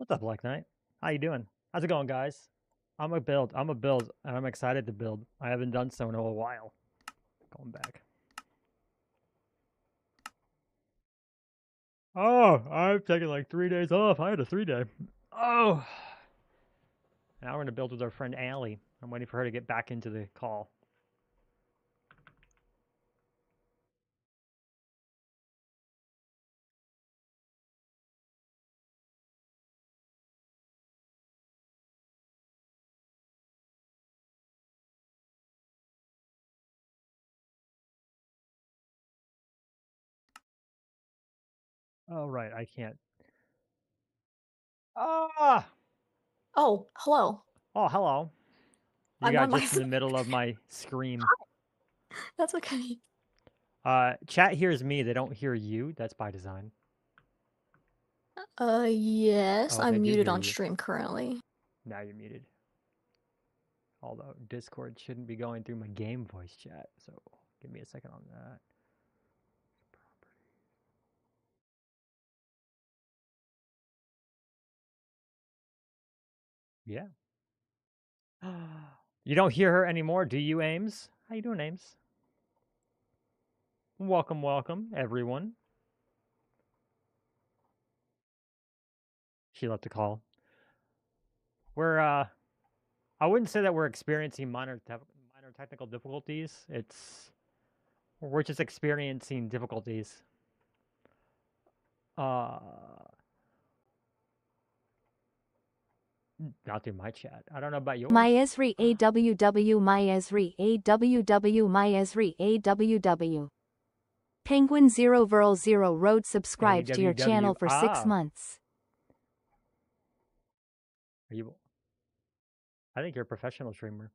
What's up, Black Knight? How you doing? How's it going, guys? I'm a build, and I'm excited to build. I haven't done so in a while. Going back. Oh, I've taken like 3 days off. I had a 3-day. Oh. Now we're gonna build with our friend Allie. I'm waiting for her to get back into the call. Oh, right, I can't. Ah! Oh, hello. Oh, hello. You I'm got on my just in the middle of my scream. That's okay. Chat hears me, they don't hear you. That's by design. Yes, Oh, they I'm do muted hear on you. stream currently. Now you're muted. Although Discord shouldn't be going through my game voice chat, so give me a second on that. Yeah. You don't hear her anymore, do you, Ames? How you doing, Ames? Welcome, welcome, everyone. She left a call. We're I wouldn't say that we're experiencing minor technical difficulties. We're just experiencing difficulties. Not through my chat. I don't know about yours. MyEsri AWW MyEsri AWW MyEsri AWW. Penguin 0 Verl 0 Road subscribed to your channel for 6 months. Are you? I think you're a professional streamer.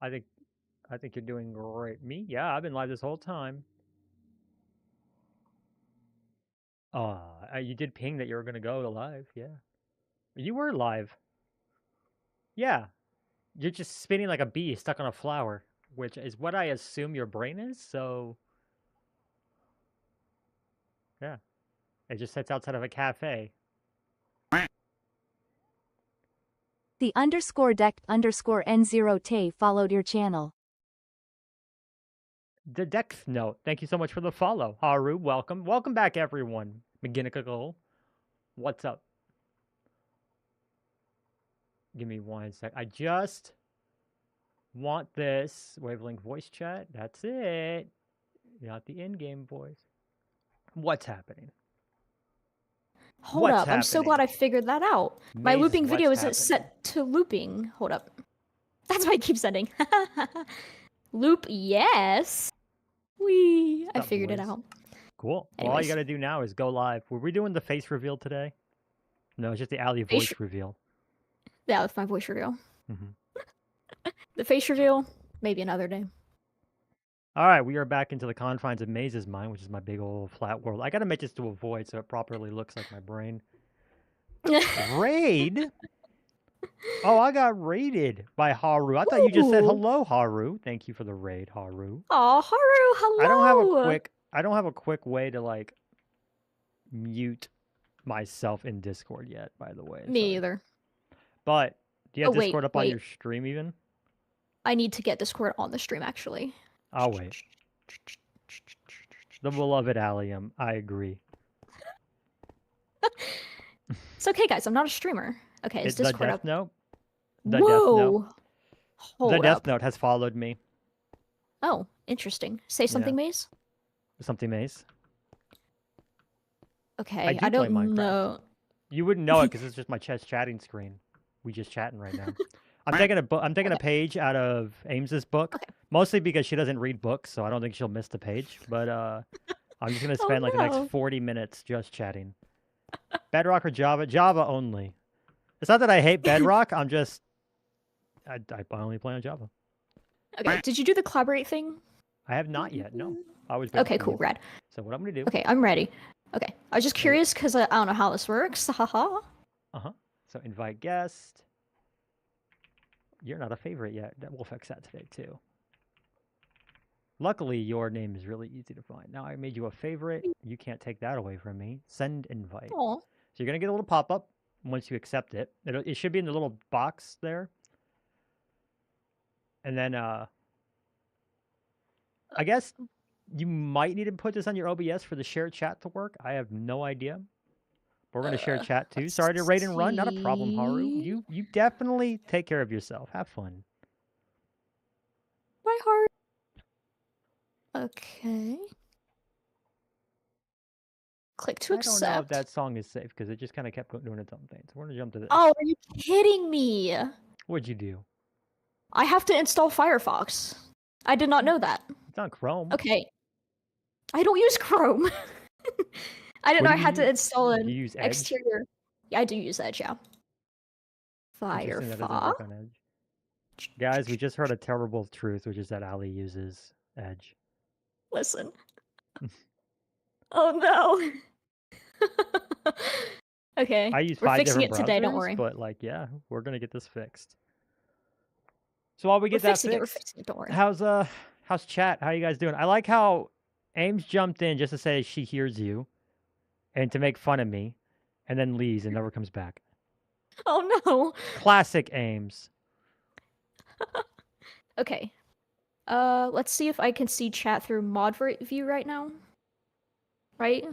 I think you're doing great. Me? Yeah, I've been live this whole time. You did ping that you were gonna go live, yeah. You were live. Yeah. You're just spinning like a bee stuck on a flower, which is what I assume your brain is, so yeah. It just sits outside of a cafe. The _deck _N0 Tay followed your channel. The Dex Note. Thank you so much for the follow. Haru, welcome. Welcome back, everyone. McGinnickle. What's up? Give me 1 sec. I just want this wavelength voice chat. That's it. Not the in-game voice. What's happening? Hold What's up, I'm so glad I figured that out. My Mazes, looping video what's isn't set to looping. Hold up. That's why I keep sending. Loop, yes. Wee, I figured it out. Cool. Well, all you gotta do now is go live. Were we doing the face reveal today? No, it's just the Allie voice reveal. Yeah, with my voice reveal. The face reveal, maybe another day. All right, we are back into the confines of Maze's mind, which is my big old flat world. I gotta make this to a void so it properly looks like my brain. Raid? Oh, I got raided by Haru. I thought you just said hello, Haru. Thank you for the raid, Haru. Oh, Haru, hello. I don't have a quick way to like mute myself in Discord yet, by the way. Me either. But do you have Discord up on your stream even? I need to get Discord on the stream actually. I'll wait. The beloved Allium, I agree. It's okay, guys. I'm not a streamer. Okay, is Discord the up? Death Note? The Death Note. The Death Note has followed me. Oh, interesting. Say something, Maze. Something, Maze. Okay, I don't know. You wouldn't know it because it's just my chest chatting screen. We just chatting right now. I'm taking a page out of Ames's book, mostly because she doesn't read books, so I don't think she'll miss the page. But I'm just gonna spend like the next 40 minutes just chatting. Bedrock or Java? Java only. It's not that I hate Bedrock. I'm just I only play on Java. Okay. Did you do the collaborate thing? I have not yet. No. I was okay. Cool. Rad. So what I'm gonna do? Okay, I'm ready. Okay, I was just curious because I don't know how this works. Haha. So invite guest. you're not a favorite yet. We'll fix that today too. Luckily, your name is really easy to find. Now I made you a favorite. You can't take that away from me. Send invite. Aw. So you're gonna get a little pop-up once you accept it. It should be in the little box there. And then I guess you might need to put this on your OBS for the shared chat to work. I have no idea. But we're gonna share chat too. Sorry to raid and run. Not a problem, Haru. You definitely take care of yourself. Have fun. My heart. Okay. Click to accept. I don't know if that song is safe because it just kind of kept doing its own thing. So we're gonna jump to this. Oh, are you kidding me? What'd you do? I have to install Firefox. I did not know that. It's on Chrome. Okay. I don't use Chrome. I didn't know I had to install an exterior. Yeah, I do use Edge, yeah. Firefox. Guys, we just heard a terrible truth, which is that Ali uses Edge. Listen. Oh no. Okay. I use We're 5 fixing different it today, don't browsers, worry. but like, yeah, we're gonna get this fixed. So while we get we're that fixed, we're fixing it, don't worry. How's chat? How you guys doing? I like how Ames jumped in just to say she hears you, and to make fun of me, and then leaves and never comes back. Oh no. Classic Ames. Okay. Let's see if I can see chat through mod view right now. Right?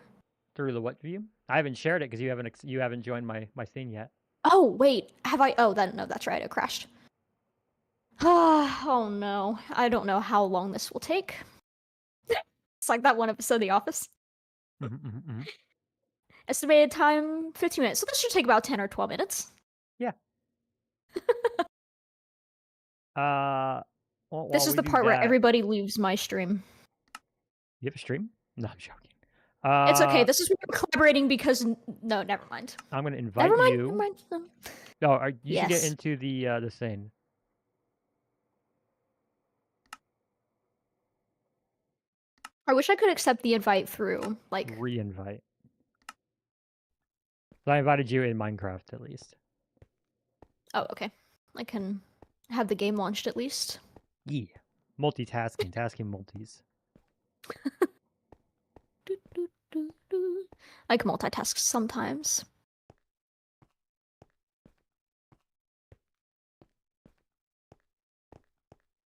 Through the what view? I haven't shared it because you haven't joined my scene yet. Oh wait, have I? Oh, no, that's right. It crashed. Oh no, I don't know how long this will take. It's like that one episode of The Office. Estimated time 15 minutes, so this should take about 10 or 12 minutes. Yeah. Well, this is the part where everybody leaves my stream. You have a stream? No, I'm joking. It's okay. This is we're collaborating because no, never mind. I'm gonna invite you. Never mind. No, you should get into the scene. I wish I could accept the invite through like re-invite. So I invited you in Minecraft at least. Oh, okay. I can have the game launched at least. Yeah. Multitasking, tasking multis. I can multitask sometimes.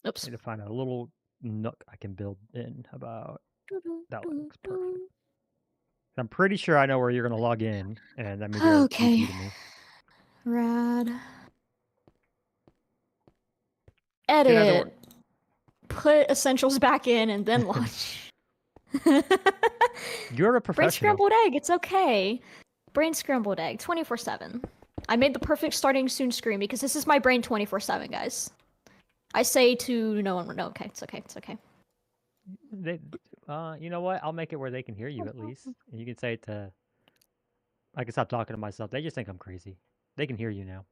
Oops. I need to find a little nook I can build in about. That looks perfect. I'm pretty sure I know where you're gonna log in, and that means you're okay. Rad. Edit. Put essentials back in and then launch. You're a professional. Brain scrambled egg. It's okay. Brain scrambled egg. 24/7. I made the perfect starting soon screen because this is my brain 24/7, guys. I say to no one. No, okay, it's okay. It's okay. You know what? I'll make it where they can hear you at least, and you can say it to. I can stop talking to myself. They just think I'm crazy. They can hear you now.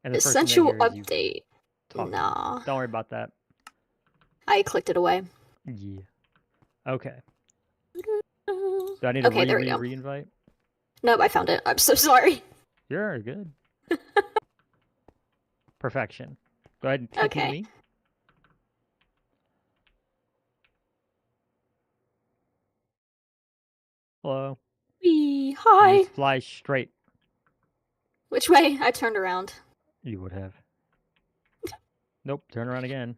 And essential update. Nah. Don't worry about that. I clicked it away. Yeah. Okay. Do I need to re-invite? Nope, I found it. I'm so sorry. You're good. Perfection. Go ahead and take me. Hello. Hi. Just fly straight. Which way? I turned around. You would have. Nope, turn around again.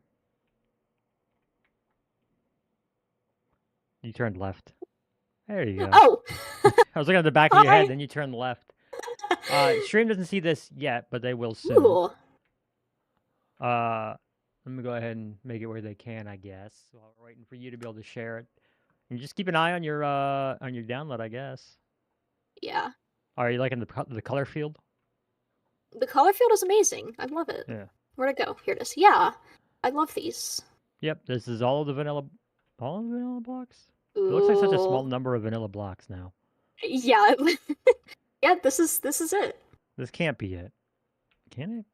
You turned left. There you go. Oh! I was looking at the back of your head, then you turned left. Stream doesn't see this yet, but they will soon. Ooh. Let me go ahead and make it where they can, I guess. While we're waiting for you to be able to share it. And just keep an eye on your download, I guess. Yeah. Are you liking the color field? The color field is amazing. I love it. Yeah. Where'd it go? Here it is. Yeah. I love these. Yep, this is all of the vanilla blocks? Ooh. It looks like such a small number of vanilla blocks now. Yeah. Yeah, this is it. This can't be it. Can it?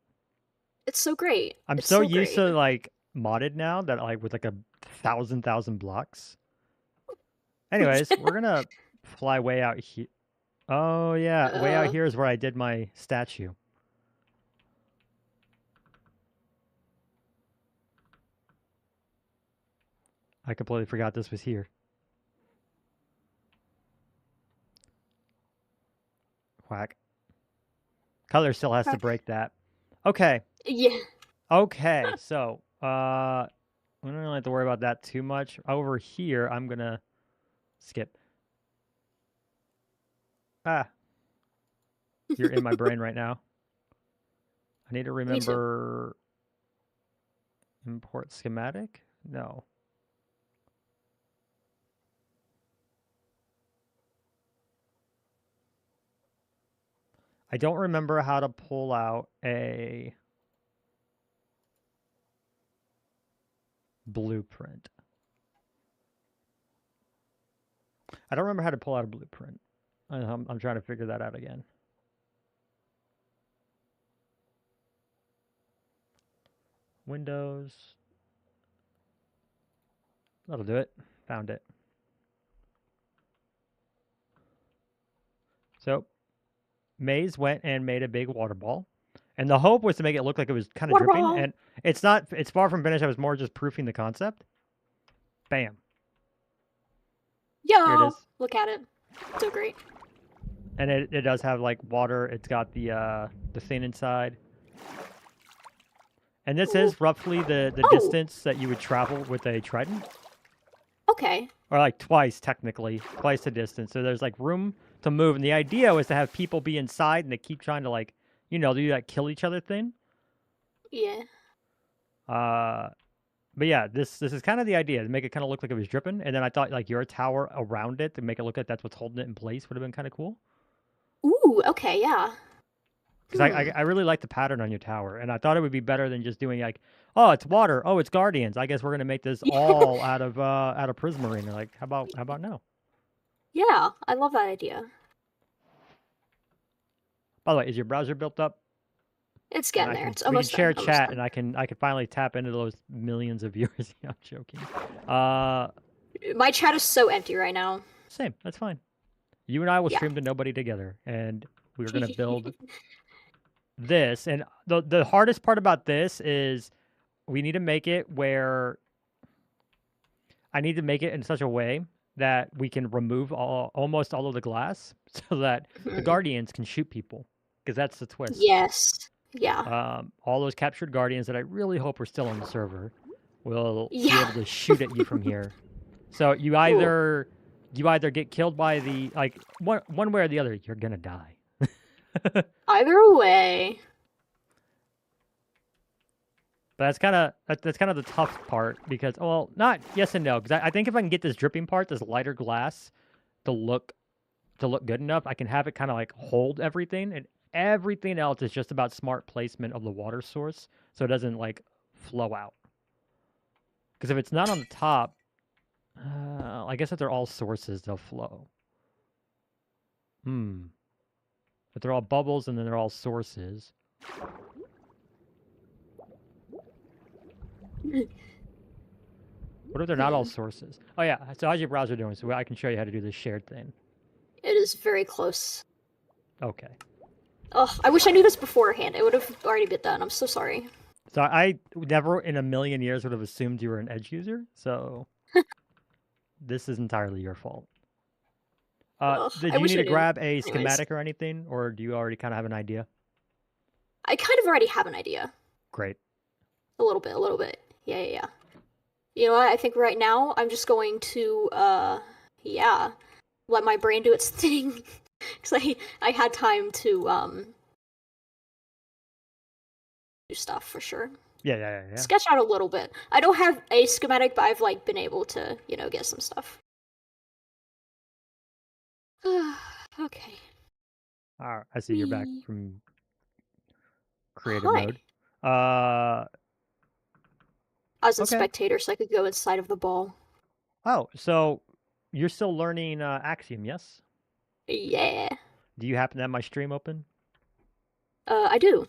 It's so great. I'm so used to like modded now that like with like 1,000 blocks. Anyways, we're gonna fly way out here. Oh yeah, way out here is where I did my statue. I completely forgot this was here. Whack. Color still has to break that. Okay. Yeah. Okay, so we don't really have to worry about that too much. Over here, I'm gonna skip. Ah, you're in my brain right now. I need to remember import schematic. No. I don't remember how to pull out a blueprint. I don't remember how to pull out a blueprint. I'm trying to figure that out again. Windows. That'll do it. Found it. So Maze went and made a big water ball. And the hope was to make it look like it was kind of dripping. Ball. And it's not, it's far from finished. I was more just proofing the concept. Bam. Here it Yo, is. look at it. So great. And it does have like water. It's got the thing inside. And this is roughly the distance that you would travel with a trident. Okay. Or like twice, technically. Twice the distance. So there's like room to move. And the idea was to have people be inside and they keep trying to like, you know, do that kill each other thing. Yeah. But yeah, this is kind of the idea, to make it kind of look like it was dripping. And then I thought like your tower around it to make it look like that's what's holding it in place would have been kind of cool. Ooh, okay, yeah. Because I really like the pattern on your tower. And I thought it would be better than just doing like, oh, it's water. Oh, it's guardians. I guess we're going to make this all out of Prismarine. Like, how about no? Yeah, I love that idea. By the way, is your browser built up? It's getting there. It's almost we can share done. chat, and I can finally tap into those millions of viewers. I'm joking. My chat is so empty right now. Same. That's fine. You and I will stream to nobody together, and we're gonna build this. And the hardest part about this is we need to make it where I need to make it in such a way that we can remove almost all of the glass, so that the guardians can shoot people, because that's the twist. Yes. Yeah. All those captured guardians that I really hope are still on the server will be able to shoot at you from here. So you either get killed by the one way or the other. You're gonna die. Either way. But that's kind of the tough part, because not yes and no, because I think if I can get this dripping part, this lighter glass, to look good enough, I can have it kind of like hold everything, and everything else is just about smart placement of the water source, so it doesn't like flow out. Because if it's not on the top, I guess if they're all sources, they'll flow. If they're all bubbles and then they're all sources. What if they're not all sources? Oh yeah, so how's your browser doing? So I can show you how to do this shared thing. It is very close. Okay. Oh, I wish I knew this beforehand. It would have already been done. I'm so sorry. So I never in a million years would have assumed you were an Edge user, so this is entirely your fault. Did you need to grab a schematic or anything, or do you already kind of have an idea? I kind of already have an idea. Great. A little bit. Yeah. You know what? I think right now I'm just going to, let my brain do its thing. Because I had time to, do stuff for sure. Yeah. Sketch out a little bit. I don't have a schematic, but I've, been able to, get some stuff. Okay. Alright, I see you're back from creative mode. I was a spectator, so I could go inside of the ball. Oh, so you're still learning Axiom, yes? Yeah. Do you happen to have my stream open? I do.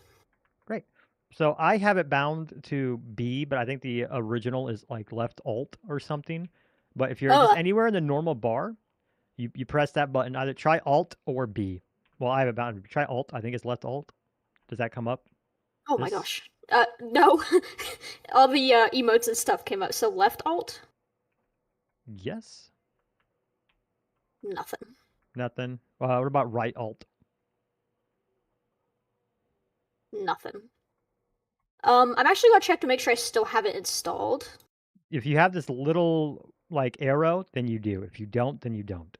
Great. So I have it bound to B, but I think the original is like left Alt or something. But if you're just anywhere in the normal bar, you press that button. Either try Alt or B. Well, I have it bound. Try Alt. I think it's left Alt. Does that come up? Oh my gosh. No. All the emotes and stuff came up. So left Alt? Yes. Nothing. Nothing. What about right alt? Nothing. I'm actually gonna check to make sure I still have it installed. If you have this little like arrow, then you do. If you don't, then you don't.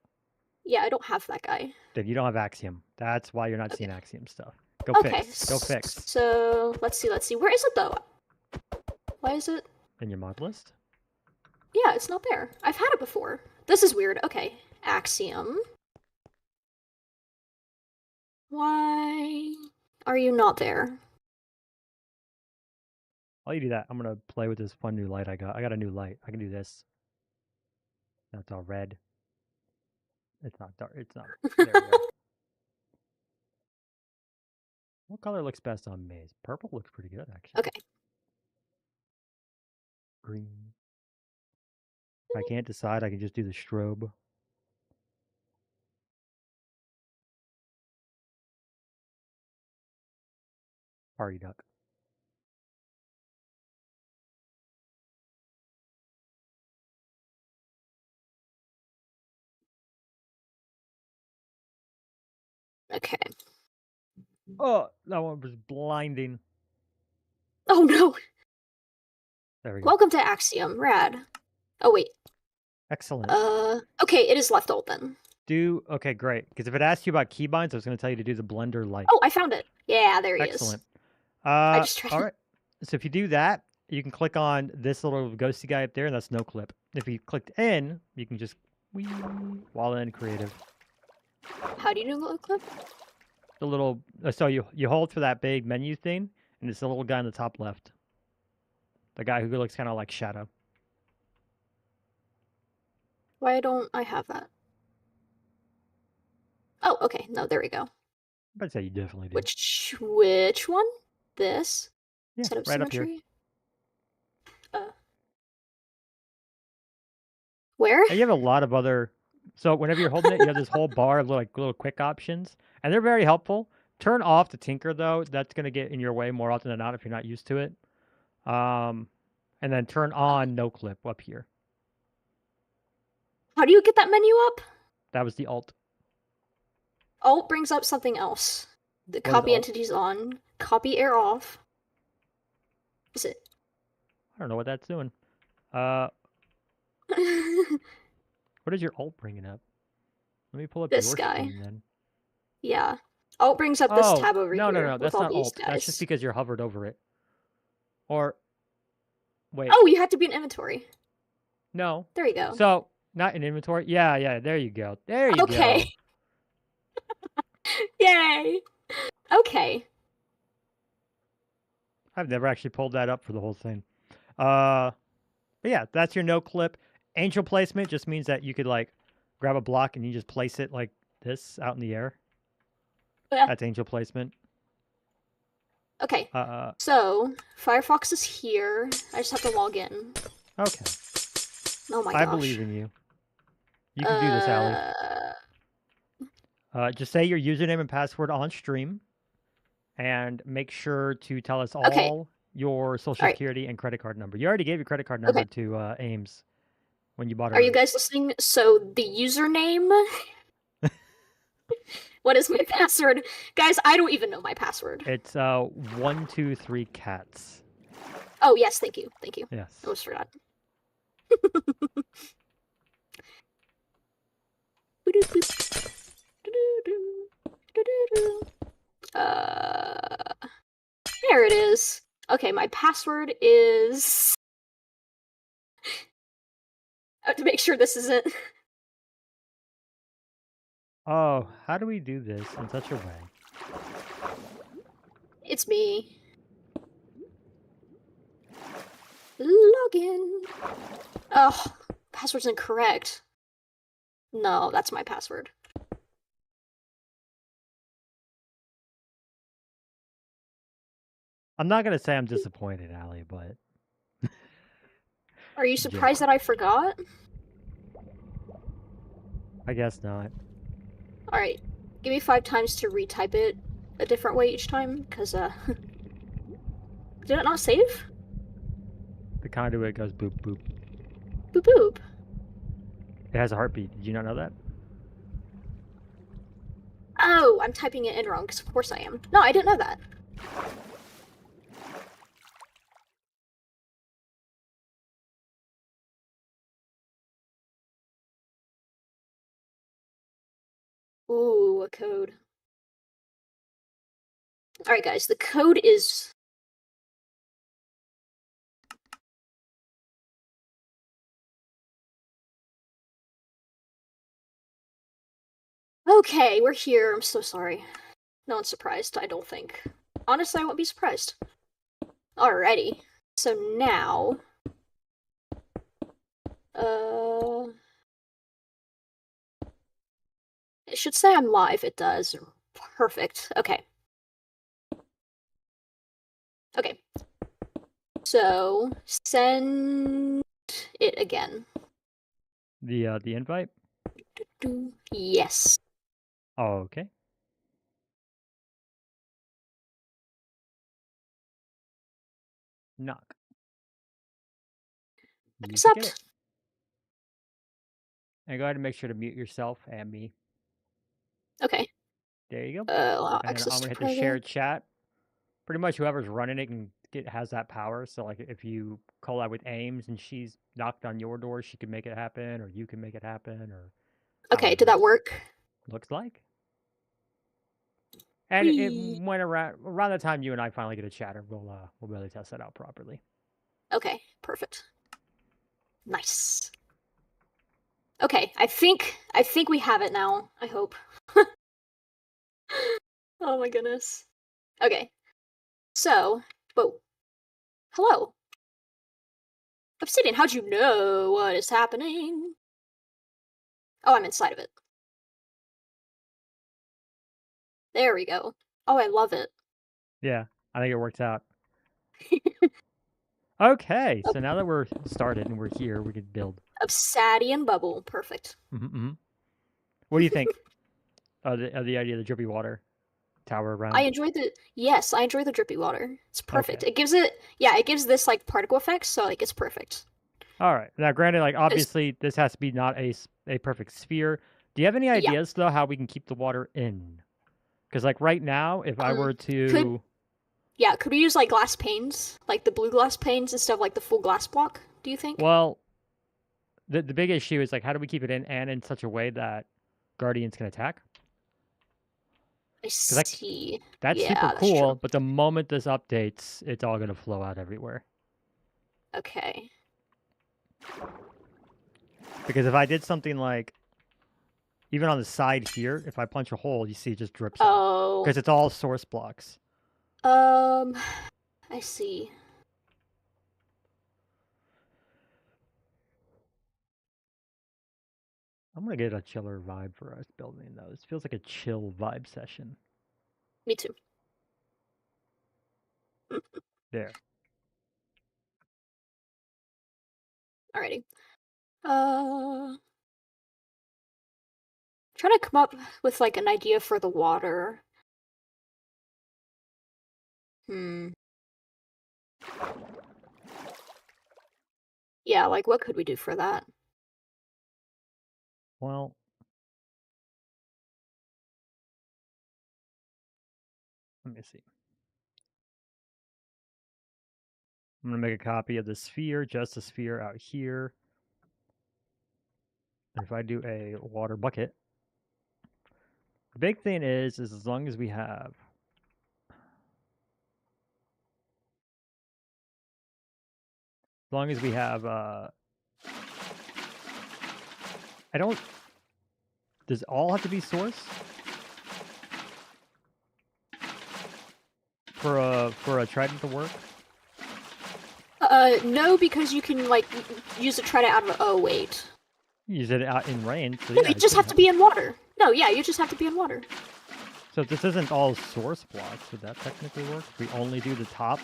Yeah, I don't have that guy. Then you don't have Axiom. That's why you're not seeing Axiom stuff. Go Okay. fix. Go fix. So let's see. Where is it though? Why is it? In your mod list? Yeah, it's not there. I've had it before. This is weird. Okay. Axiom. Why are you not there? While you do that, I'm gonna play with this fun new light I got. I got a new light. I can do this. That's all red. It's not dark. It's not. There we go. What color looks best on Maze? Purple looks pretty good, actually. Okay. Green. If I can't decide, I can just do the strobe. Party duck. Okay. Oh, that one was blinding. Oh no. There we go. Welcome to Axiom. Rad. Oh wait. Excellent. Okay, it is left alt then. Okay, great. Because if it asks you about keybinds, I was going to tell you to do the blender light. Oh, I found it. Yeah, there he Excellent. is. I just tried. All right. So if you do that, you can click on this little ghosty guy up there, and that's no clip. If you clicked in, you can just whee, while in creative. How do you do the clip? The little so you hold for that big menu thing, and it's the little guy in the top left. The guy who looks kind of like Shadow. Why don't I have that? Oh, okay. No, there we go. I'd say you definitely do. Which one? This? Yeah, Set up right symmetry? up here. Where? And you have a lot of other. So whenever you're holding it, you have this whole bar of little quick options, and they're very helpful. Turn off the tinker though; that's going to get in your way more often than not if you're not used to it. And then turn on no clip up here. How do you get that menu up? That was the alt. Alt brings up something else. The copy entities on, copy air off. Is it? I don't know what that's doing. What is your alt bringing up? Let me pull up This your guy. screen then. Yeah. Alt brings up this tab over here. No, that's not alt. Guys. That's just because you're hovered over it. Or wait. Oh, you have to be in inventory. No. There you go. So not in inventory. Yeah. There you go. There you go. Okay. Yay. Okay. I've never actually pulled that up for the whole thing. But yeah, that's your no clip. Angel placement just means that you could like grab a block and you just place it like this out in the air. Yeah. That's angel placement. Okay. So Firefox is here. I just have to log in. Okay. Oh my gosh. I believe in you. You can do this, Allie. Just say your username and password on stream, and make sure to tell us all your social security and credit card number. You already gave your credit card number to Ames when you bought her. Are you guys listening? So the username. What is my password? Guys, I don't even know my password. It's 123 cats. Oh yes, thank you. Yes. I almost forgot. There it is. Okay, my password is. I have to make sure this isn't. Oh, how do we do this in such a way? It's me. Login. Oh, password's incorrect. No, that's my password. I'm not gonna say I'm disappointed, Allie, but. Are you surprised that I forgot? I guess not. Alright, give me 5 times to retype it a different way each time, because, Did it not save? The conduit goes boop boop. Boop boop. It has a heartbeat. Did you not know that? Oh, I'm typing it in wrong, because of course I am. No, I didn't know that. Ooh, a code. Alright, guys, the code is... Okay, we're here. I'm so sorry. No one's surprised, I don't think. Honestly, I won't be surprised. Alrighty. So now... It should say I'm live. It does. Perfect. Okay. Okay. So, send it again. The invite? Yes. Oh, okay. Knock. You should get it. Accept. And go ahead and make sure to mute yourself and me. Okay. There you go. Allow And then access I'm gonna to hit the private. shared chat. Pretty much whoever's running it has that power. So like if you call out with Ames and she's knocked on your door, she can make it happen, or you can make it happen, or Okay, did that work? looks like. And it went around the time you and I finally get a chatter, we'll be able to test that out properly. Okay, perfect. Nice. Okay, I think we have it now. I hope. Oh my goodness. Okay. So, whoa. Hello. Obsidian, how'd you know what is happening? Oh, I'm inside of it. There we go. Oh, I love it. Yeah, I think it works out. Okay, so now that we're started and we're here, we could build. Obsidian bubble, perfect. What do you think of the idea of the drippy water tower around? I enjoy the drippy water. It's perfect. Okay. It gives this like particle effect, so like it's perfect. All right. Now, granted, like obviously this has to be not a perfect sphere. Do you have any ideas though how we can keep the water in? Because like right now, if I were to could we use like glass panes, like the blue glass panes instead of like the full glass block? Do you think? Well, the big issue is like how do we keep it in and in such a way that guardians can attack? I see. That's super cool, but the moment this updates, it's all gonna flow out everywhere. Okay. Because if I did something like, even on the side here, if I punch a hole, you see it just drips out. Oh. Because it's all source blocks. I see. I'm gonna get a chiller vibe for us building those. Feels like a chill vibe session. Me too. There. Alrighty. Trying to come up with like an idea for the water. Yeah, like what could we do for that? Well, let me see. I'm gonna make a copy of the sphere, just a sphere out here. And if I do a water bucket, the big thing is as long as we have does it all have to be source for a trident to work? No, because you can like use a trident out of. Oh wait. Use it out in rain. So No, yeah, you just have to be in water. No, yeah, you just have to be in water. So if this isn't all source blocks, would that technically work? If we only do the top?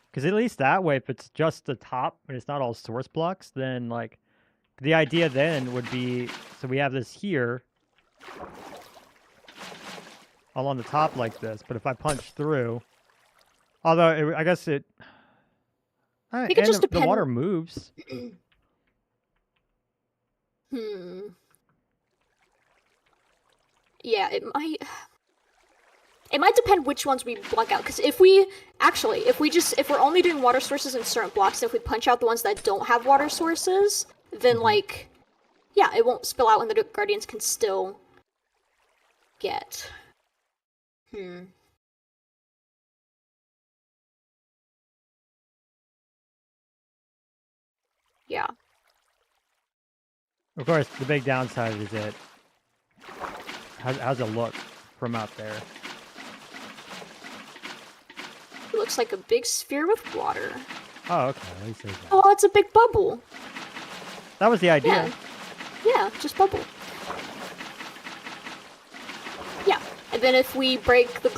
Because at least that way, if it's just the top and it's not all source blocks, then like the idea then would be, so we have this here all on the top like this, but if I punch through, although I guess it I think it just the water moves. Yeah, it might. It might depend which ones we block out. Because if we're only doing water sources in certain blocks, if we punch out the ones that don't have water sources, then like, yeah, it won't spill out, and the guardians can still get. Yeah. Of course, the big downside is it. How's it look from out there? It looks like a big sphere with water. Oh, okay. At least there's that. Oh, it's a big bubble. That was the idea. Yeah, just bubble. Yeah, and then if we break the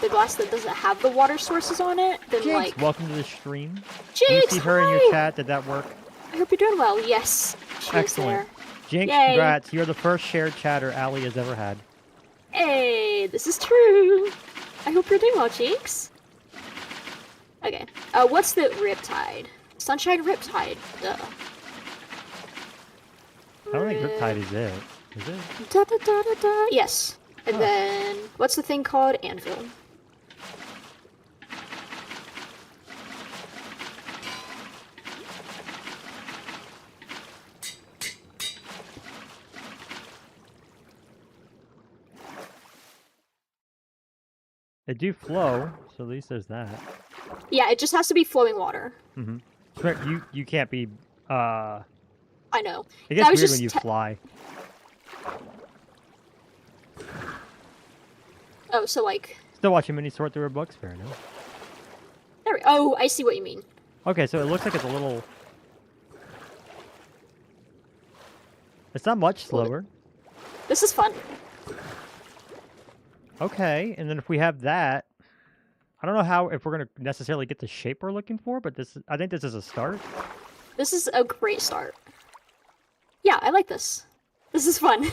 glass that doesn't have the water sources on it, then Jinx, like. welcome to the stream. Jinx, Can you see her in your hi! chat? Did that work? I hope you're doing well. Yes, she Excellent. is there. Jinx, Yay. congrats. You're the first shared chatter Allie has ever had. Hey, this is true. I hope you're doing well, Jinx. Okay. What's the Riptide? Sunshine Riptide. Duh. I don't think Riptide is it. Is it? Da da da da da. Yes. And then what's the thing called? Anvil. They do flow, so at least there's that. Yeah, it just has to be flowing water. You can't be. I know. It gets was weird just when you fly. Oh, so like. Still watching Minnie sort through her books, fair enough. There we. Oh, I see what you mean. Okay, so it looks like it's a little. It's not much slower. This is fun. Okay, and then if we have that, I don't know if we're gonna necessarily get the shape we're looking for, but I think this is a start. This is a great start. Yeah, I like this. This is fun.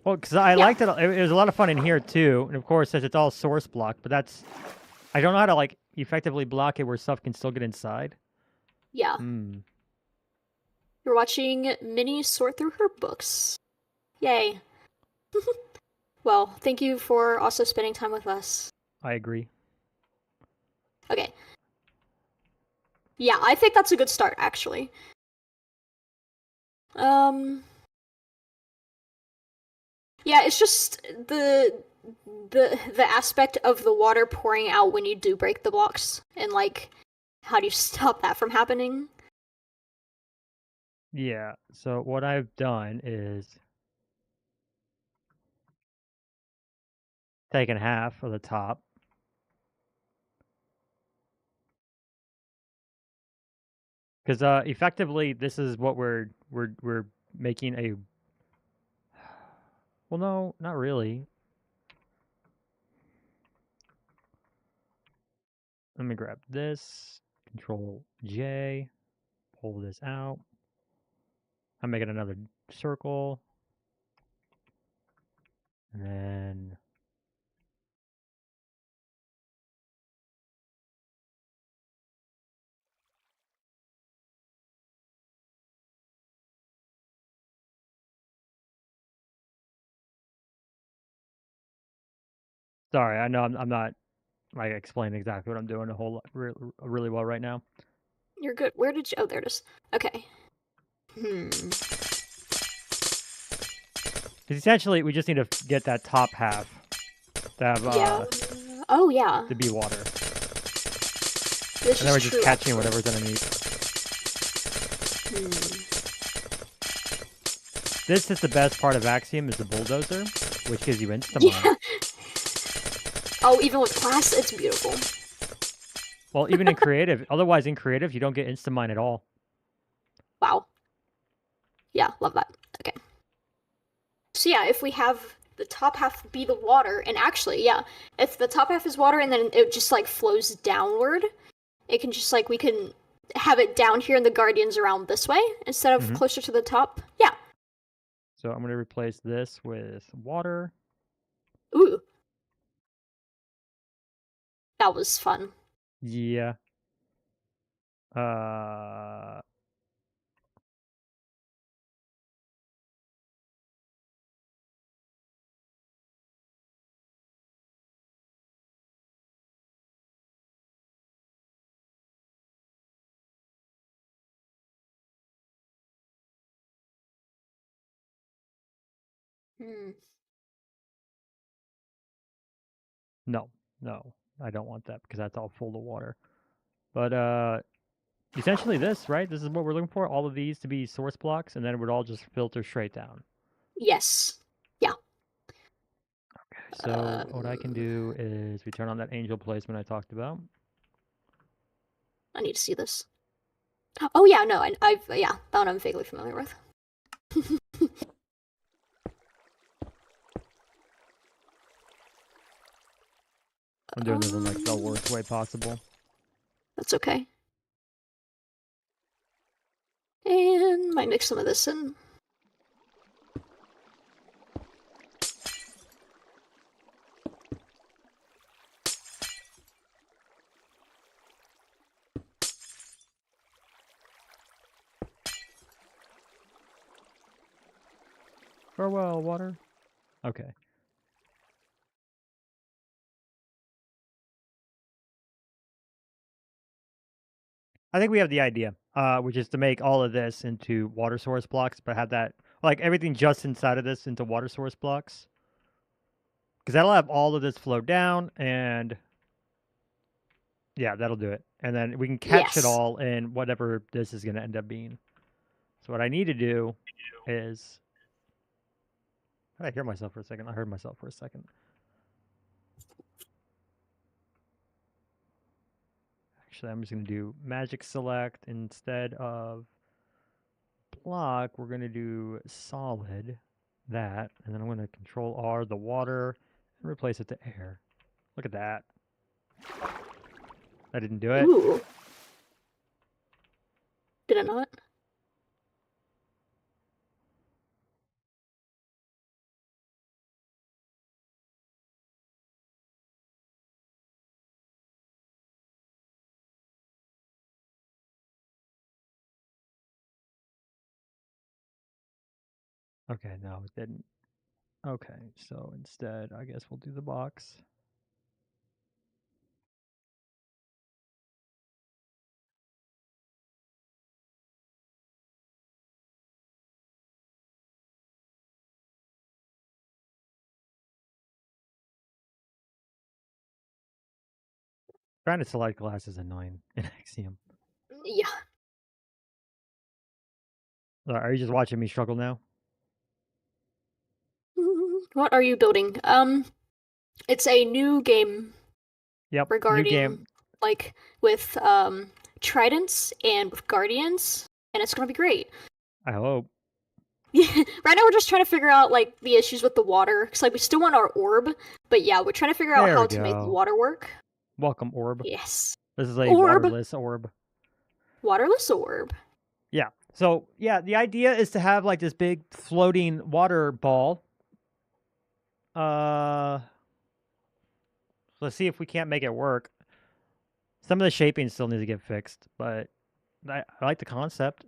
Well, because I liked it. It was a lot of fun in here too, and of course, since it's all source blocked, but I don't know how to like effectively block it where stuff can still get inside. Yeah. You're watching Minnie sort through her books. Yay. Well, thank you for also spending time with us. I agree. Okay. Yeah, I think that's a good start, actually. Yeah, it's just the aspect of the water pouring out when you do break the blocks, and like, how do you stop that from happening? Yeah. So what I've done is taken half of the top. Because effectively, this is what we're making a. Well, no, not really. Let me grab this. Control J. Pull this out. I'm making another circle. And then. Sorry, I know I'm not like explaining exactly what I'm doing a whole lot, really well right now. You're good. Where did you? Oh, there it is. Okay. Because essentially, we just need to get that top half to have Yeah. Oh yeah. to be water, This and then we're is just true, catching actually. whatever's underneath. This is the best part of Axiom is the bulldozer, which gives you insta-mine. Yeah. Oh, even with class, it's beautiful. Well, even in creative. Otherwise, in creative, you don't get insta-mine at all. Wow. Yeah, love that. Okay. So yeah, if we have the top half be the water, and actually, yeah, if the top half is water and then it just like flows downward, it can just like, we can have it down here and the guardians around this way instead of closer to the top. Yeah. So I'm going to replace this with water. Ooh. That was fun. Yeah. Hmm. No, I don't want that because that's all full of water. But essentially this, right? This is what we're looking for. All of these to be source blocks, and then it would all just filter straight down. Yes. Yeah. Okay. So what I can do is we turn on that angel placement I talked about. I need to see this. Oh yeah, no, yeah, that one I'm vaguely familiar with. I'm doing this in like the worst way possible. That's okay. And might mix some of this in. Farewell, water. Okay. I think we have the idea, which is to make all of this into water source blocks, but have that, like everything just inside of this into water source blocks. Because that'll have all of this flow down, and yeah, that'll do it. And then we can catch it Yes. all in whatever this is going to end up being. So what I need to do is... Did I hear myself for a second? I heard myself for a second. Actually, I'm just going to do magic select instead of block. We're going to do solid, that, and then I'm going to control R, the water, and replace it to air. Look at that. I didn't do it. Ooh. Did I not? Okay, no, it didn't. Okay, so instead, I guess we'll do the box. Trying to select glass is annoying in Axiom. Yeah. Are you just watching me struggle now? What are you building? It's a new game. Yep, Regarding, new game. like, with, tridents and with guardians, and it's gonna be great. I hope. Right now we're just trying to figure out, like, the issues with the water, because, like, we still want our orb, but yeah, we're trying to figure out There how we to make go. water work. Welcome, orb. Yes. This is a Orb. waterless orb. Waterless orb. Yeah. So, yeah, the idea is to have, like, this big floating water ball. Let's see if we can't make it work. Some of the shaping still needs to get fixed, but I like the concept.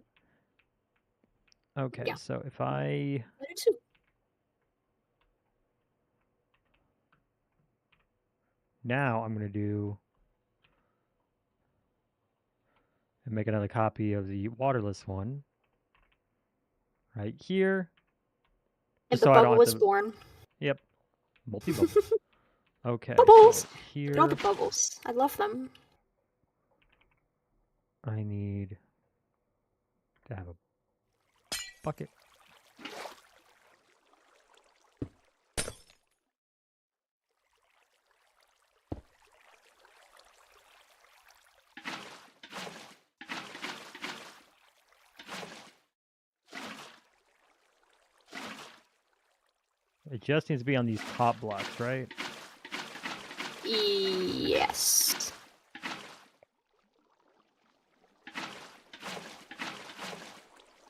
Okay, Yeah. so if I do too. now I'm going to do and make another copy of the waterless one right here. And Just the so I don't bubble have was to... born. Yep. Multi-bubbles. Okay. Bubbles! So Look at all the here bubbles. I love them. I need to have a bucket. It just needs to be on these top blocks, right? Yes.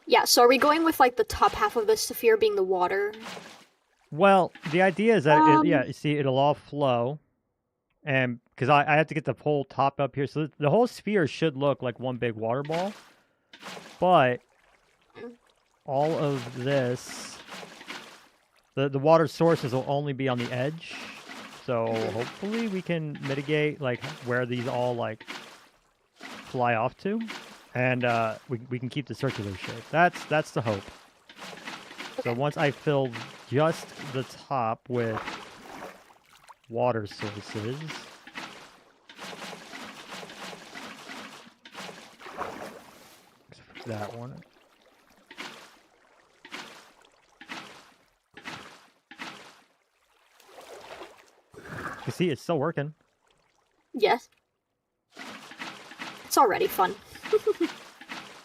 Yeah, so are we going with, like, the top half of the sphere being the water? Well, the idea is that, yeah, you see, it'll all flow. And because I have to get the whole top up here. So the whole sphere should look like one big water ball. But all of this, the water sources will only be on the edge. So hopefully we can mitigate, like, where these all, like, fly off to. And we can keep the circular shape. That's the hope. So once I fill just the top with water sources, that one. You see, it's still working. Yes. It's already fun.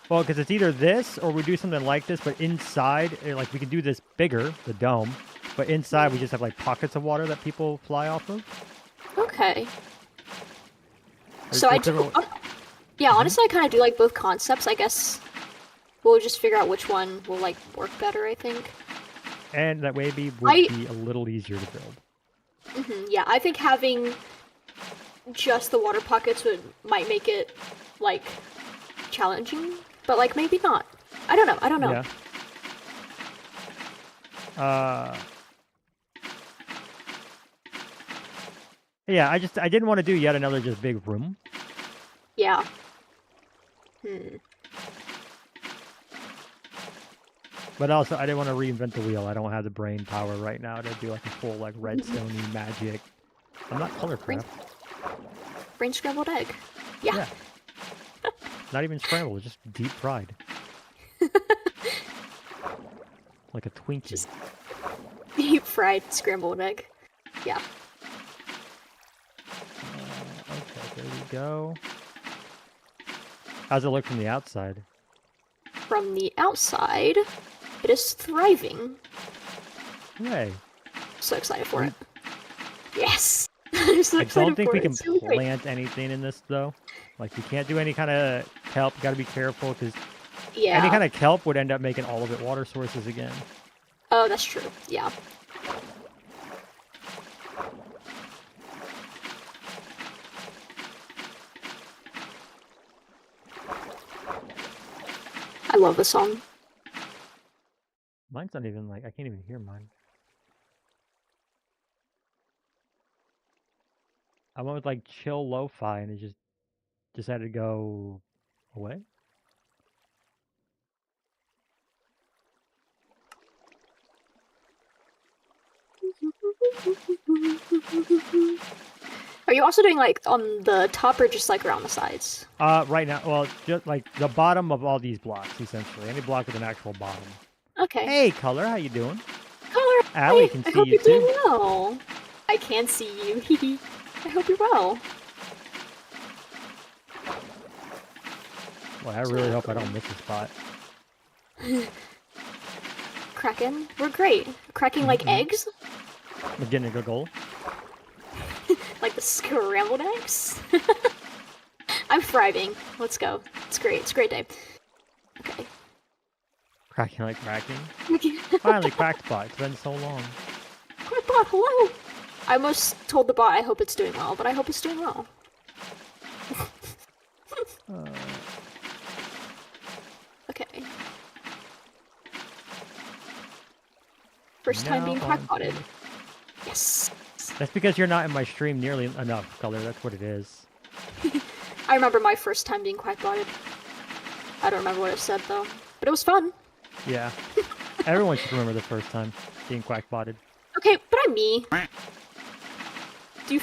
Well, because it's either this or we do something like this, but inside, like we can do this bigger, the dome, but inside we just have like pockets of water that people fly off of. Okay. So I do. Yeah, honestly, I kind of do like both concepts. I guess we'll just figure out which one will like work better. I think. And that maybe would be a little easier to build. Yeah, I think having just the water pockets might make it like challenging, but like maybe not. I don't know. I don't know. Yeah. I didn't want to do yet another just big room. Yeah. But also, I didn't want to reinvent the wheel. I don't have the brain power right now to do like a full like redstone-y magic. I'm not color craft. Brain scrambled egg. Yeah. Not even scrambled, just deep fried. Like a Twinkie. Just deep fried scrambled egg. Yeah. Okay, there we go. How's it look from the outside? From the outside, it is thriving. Hooray. So excited for it. Yes! I'm so I don't think we it. can It's really great. plant anything in this, though. Like, we can't do any kind of kelp. You gotta be careful, because Yeah. any kind of kelp would end up making all of it water sources again. Oh, that's true. Yeah. I love this song. Mine's not even, like, I can't even hear mine. I went with, like, chill lo-fi, and it just decided to go away. Are you also doing like on the top or just like around the sides? Right now, well, just like the bottom of all these blocks, essentially. Any block with an actual bottom. Okay. Hey, Color, how you doing? Color, Allie can I see hope you you're doing too. well. I can see you. I hope you're well. Well, I really hope I don't miss a spot. Cracking? We're great. Cracking like eggs? I'm getting a goal. Like the scrambled eggs? I'm thriving. Let's go. It's great. It's a great day. Okay. Cracking like cracking. Finally cracked bot. It's been so long. Quick bot, hello! I almost told the bot I hope it's doing well, but I hope it's doing well. Okay. First time being crackbotted. Yes! That's because you're not in my stream nearly enough, Color. That's what it is. I remember my first time being quackbotted. I don't remember what it said though, but it was fun. Yeah. Everyone should remember the first time being quackbotted. Okay, but I'm me.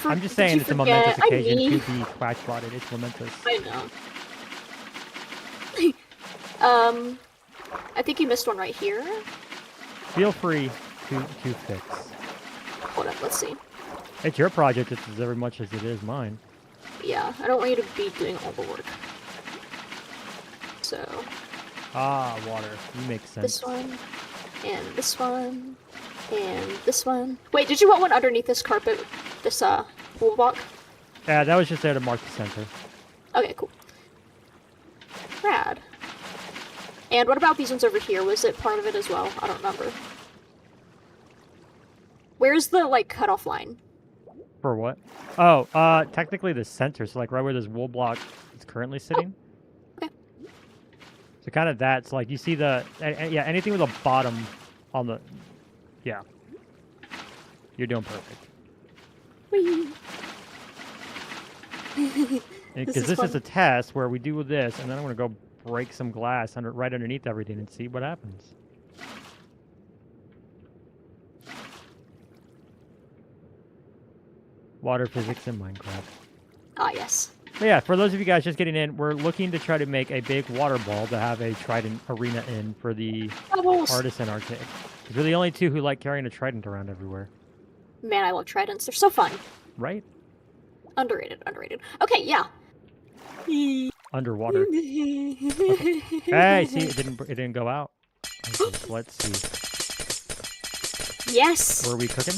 I'm just saying it's a momentous occasion to be quackbotted. It's momentous. I know. I think you missed one right here. Feel free to fix. Hold up, let's see. It's your project just as very much as it is mine. Yeah, I don't want you to be doing all the work. So. Ah, water. You make sense. This one, and this one, and this one. Wait, did you want one underneath this carpet? This, wool block? Yeah, that was just there to mark the center. Okay, cool. Rad. And what about these ones over here? Was it part of it as well? I don't remember. Where's the, like, cutoff line? For what? Oh, technically the center, so like right where this wool block is currently sitting. Oh. Okay. So kind of that's like, you see the, yeah, anything with a bottom on the, yeah. You're doing perfect. Whee! Because this is a test where we do this, and then I'm going to go break some glass right underneath everything and see what happens. Water physics in Minecraft. Ah, yes. But yeah, for those of you guys just getting in, we're looking to try to make a big water ball to have a trident arena in for the Bubbles. Artisan arcade. 'Cause we're the only two who like carrying a trident around everywhere. Man, I love tridents. They're so fun. Right? Underrated, underrated. Okay, yeah. Underwater. Okay. Hey, see, it didn't go out. Okay, so let's see. Yes. Were we cooking?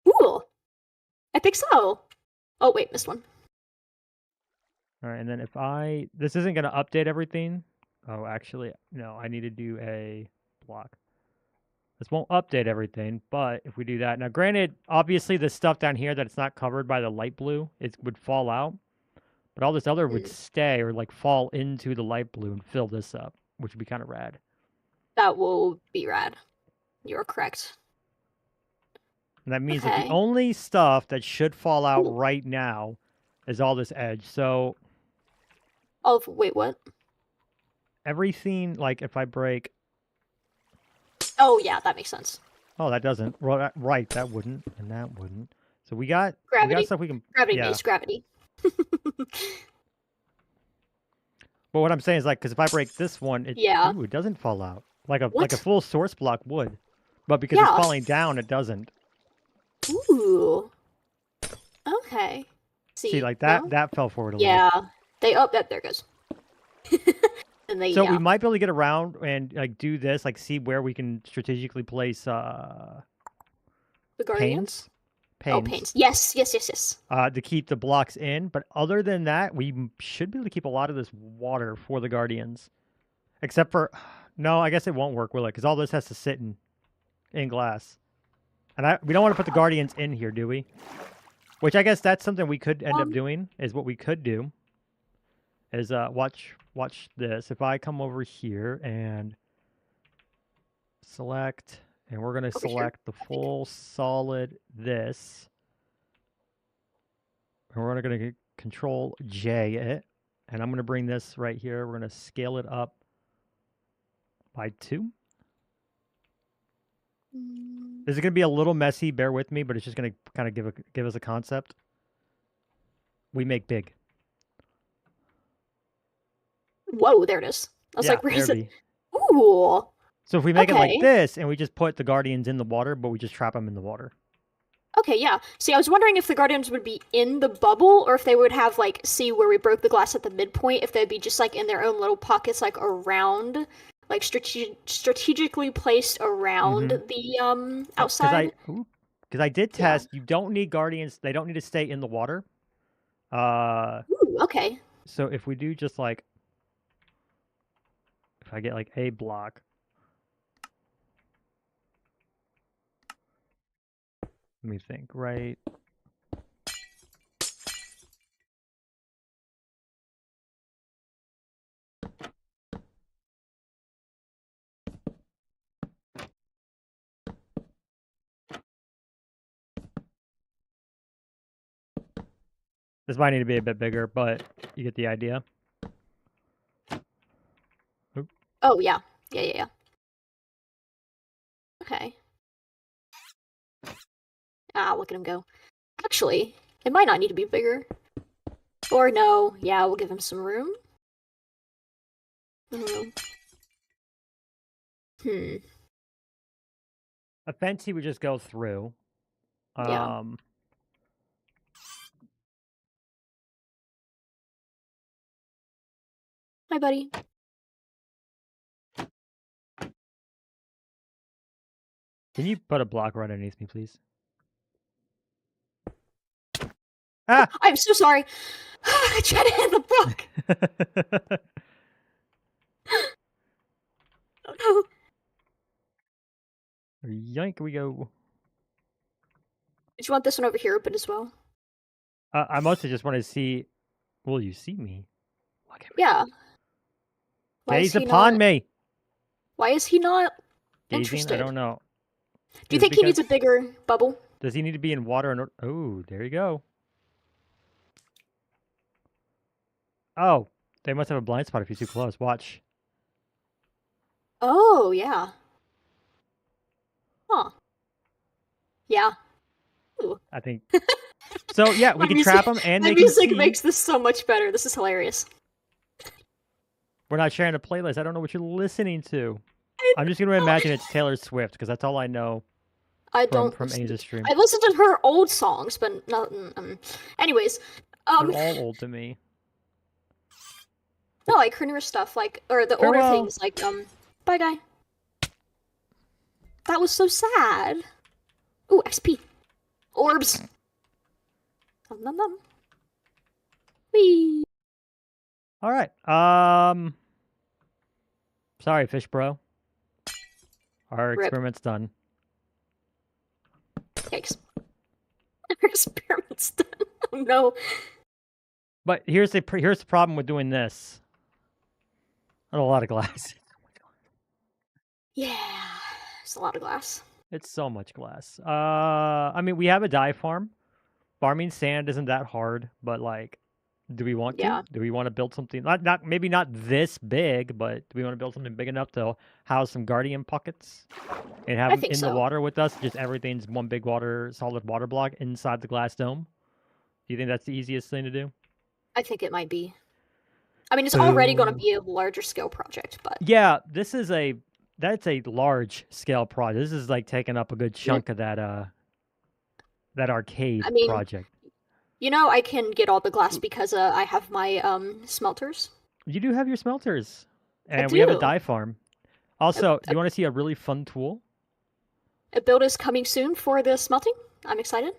Ooh. I think so. Oh, wait, missed one. All right, and then if this isn't going to update everything. Oh, actually, no, I need to do a block. This won't update everything, but if we do that. Now, granted, obviously the stuff down here that's not covered by the light blue, it would fall out. But all this other would stay or like fall into the light blue and fill this up, which would be kind of rad. That will be rad. You're correct. And that means that the only stuff that should fall out right now is all this edge. So... Oh, wait, what? Everything, like if I break... Oh, yeah, that makes sense. Oh, that doesn't. Right, that wouldn't, and that wouldn't. So we got gravity. We got stuff we can... Gravity based gravity. But what I'm saying is, like, because if I break this one, it doesn't fall out. Like a full source block would. But because it's falling down, it doesn't. Ooh. Okay. See, like that fell forward a little. Yeah. There it goes. And so we might be able to get around and like do this, like see where we can strategically place the guardians? Panes. Oh, panes. Yes. To keep the blocks in, but other than that, we should be able to keep a lot of this water for the guardians. Except for, no, I guess it won't work, will it? Because all this has to sit in glass. And we don't want to put the guardians in here, do we? Which I guess that's something we could end up doing, is what we could do. Is watch this. If I come over here and select, and we're going to select the full solid this. And we're going to control J it. And I'm going to bring this right here. We're going to scale it up by 2. This is going to be a little messy. Bear with me, but it's just going to kind of give us a concept. We make big. Whoa, there it is. I was like, where is it? Be. Ooh. So if we make it like this, and we just put the guardians in the water, but we just trap them in the water. Okay, yeah. See, I was wondering if the guardians would be in the bubble, or if they would have, like, see where we broke the glass at the midpoint, if they'd be just, like, in their own little pockets, like, around, like, strategically placed around the, outside. Because I did test, you don't need guardians, they don't need to stay in the water. Ooh, okay. So if we do just, like, if I get, like, a block. Let me think, right? This might need to be a bit bigger, but you get the idea. Oop. Oh, yeah. Yeah. Okay. Ah, look at him go. Actually, it might not need to be bigger. Or no, yeah, we'll give him some room. A fence he would just go through. Yeah. Hi, buddy. Can you put a block right underneath me, please? Ah! I'm so sorry. I tried to hit the block. Oh no. Yoink, we go. Did you want this one over here open as well? I mostly just want to see. Will you see me? Look at me. Yeah. Gaze upon me. Why is he not interested? I don't know. Do you think he needs a bigger bubble? Does he need to be in water? Oh, there you go. Oh, they must have a blind spot if he's too close. Watch. Oh, yeah. Huh. Yeah. Ooh. I think. So yeah, we can trap them and the they can music see. makes this so much better. This is hilarious. We're not sharing a playlist. I don't know what you're listening to. I'm just going to imagine it's Taylor Swift because that's all I know. From Ames's stream. I listened to her old songs, but not. Anyways, They're all old to me. No, like her newer stuff, like or the older things, like Bye, guy. That was so sad. Ooh, XP, orbs. Nom nom nom. Whee. All right. Sorry, fish bro. Our experiment's done. Yikes. Our experiment's done. Oh no. But here's the problem with doing this. A lot of glass. Yeah, it's a lot of glass. It's so much glass. I mean, we have a dye farm. Farming sand isn't that hard, but like, do we want to? Do we want to build something? Maybe not this big, but do we want to build something big enough to house some guardian pockets and have them in the water with us? Just everything's one big solid water block inside the glass dome. Do you think that's the easiest thing to do? I think it might be. I mean, it's already going to be a larger scale project, but yeah, that's a large scale project. This is like taking up a good chunk of that arcade project. You know, I can get all the glass because I have my smelters. You do have your smelters, and we have a dye farm. Also, do you want to see a really fun tool? A build is coming soon for the smelting. I'm excited.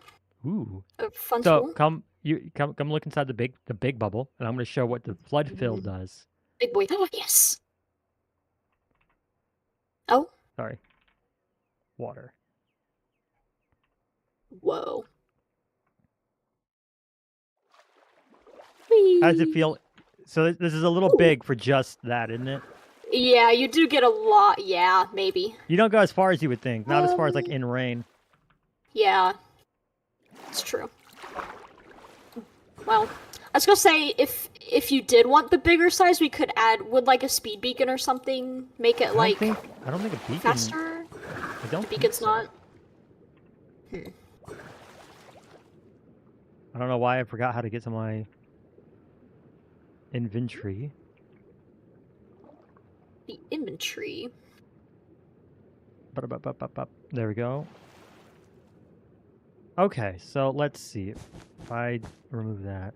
Ooh, a fun tool. Come look inside the big bubble, and I'm going to show what the flood fill does. Big boy. Oh yes. Oh. Sorry. Water. Whoa. How does it feel? So this is a little big for just that, isn't it? Yeah, you do get a lot. Yeah, maybe. You don't go as far as you would think. Not as far as like in rain. Yeah. It's true. Well, I was gonna say if you did want the bigger size, we could would like a speed beacon or something make it I don't think a beacon faster. I don't. The beacon's not. I don't know why I forgot how to get to my inventory. The inventory. There we go. Okay, so let's see if I remove that.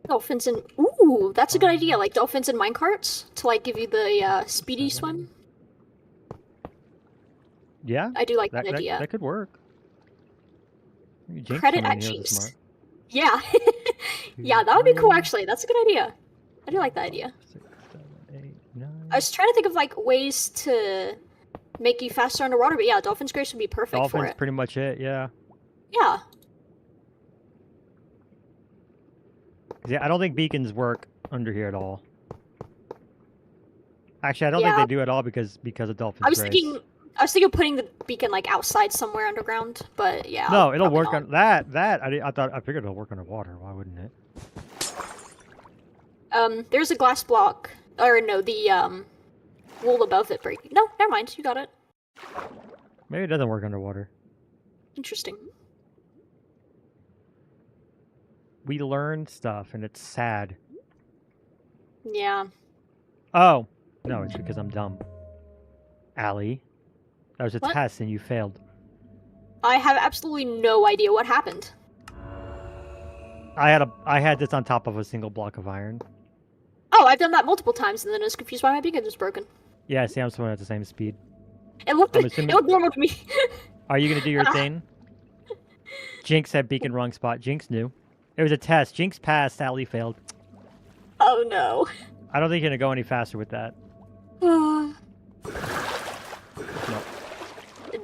Dolphins and ooh, that's a good idea. Like dolphins and minecarts to like give you the speedy swim. Yeah, I do like that idea. That could work. Credit at Jinx. Yeah, yeah, that would be cool. Actually, that's a good idea. I do like that idea. 6, 7, 8, 9. I was trying to think of like ways to make you faster underwater, but yeah, Dolphin's Grace would be perfect for it. Dolphin's pretty much it. Yeah. Yeah. Yeah, I don't think beacons work under here at all. Actually, I don't think they do at all because of Dolphin's Grace. I was thinking of putting the beacon like outside somewhere underground, but yeah. No, it'll work on that. I figured it'll work underwater. Why wouldn't it? There's a glass block, or no, the wool above it breaking. No, never mind. You got it. Maybe it doesn't work underwater. Interesting. We learn stuff, and it's sad. Yeah. Oh no, it's because I'm dumb. Allie. That was a test and you failed. I have absolutely no idea what happened. I had this on top of a single block of iron. Oh, I've done that multiple times and then I was confused why my beacon was broken. Yeah, see, I'm swimming at the same speed. It looked normal to me. Are you gonna do your thing? Jinx had beacon wrong spot. Jinx knew. It was a test. Jinx passed, Allie failed. Oh no. I don't think you're gonna go any faster with that.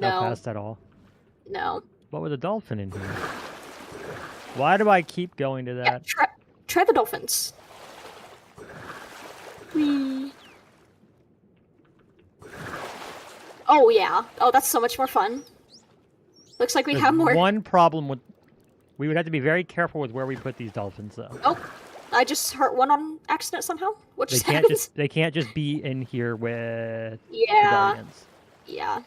No. Not fast at all. No. What was a dolphin in here? Why do I keep going to that? Yeah, try the dolphins. Whee. Oh yeah. Oh, that's so much more fun. Looks like we have more. One problem with... We would have to be very careful with where we put these dolphins, though. Oh, I just hurt one on accident somehow? What They just can't happened? just they can't just be in here with the Yeah. Guardians. Yeah.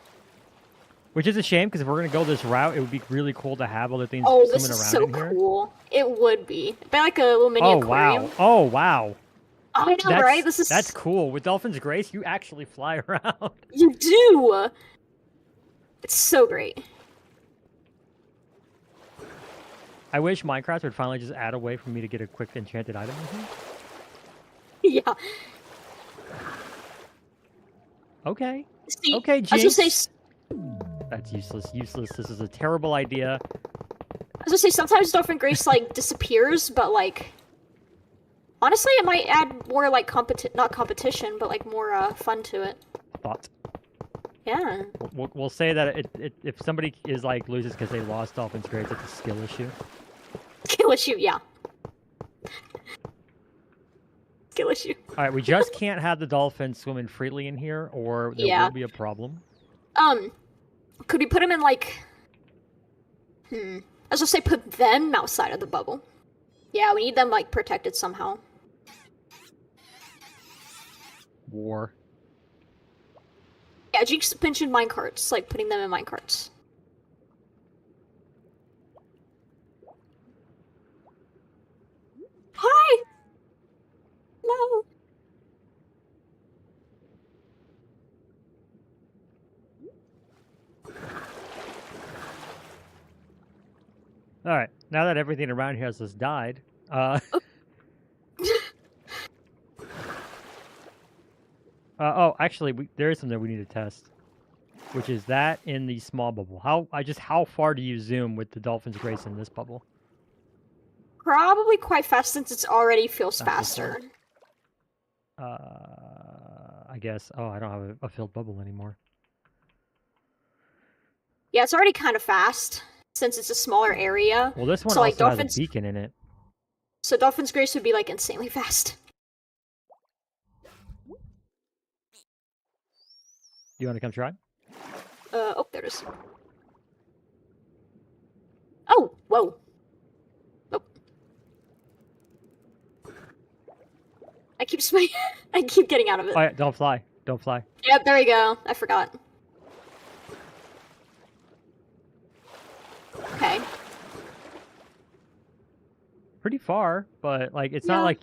Which is a shame because if we're gonna go this route, it would be really cool to have other things Oh, swimming this is around so in here. cool. It would be. It'd be like a little mini aquarium. Wow! Oh wow! I know, right? That's cool. With Dolphin's Grace, you actually fly around. You do. It's so great. I wish Minecraft would finally just add a way for me to get a quick enchanted item in here. Yeah. Okay. See, Okay, I was gonna say, Jinx. That's useless. Useless. This is a terrible idea. I was gonna say sometimes Dolphin Grace like disappears, but like honestly, it might add more like not competition, but like more fun to it. Thought. Yeah. We'll say that if somebody is like loses because they lost Dolphin's Grace, it's a skill issue. Skill issue, yeah. Skill issue. All right, we just can't have the dolphins swimming freely in here, or there Yeah. will be a problem. Could we put them in like? I was gonna say put them outside of the bubble. Yeah, we need them like protected somehow. War. Yeah, Jinx mentioned minecarts, like putting them in minecarts. Hi! No! All right, now that everything around here has just died, oh, actually, there is something we need to test, which is that in the small bubble. How far do you zoom with the Dolphin's Grace in this bubble? Probably quite fast since it already feels Not so faster. I guess. Oh, I don't have a filled bubble anymore. Yeah, it's already kind of fast since it's a smaller area. Well, this one So, like, also has Dolphins- a beacon in it. So Dolphin's Grace would be like insanely fast. You want to come try? Oh, there it is. Oh, whoa. Nope. I keep getting out of it. Oh, yeah, don't fly. Don't fly. Yep, there we go. I forgot. Okay. Pretty far, but like it's not Yeah. like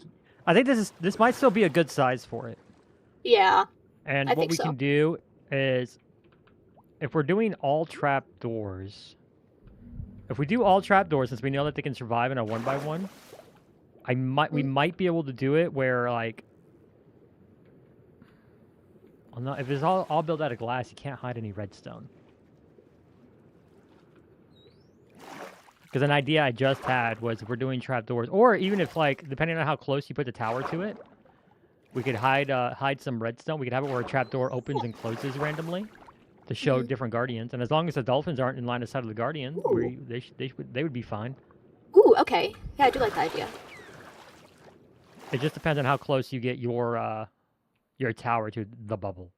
I think this might still be a good size for it. Yeah. And I what think we so. can do is if we're doing all trap doors, if we do all trap doors, since we know that they can survive in a 1x1, we might be able to do it where like if it's all built out of glass, you can't hide any redstone. Because an idea I just had was if we're doing trapdoors, or even if, like, depending on how close you put the tower to it, we could hide some redstone. We could have it where a trapdoor opens and closes randomly to show different guardians. And as long as the dolphins aren't in line of sight of the guardian, they would be fine. Ooh, okay. Yeah, I do like the idea. It just depends on how close you get your tower to the bubble.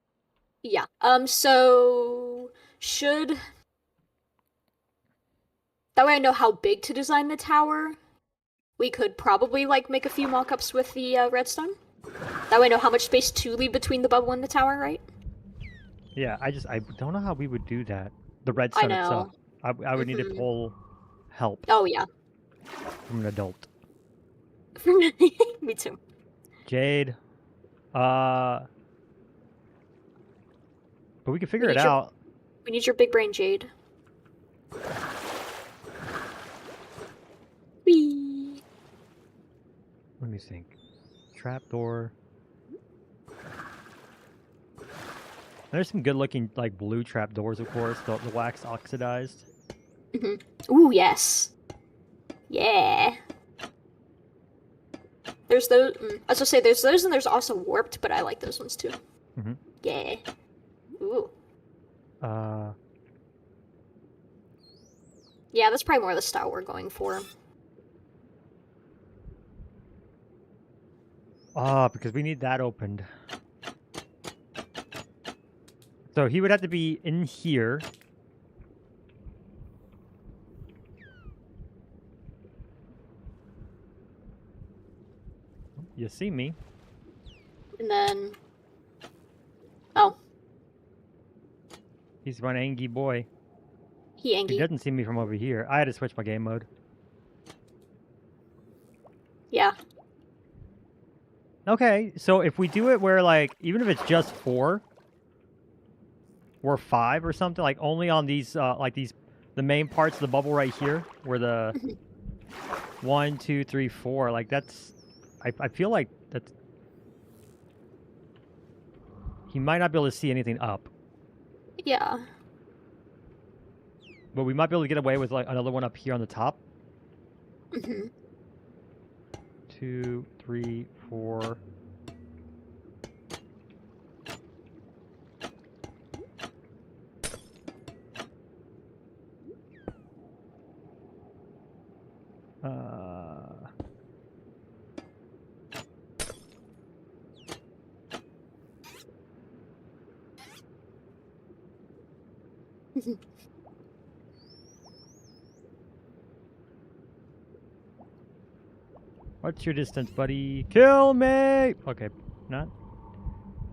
Yeah. So should that way I know how big to design the tower. We could probably like make a few mock-ups with the redstone. That way I know how much space to leave between the bubble and the tower, right? Yeah, I don't know how we would do that. The redstone itself. I would need to pull help Oh yeah. from an adult. Me too. Jade. But we can figure it out. We need your big brain, Jade. Whee! Let me think. Trapdoor. There's some good-looking, like, blue trapdoors, of course. The wax oxidized. Ooh, yes. Yeah. There's those. I was gonna say there's those, and there's also warped, but I like those ones too. Yeah. Ooh. Yeah, that's probably more the style we're going for. Because we need that opened. So he would have to be in here. You see me. And then... Oh. He's one angy boy. He He angy. doesn't see me from over here. I had to switch my game mode. Yeah. Okay, so if we do it where, like, even if it's just 4 or 5 or something, like, only on these, the main parts of the bubble right here, where the 1, 2, 3, 4, like, that's, I feel like that's, he might not be able to see anything up. Yeah. But we might be able to get away with, like, another one up here on the top. 2, 3, 4. What's your distance, buddy? Kill me! Okay, not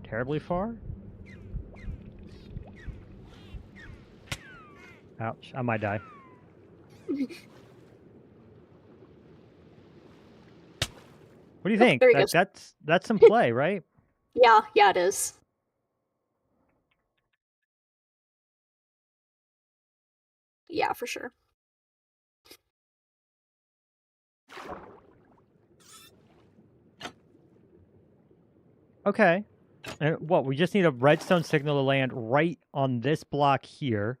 terribly far. Ouch, I might die. What do you think? There he goes. That's some play, right? Yeah, it is. Yeah, for sure. Okay. And what? We just need a redstone signal to land right on this block here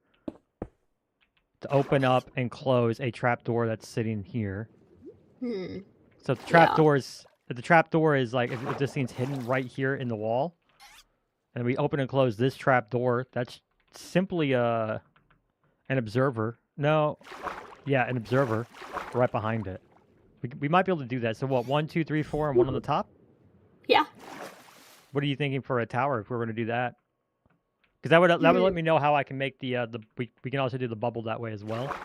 to open up and close a trapdoor that's sitting here. So the trapdoor is like if this thing's hidden right here in the wall, and we open and close this trapdoor, that's simply an observer. No, yeah, an observer right behind it. We might be able to do that. So what? 1, 2, 3, 4, and 1 on the top. Yeah. What are you thinking for a tower if we're going to do that? Because that would let me know how I can make the we can also do the bubble that way as well.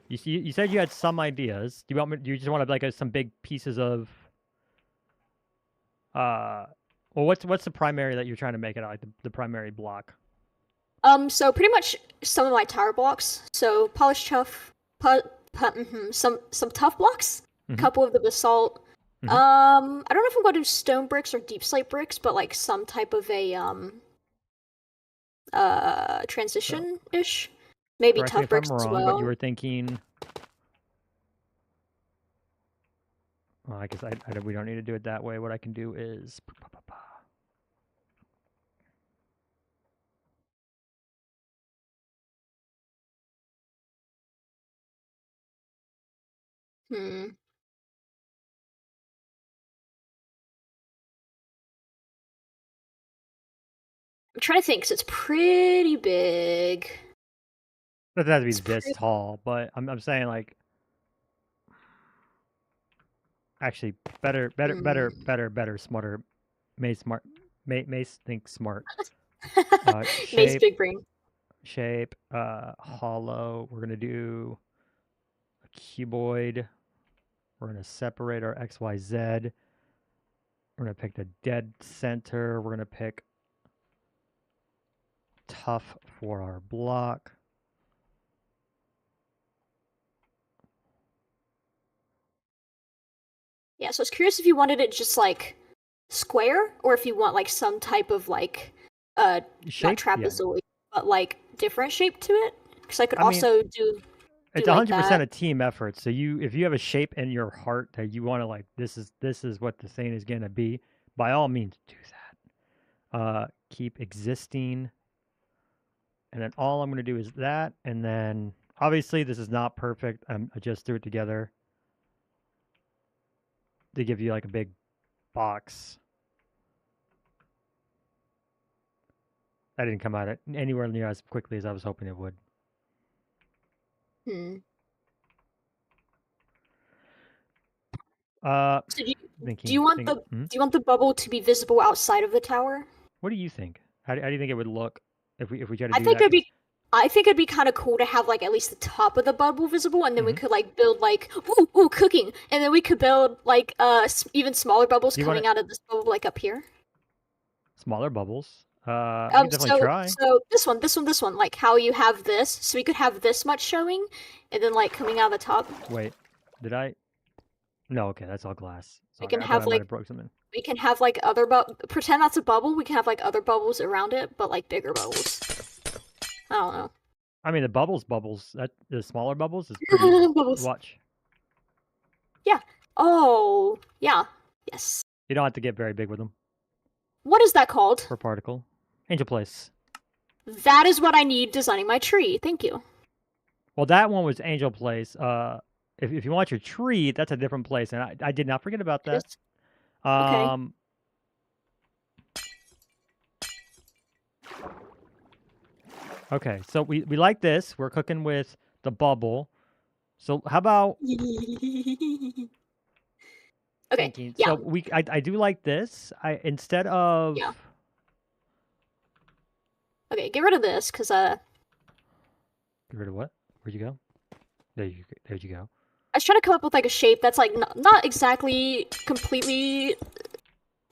You said you had some ideas. Do you just want to like some big pieces of well, what's the primary that you're trying to make it like the primary block? So pretty much some of my tower blocks. So polished tough, some tough blocks. A couple of the basalt. I don't know if I'm going to do stone bricks or deep slate bricks, but like some type of a transition-ish. Maybe Correct me tough if bricks I'm as wrong, well. but you were thinking. Well, I guess we don't need to do it that way. What I can do is. I'm trying to think, because it's pretty big. It doesn't have to be this tall, but I'm saying like. Actually, better, smarter. Mace think smart. Mace big brain. Shape, hollow. We're gonna do a cuboid. We're gonna separate our X, Y, Z. We're gonna pick the dead center. We're gonna pick tough for our block. Yeah, so I was curious if you wanted it just like square, or if you want like some type of like shape, not trapezoid, but like different shape to it. Because I could do. It's 100% a team effort. So if you have a shape in your heart that you want to like, this is what the thing is gonna be. By all means, do that. Keep existing, and then all I'm gonna do is that, and then obviously this is not perfect. I just threw it together to give you like a big box. That didn't come out anywhere near as quickly as I was hoping it would. So do you want the bubble to be visible outside of the tower? What do you think? How do you think it would look if we try to do that? I think it'd be I think it'd be kind of cool to have like at least the top of the bubble visible, and then we Mhm. could like build like ooh cooking, and then we could build like even smaller bubbles Do you coming wanna- out of this bubble like up here. Smaller bubbles. We can definitely try. So this one, like how you have this, so we could have this much showing, and then like coming out of the top, Wait, did I? No, okay, that's all glass. we Sorry, can I thought have I might like have broke something. we can have like other pretend that's a bubble. We can have like other bubbles around it, but like bigger bubbles. I don't know. I mean, the bubbles. That the smaller bubbles is pretty. Bubbles. Watch. Oh yeah, yes. You don't have to get very big with them What is that called? per particle. Angel place. That is what I need designing my tree. Thank you. Well, that one was angel place. If you want your tree, that's a different place, and I did not forget about that. Okay. Okay, so we like this. We're cooking with the bubble. So how about Okay. thinking? Yeah. So I do like this. Instead of Yeah. Okay, get rid of this, cause get rid of what? Where'd you go? There you go. I was trying to come up with like a shape that's like not exactly completely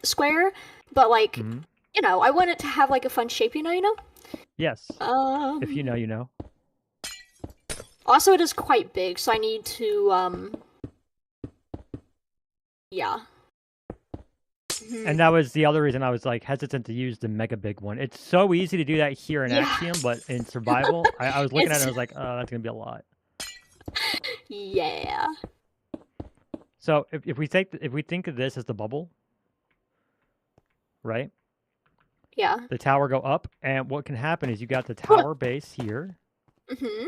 square, but like Mhm. you know, I want it to have like a fun shape. You know. Yes. If you know, you know. Also, it is quite big, so I need to yeah. And that was the other reason I was like hesitant to use the mega big one. It's so easy to do that here in Yeah. Axiom, but in survival, I was looking at it and I was like, oh, that's gonna be a lot. Yeah. So if we think of this as the bubble, right? Yeah. The tower go up, and what can happen is you got the tower base here. Mhm.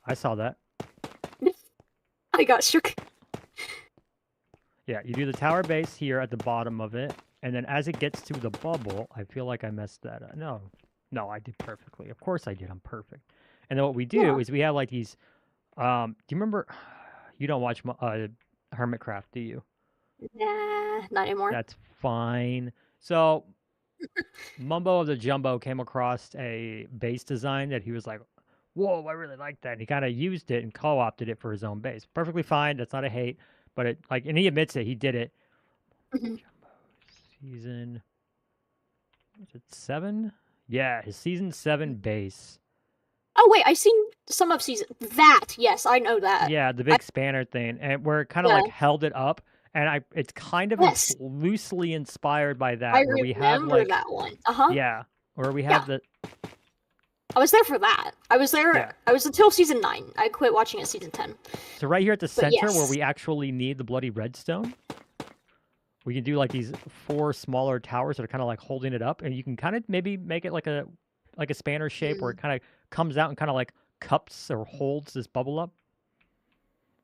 I saw that. I got shook. Yeah, you do the tower base here at the bottom of it, and then as it gets to the bubble, I feel like I messed that up. No, I did perfectly. Of course I did. I'm perfect. And then what we do is we have like these. Do you remember? You don't watch Hermitcraft, do you? Nah, not anymore. That's fine. So Mumbo of the Jumbo came across a base design that he was like, whoa, I really like that. And he kind of used it and co-opted it for his own base. Perfectly fine. That's not a hate, but it like, and he admits it. He did it. Mhm. Jumbo season, was it 7? Yeah, his season 7 base. Oh wait, I've seen some of season that. Yes, I know that. Yeah, the big spanner thing, and where it kind of like held it up, and it's kind of loosely inspired by that, I where we remember have like that one. Uh-huh. yeah, where we have the. I was there for that. I was there. Yeah. I was until season 9. I quit watching at season 10. So right here at the center, where yes. we actually need the bloody redstone, we can do like these 4 smaller towers that are kind of like holding it up, and you can kind of maybe make it like a spanner shape where it kind of comes out and kind of like cups or holds this bubble up.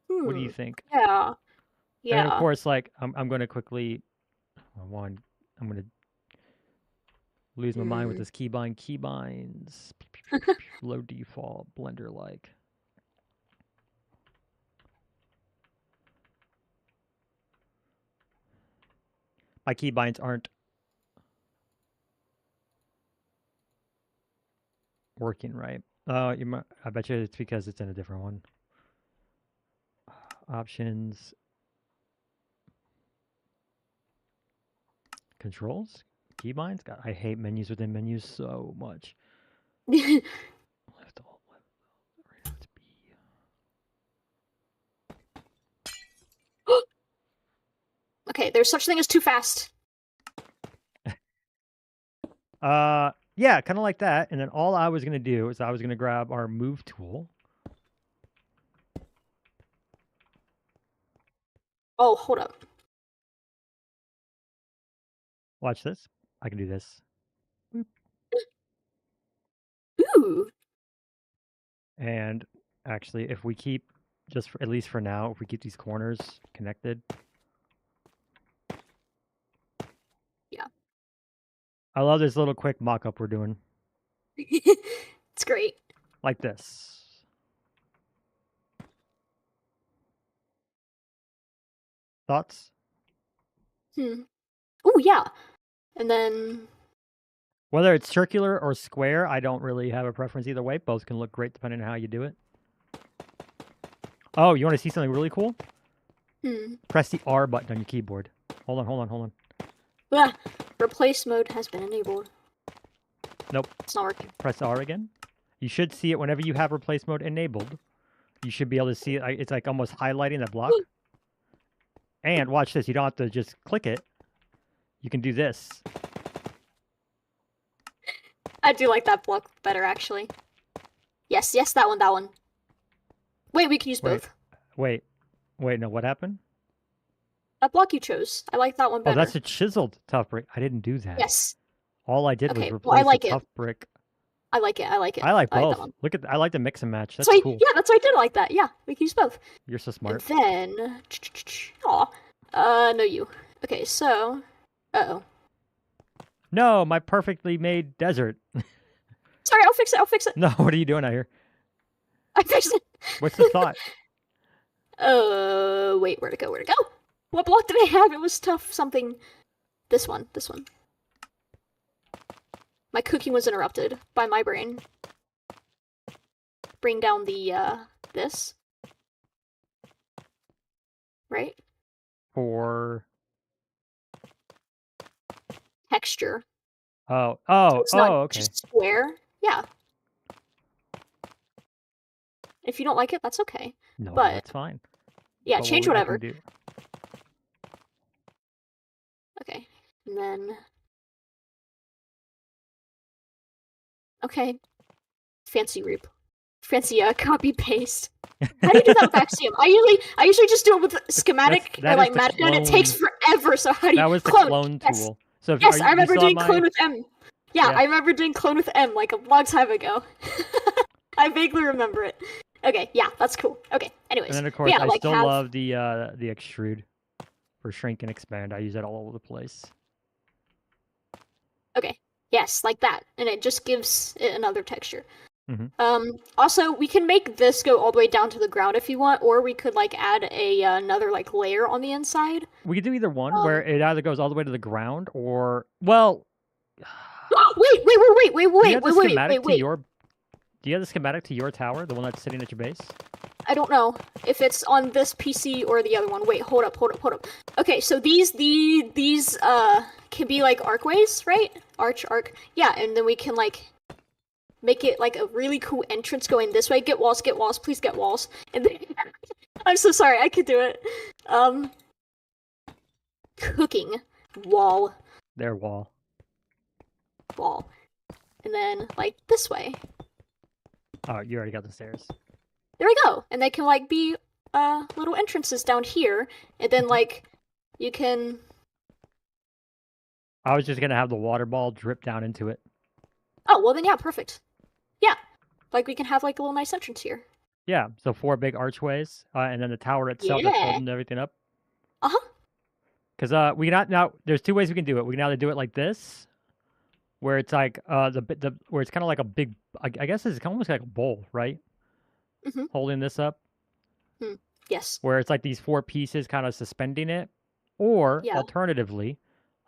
What do you think? Yeah. Yeah. And then of course, like I'm going to quickly, I'm going to lose my mind with this keybinds, low default, Blender like. My keybinds aren't working right. I bet you it's because it's in a different one. Options. Controls? Keybinds? God, I hate menus within menus so much. Left alt, right B. Okay, there's such thing as too fast. Yeah, kind of like that. And then all I was going to do is I was going to grab our move tool. Oh, hold up. Watch this. I can do this. Ooh. And actually, if we keep, at least for now, if we keep these corners connected. Yeah. I love this little quick mock-up we're doing. It's great. Like this. Thoughts? Oh, yeah. And then... Whether it's circular or square, I don't really have a preference either way. Both can look great depending on how you do it. Oh, you want to see something really cool? Press the R button on your keyboard. Hold on. Ah, replace mode has been enabled. Nope. It's not working. Press R again. You should see it whenever you have replace mode enabled. You should be able to see it. It's like almost highlighting the block. And watch this. You don't have to just click it. You can do this. I do like that block better, actually. Yes, that one. Wait, we can use both. Wait, no, what happened? That block you chose. I like that one better. Oh, that's a chiseled tough brick. I didn't do that. Yes. All I did was Okay, replace well, the tough brick. I like it. I like that both. one. I like the mix and match. That's So cool. yeah, that's why I did like that. Yeah, we can use both. You're so smart. And then, no you. Okay, so, uh-oh. No, my perfectly made desert. Sorry, I'll fix it. No, what are you doing out here? I fixed it. What's the thought? Wait, where'd it go? What block did I have? It was tough something. This one. My cooking was interrupted by my brain. Bring down the, this. Right? For texture. Oh, It's not okay. just square. Yeah. If you don't like it, that's okay. No, but that's fine. Yeah, But change what I whatever. can do- Okay, and then okay, fancy copy paste. How do you do that with Axiom? I usually just do it with schematic that or like is the Matcha, and it takes forever. So how do you That was the clone? clone Yes. tool. So Yes, I you remember saw doing my- clone with M. Yeah, Yeah. I remember doing clone with M like a long time ago. I vaguely remember it. Okay, yeah, that's cool. Okay, anyways. And then of course yeah, I like still have... love the extrude for shrink and expand. I use that all over the place. Okay, yes, like that, and it just gives it another texture. Mhm. Also, we can make this go all the way down to the ground if you want, or we could like add a another like layer on the inside. We could do either one, where it either goes all the way to the ground, or well. Wait! Do you have the schematic to your tower, the one that's sitting at your base? I don't know if it's on this PC or the other one. Wait, hold up. Okay, so these can be like archways, right? Arc. Yeah, and then we can like make it like a really cool entrance going this way. Get walls, please get walls. And then I'm so sorry, I could do it. Cooking wall. Their wall. And then like this way. Oh, you already got the stairs. There we go. And they can like be little entrances down here, and then like you can. I was just gonna have the water ball drip down into it. Oh well, then yeah, perfect. Yeah, like we can have like a little nice entrance here. Yeah, so 4 big archways, and then the tower itself that's Yeah. holding everything up. Uh-huh. Because we cannot now. There's 2 ways we can do it. We can either do it like this, where it's like where it's kind of like a big. I guess it's almost like a bowl, right? Mhm. Holding this up. Yes. Where it's like these 4 pieces kind of suspending it, or Yeah. alternatively,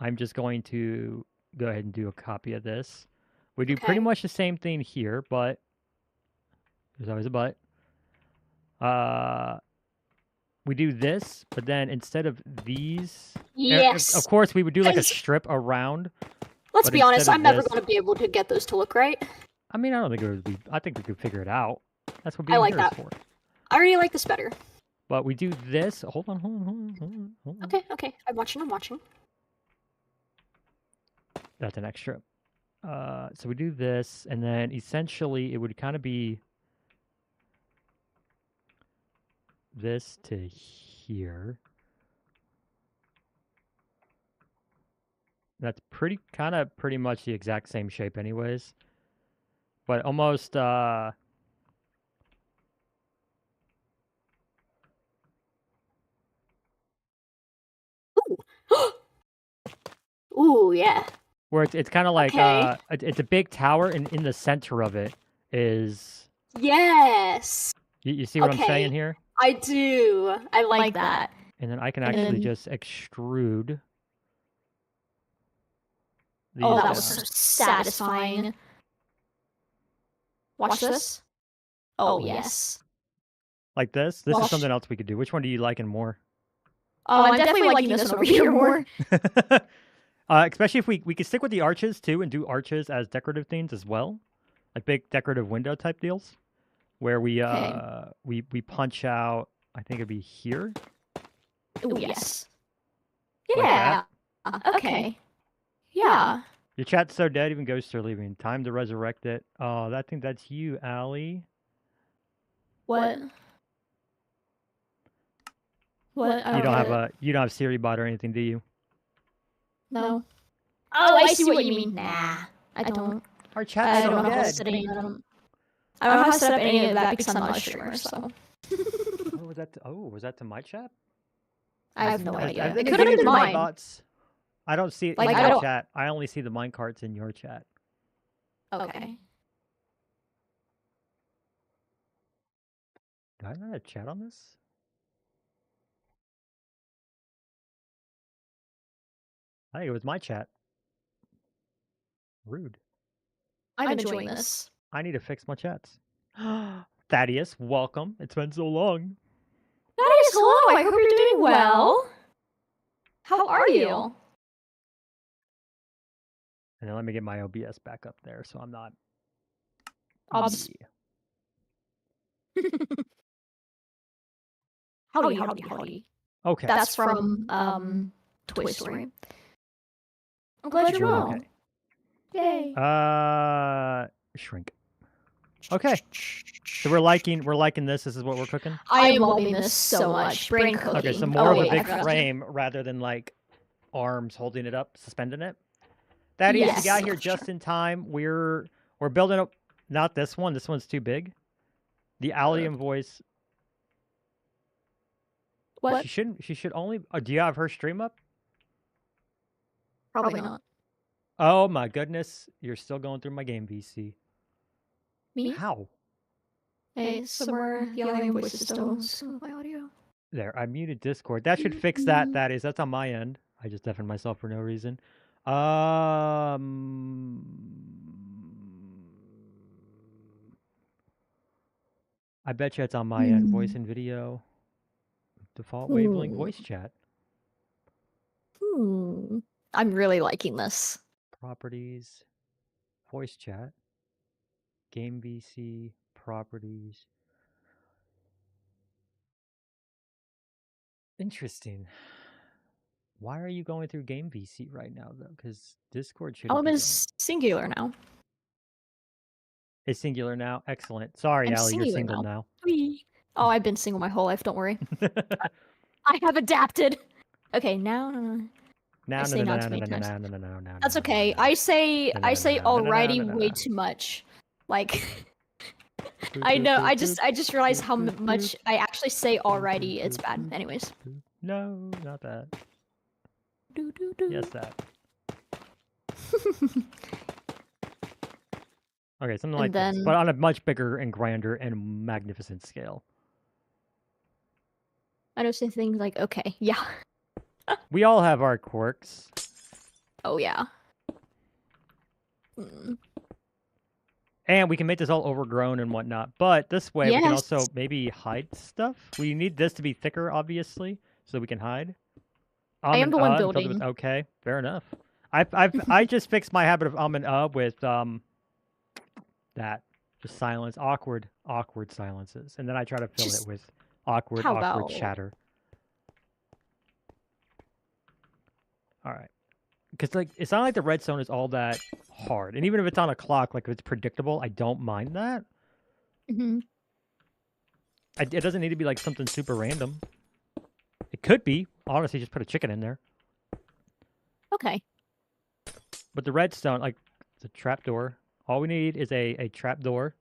I'm just going to go ahead and do a copy of this. We do Okay. pretty much the same thing here, but there's always a but. We do this, but then instead of these, Yes. of course, we would do like a Yes. strip around. Let's but be honest. instead of I'm never this- going to be able to get those to look right. I mean, I don't think it would be. I think we could figure it out. That's what I being like here is that. for. I already like this better. But we do this. Hold on. Okay. I'm watching. That's an extra. So we do this, and then essentially it would kind of be this to here. That's pretty much the exact same shape anyways. But almost Ooh, yeah. where it's kind of like Okay. it's a big tower, and in the center of it is Yes. you see what I'm Okay. saying here? I do. I like that. And then I can And actually then- just extrude Oh, that was so satisfying. Watch this. Oh, yes. Like this? This is something else we could do. Which one do you like more? Oh, I'm definitely liking this one over here more. Especially if we could stick with the arches too and do arches as decorative themes as well. Like big decorative window type deals. Where we punch out, I think it'd be here. Oh, yes. Like Yeah. Okay. Yeah. Your chat's so dead, even ghosts are leaving. Time to resurrect it. Oh, I think that's you, Allie. What? What? You don't have Siri bot or anything, do you? No. Oh, I see what you mean. Nah, I don't. Our chat's so dead. I don't know how to set up any of that because I'm not a streamer, so. Was that to my chat? I have no idea. It could have been mine. Bots. I don't see it Like, in I my don't... chat. I only see the minecarts in your chat. Okay. Do I not have chat on this? I think it was my chat. Rude. I'm enjoying this. I need to fix my chats. Thaddeus, welcome. It's been so long. Thaddeus, hello. I hope you're doing well. How are you? And then let me get my OBS back up there so I'm not... Howdy. Okay. That's from Toy Story. I'm glad you're well. Okay. Yay. Shrink. Okay. So we're liking this. This is what we're cooking. I am loving this so much. Brain cooking. Okay, so more of a big frame rather than like arms holding it up, suspending it. Thaddeus, you got here just in time. We're building up. Not this one. This one's too big. The Allium voice. What? She should only. Oh, do you have her stream up? Probably not. Oh my goodness! You're still going through my game VC. Me? How? Hey, somewhere the Allium voice is still my audio. There, I muted Discord. That should fix that. That's on my end. I just deafened myself for no reason. I bet you it's on my end. Voice and video. Default wavelength voice chat. I'm really liking this. Properties. Voice chat. Game VC. Properties. Interesting. Why are you going through Game VC right now, though? Because Discord should. Element is singular now. It's singular now. Excellent. Sorry, Allie, you're single now. Oh, I've been single my whole life. Don't worry. I have adapted. Okay, now. No. That's okay. I say alrighty way too much. Like, I know. I just realized how much I actually say alrighty. It's bad. Anyways. No, not that. Yes, that. Okay, something like this, but on a much bigger and grander and magnificent scale. I don't say things like, okay, yeah. We all have our quirks. Oh, yeah. And we can make this all overgrown and whatnot, but this way we can also maybe hide stuff. We need this to be thicker, obviously, so we can hide. I am the one building. Okay, fair enough. I just fixed my habit of with that just silence, awkward silences, and then I try to fill it with awkward chatter. All right, because like it's not like the redstone is all that hard, and even if it's on a clock, like if it's predictable, I don't mind that. It doesn't need to be like something super random. It could be, honestly, just put a chicken in there. Okay. But the redstone, like the trapdoor, all we need is a trapdoor,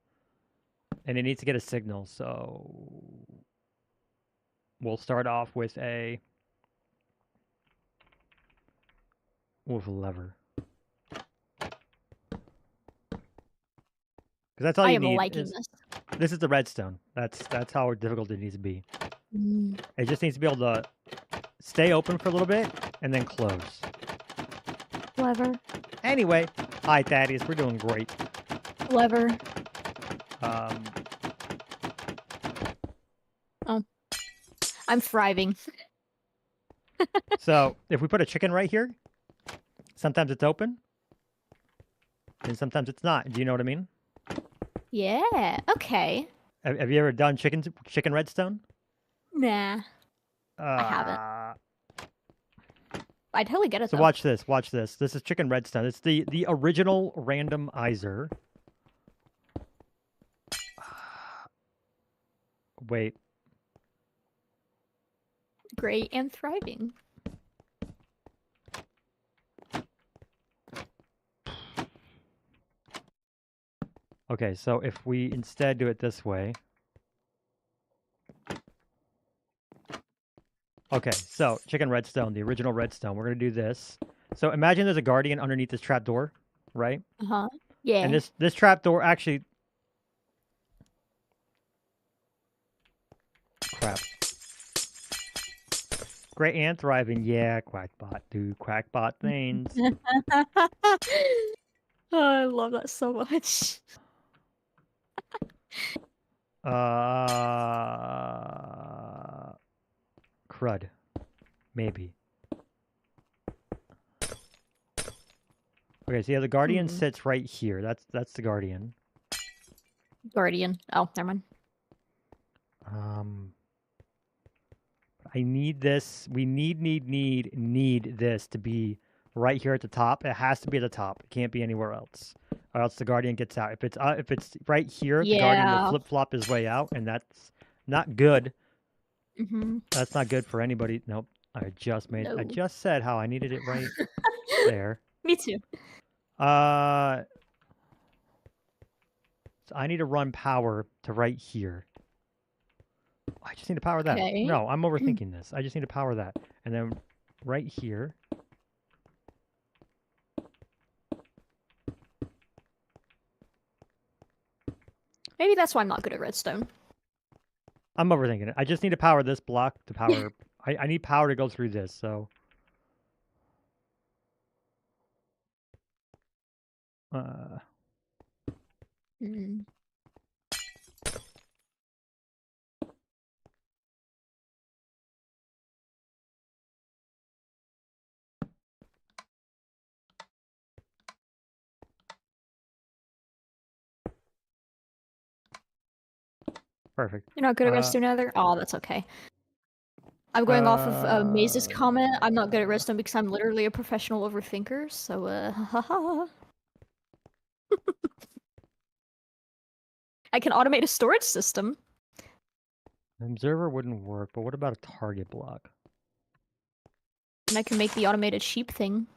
and it needs to get a signal. So we'll start off with a lever. Because that's all you need. I am liking this. This is the redstone. That's how difficult it needs to be. It just needs to be able to stay open for a little bit and then close. Lever. Anyway, hi Thaddeus, we're doing great. Clever. I'm thriving. So if we put a chicken right here, sometimes it's open, and sometimes it's not. Do you know what I mean? Yeah. Okay. Have you ever done chicken redstone? Nah. I haven't. I totally get it. So though. watch this. Watch this. This is chicken redstone. It's the original randomizer. Wait. Great and thriving. Okay, so if we instead do it this way. Okay, so chicken redstone, the original redstone. We're going to do this. So imagine there's a guardian underneath this trapdoor, right? Uh-huh. Yeah. And this trapdoor actually... Crap. Great and thriving. Yeah, Quackbot. Do Quackbot things. Oh, I love that so much. Crud. Maybe. Okay, so yeah, the guardian sits right here. That's the guardian. Guardian. Oh, never mind. I need this. We need this to be right here at the top. It has to be at the top. It can't be anywhere else, or else the guardian gets out. If it's right here, the guardian will flip flop his way out, and that's not good. That's not good for anybody. Nope. I just said how I needed it right there. Me too. So I need to run power to right here. I just need to power that. Okay. No, I'm overthinking this. I just need to power that. And then right here. Maybe that's why I'm not good at redstone. I'm overthinking it. I just need to power this block to power. I need power to go through this, so. Perfect. You're not good at redstone either? Oh, that's okay. I'm going off of Maze's comment. I'm not good at redstone because I'm literally a professional overthinker, so I can automate a storage system. An observer wouldn't work, but what about a target block? And I can make the automated sheep thing.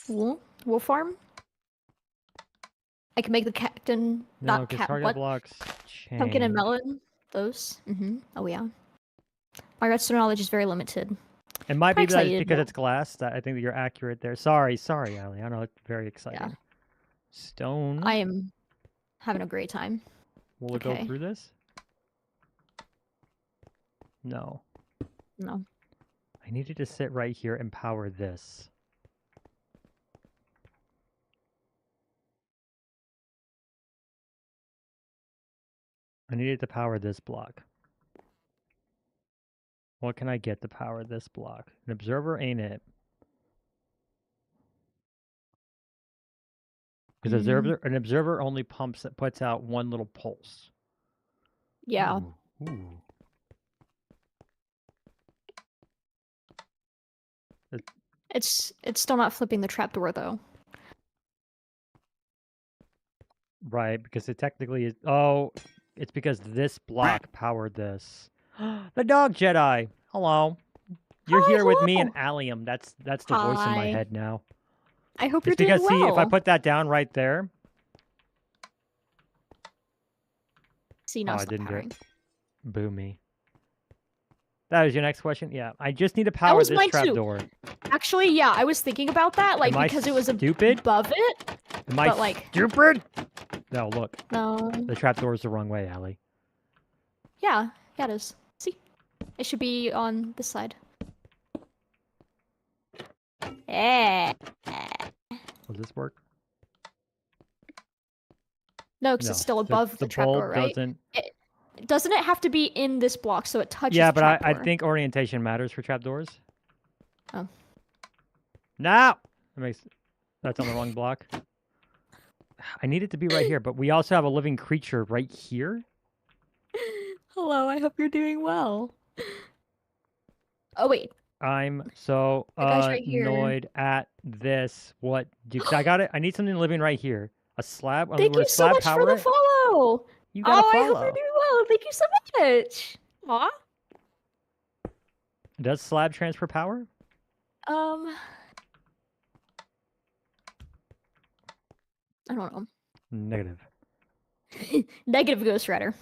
Wool farm? I can make the captain, No, because target blocks change. Pumpkin and melon. Those. Oh yeah. My redstone knowledge is very limited. It might be that because it's glass. That I think that you're accurate there. Sorry, Allie. I know it's very exciting. Yeah. Stone. I am having a great time. Will it go through this? No. No. I needed to sit right here and power this. I needed to power this block. What can I get to power this block? An observer ain't it. Because an observer only puts out one little pulse. Yeah. Ooh. It's still not flipping the trapdoor though. Right, because it technically is. Oh, it's because this block powered this. The dog Jedi. Hello. You're here with me and Allium. That's the voice in my head now. I hope you're doing well. See, if I put that down right there. See, now I didn't get it. Boo me. That was your next question? Yeah. I just need to power this trapdoor. Actually, yeah, I was thinking about that, like, because it was above it. Am I stupid? No, look. No. The trapdoor is the wrong way, Allie. Yeah, it is. See? It should be on this side. Okay, Will this work? No, because No, it's still above the trapdoor, right? doesn't. Doesn't it have to be in this block so it touches Yeah, the but trapdoor? I think orientation matters for trapdoors. Oh. No! That's on the wrong block. I need it to be right here, but we also have a living creature right here. Hello, I hope you're doing well. Oh, wait. I'm so right here. annoyed at this. What? Because I got it. I need something living right here. A slab. Thank you so much for the follow. You gotta I follow. hope you're doing well. Thank you so much. Aw. Does slab transfer power? I don't know. Negative. Negative Ghost Rider.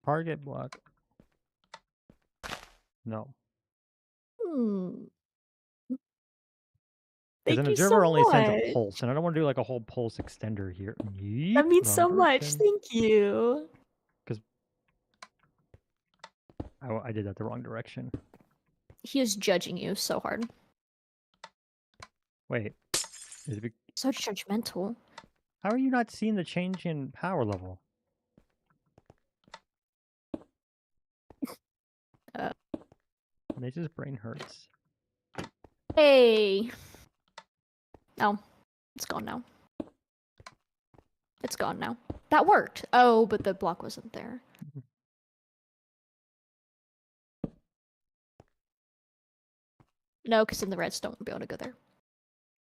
Target block. No. Because an observer only sends a pulse, and I don't want to do like a whole pulse extender here. Yeep, that means so wrong much. direction. Thank you. Because I did that the wrong direction. He is judging you so hard. Wait. Is it So judgmental. How are you not seeing the change in power level? Nature's brain hurts. Hey. Oh, it's gone now. It's gone now. That worked. Oh, but the block wasn't there. No, because then the redstone won't be able to go there.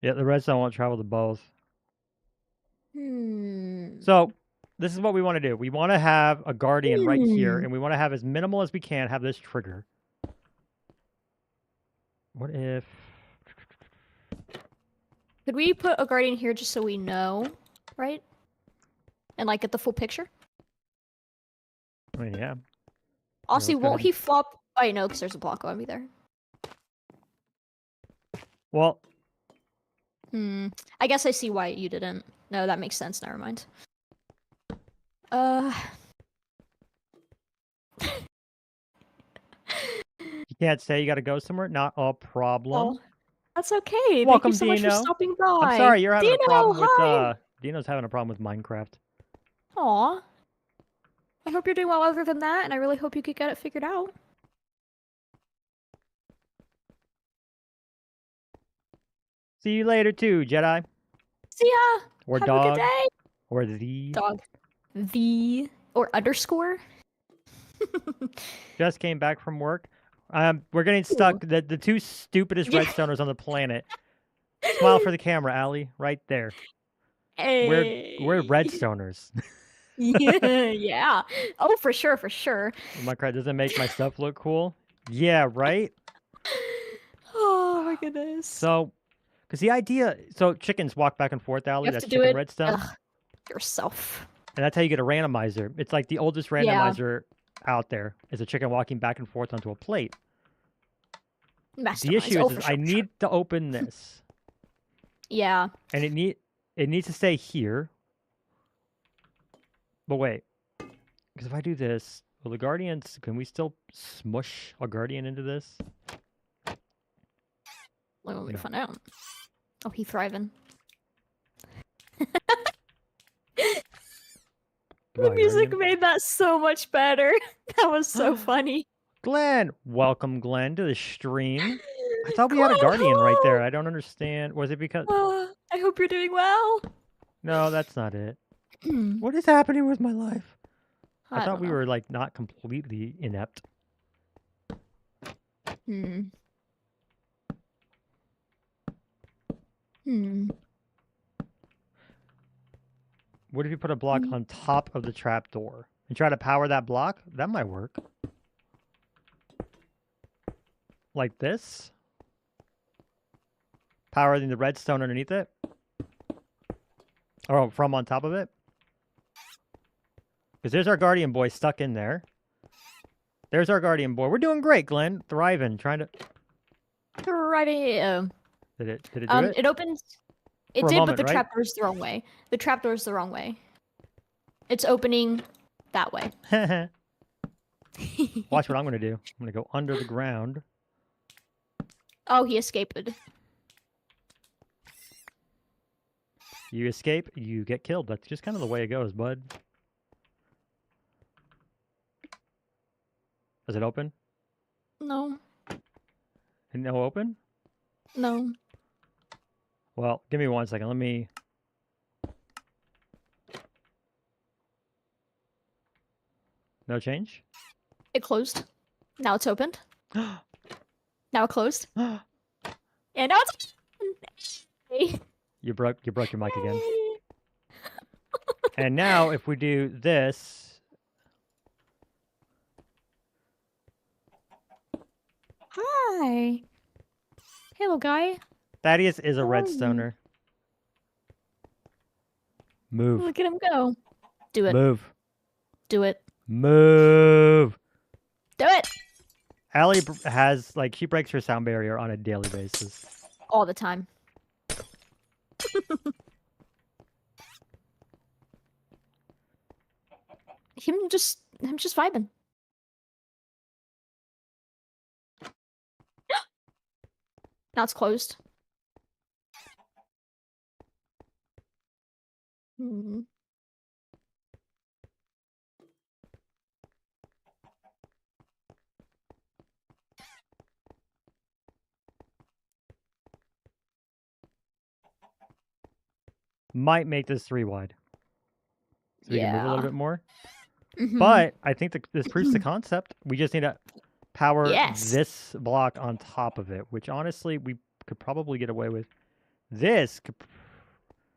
Yeah, the redstone won't travel to both. So, this is what we want to do. We want to have a guardian right here, and we want to have as minimal as we can have this trigger. What if... Could we put a guardian here just so we know, right? And like get the full picture? I mean, yeah. Also, Yeah, won't he flop? Oh, I know, because there's a block on me there. Well... I guess I see why you didn't. No, that makes sense. Never mind. You can't say you gotta go somewhere? Not a problem. Oh, that's okay. Welcome, Thank you so much for stopping by. I'm sorry, you're having a problem hi. with... Dino's having a problem with Minecraft. Aw. I hope you're doing well other than that, and I really hope you could get it figured out. See you later, too, Jedi. See ya! Or Have dog. a good day! Or the... Dog. The... Or underscore? Just came back from work. We're getting stuck. The two stupidest redstoners on the planet. Smile for the camera, Allie. Right there. Hey. We're redstoners. Yeah. Oh, for sure, for sure. Minecraft doesn't make my stuff look cool. Yeah, right? Oh my goodness. So, because the idea... So, chickens walk back and forth, Allie. That's chicken redstone. Yourself. And that's how you get a randomizer. It's like the oldest randomizer out there is a chicken walking back and forth onto a plate. The issue is I need to open this. Yeah. And it needs to stay here. But wait. Because if I do this, will the guardians... Can we still smush a guardian into this? Let me find out. Oh, he thriving. The music made that so much better. That was so funny. Glenn! Welcome, Glenn, to the stream. I thought we had a guardian right there. I don't understand. Was it because... I hope you're doing well. No, that's not it. What is happening with my life? I thought we know. were, like, not completely inept. What if you put a block on top of the trapdoor and try to power that block? That might work. Like this. Powering the redstone underneath it. Or from on top of it. Because there's our guardian boy stuck in there. There's our guardian boy. We're doing great, Glenn. Thriving. Trying to... Thriving. Did it do it? It opens... It did, but the trapdoor's the wrong way. The trapdoor's the wrong way. It's opening that way. Watch what I'm going to do. I'm going to go under the ground. Oh, he escaped. You escape, you get killed. That's just kind of the way it goes, bud. Does it open? No. No open? No. Well, give me 1 second. Let me... No change? It closed. Now it's opened. Now it closed. And now it's open. You broke your mic again. And now if we do this... Hi. Hello, guy. Thaddeus is a How are you? redstoner. Move. Look at him go. Do it. Move. Do it. Move. Do it. Allie has, like, she breaks her sound barrier on a daily basis. All the time. him just vibing. Now it's closed. Hmm. Might make this 3 wide. So we can move a little Yeah. bit more. Mhm. But I think this proves the concept. We just need to power Yes. this block on top of it, which honestly we could probably get away with. This could...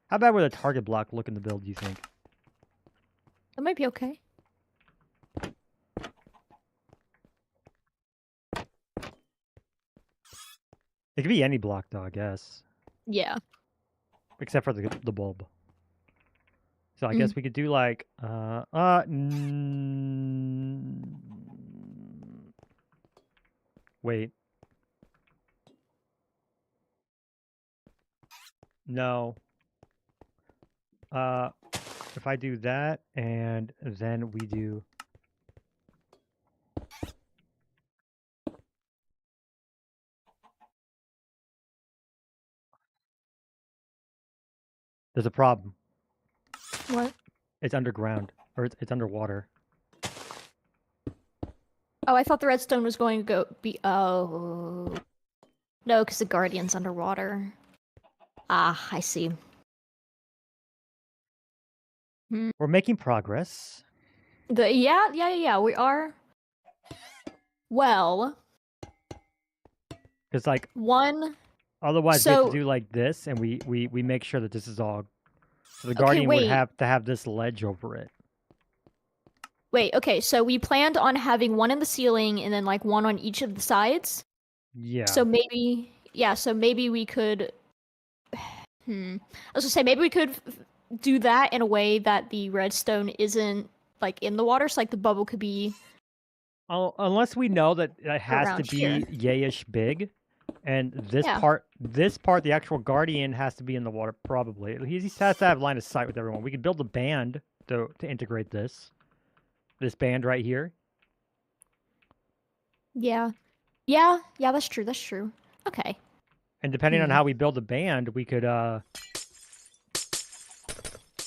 How bad would a target block look in the build, do you think? That might be okay. It could be any block though, I guess. Yeah. Except for the bulb. So I guess we could do like wait. No. If I do that and then we do there's a problem. What? It's underground or it's underwater. Oh, I thought the redstone was going to be. Oh. No, because the Guardian's underwater. Ah, I see. We're making progress. Yeah, we are. Well. Because like One. otherwise we have So- to do like this and we make sure that this is all so the Okay, Guardian would wait. have to have this ledge over it. Wait, okay, so we planned on having one in the ceiling and then like one on each of the sides. Yeah. So maybe, so maybe we could. I was gonna say maybe we could do that in a way that the redstone isn't like in the water, so like the bubble could be. Oh, unless we know that it has Around to be here. yayish big, and this Yeah. part, the actual Guardian has to be in the water. Probably he has to have line of sight with everyone. We could build a band to integrate this band right here. Yeah, that's true. That's true. Okay. And depending on how we build the band, we could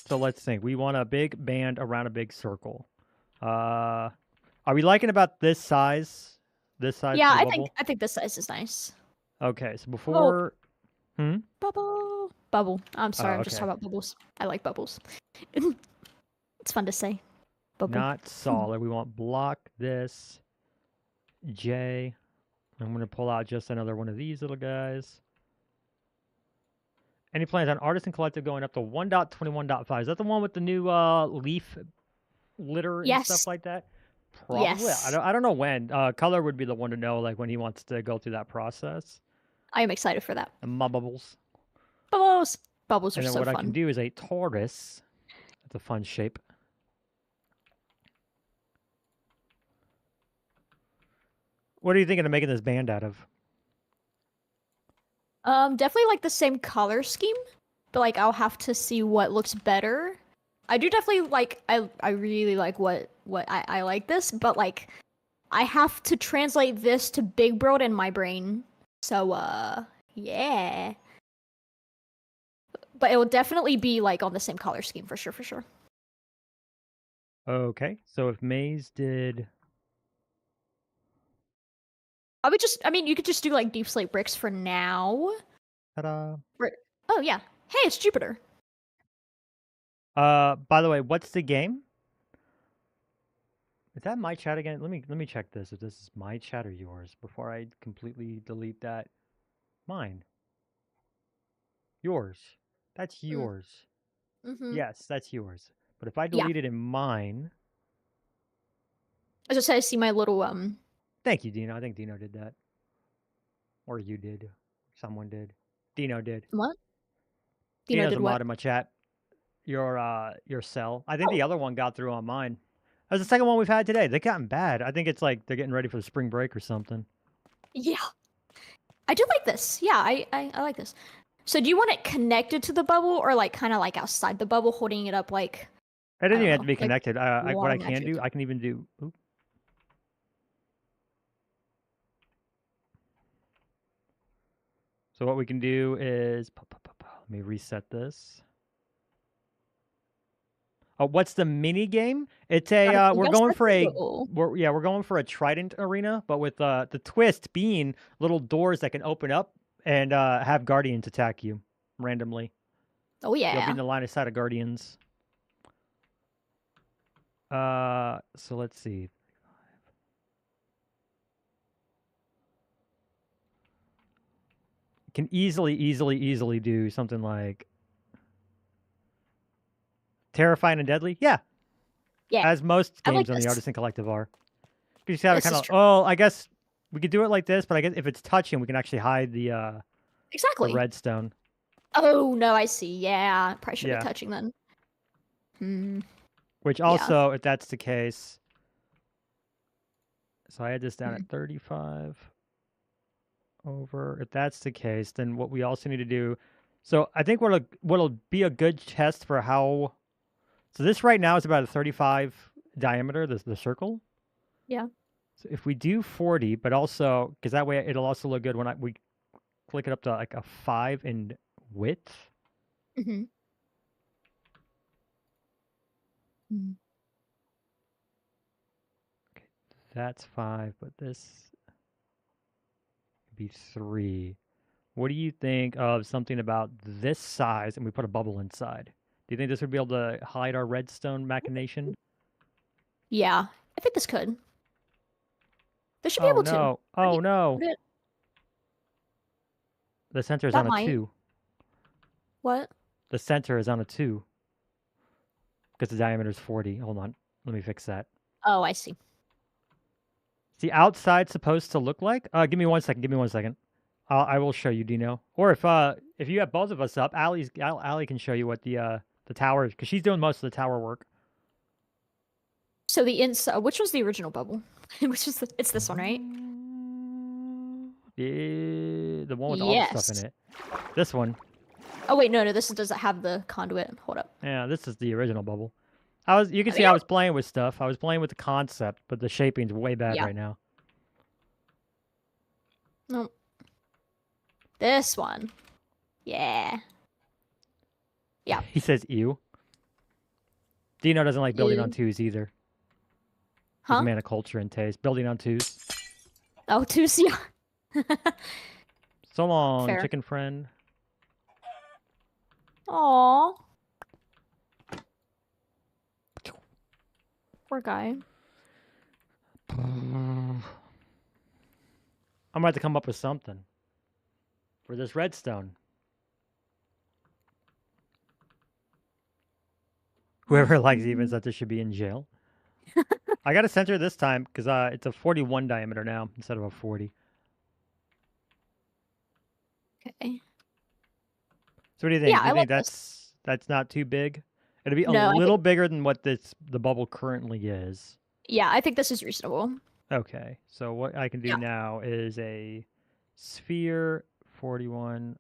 So let's think. We want a big band around a big circle. Are we liking about this size? This size? Yeah, for the bubble? I think this size is nice. Okay, so before Bubble. I'm sorry, I'm just okay. talking about bubbles. I like bubbles. It's fun to say. Bubble. not solid, we want block this J. I'm gonna pull out just another one of these little guys. Any plans on Artisan Collective going up to 1.21.5? Is that the one with the new leaf litter and Yes. stuff like that? Probably. Yes. I don't know when. Color would be the one to know, like when he wants to go through that process. I am excited for that. And my bubbles. Bubbles. Bubbles are And then so what fun. I can do is a tortoise. That's a fun shape. What are you thinking of making this band out of? Definitely like the same color scheme, but like I'll have to see what looks better. I do definitely like. I really like what I like this, but like I have to translate this to Big World in my brain So, yeah. But it will definitely be like on the same color scheme for sure, for sure. Okay, so if Maze did, I mean, you could just do like deep slate bricks for now. ta-da. Oh yeah. Hey, it's Jupiter. By the way, what's the game? Is that my chat again? Let me check this. If this is my chat or yours before I completely delete that. Mine. Yours. That's yours. Mm-hmm. Yes, that's yours. But if I Yeah. delete it in mine, I just I see my little thank you, Dino. I think Dino did that, or you did. Someone did. Dino did. what? Dino Dino's did a what? mod in my chat. Your cell. I think Oh. the other one got through on mine. That's the second one we've had today. They've gotten bad. I think it's like they're getting ready for the spring break or something. Yeah. I do like this. Yeah, I like this. So do you want it connected to the bubble or like kind of like outside the bubble, holding it up like It doesn't don't even have know, to be like connected. What I water can magic? do, I can even do. Oop. So what we can do is, let me reset this. What's the mini game? It's a we're going for a we're going for a trident arena, but with the twist being little doors that can open up and have guardians attack you randomly. Oh You'll be yeah. in the line of sight of guardians. So let's see. Can easily do something like terrifying and deadly. Yeah, Yeah. as most I like games on the this. Artisan Collective are. You just have it This kind is of. true. Oh, I guess we could do it like this, but I guess if it's touching, we can actually hide the Exactly. redstone. Oh no, I see. Yeah, probably should be Yeah. touching then. Hmm. Which Yeah. also, if that's the case, so I had this down Hmm. at 35 over. If that's the case, then what we also need to do. So I think what'll be a good test for how. So this right now is about a 35 diameter. The circle. Yeah. So if we do 40, but also because that way it'll also look good when we click it up to like a 5 in width. Mm-hmm. Mm-hmm. Okay, that's 5, but this would be 3. What do you think of something about this size and we put a bubble inside? Do you think this would be able to hide our redstone machination? Yeah, I think this could. This should be Oh able to. no. Oh no. Put it- The center is That on a might. 2. What? The center is on a 2 because the diameter is 40. Hold on. Let me fix that. Oh, I see. Is the outside supposed to look like? Give me 1 second. Give me 1 second. I will show you, Dino. Or if you have both of us up, Allie can show you what the tower is because she's doing most of the tower work. So the inside, which was the original bubble? Which is it's this one, right? The one with all the stuff in it. This one. Oh wait, no, this doesn't have the conduit. Hold up. Yeah, this is the original bubble. You can see yeah. I was playing with stuff. I was playing with the concept, but the shaping's way bad right now. No. This one. Yeah. Yeah. He says ew. Dino doesn't like building on Ew. 2s either. Huh? He's a man of culture and taste. Building on 2s. Oh, 2s, yeah. So long, Fair. chicken friend. Aww. Poor guy. I'm about to come up with something for this redstone. Whoever likes even said this should be in jail. I got to center this time because it's a 41 diameter now instead of a 40. Okay. So what do you think? Yeah, Do you I think like that's not too big? It'll be a No, little bigger than what the bubble currently is. Yeah, I think this is reasonable. Okay, so what I can do now is a sphere 41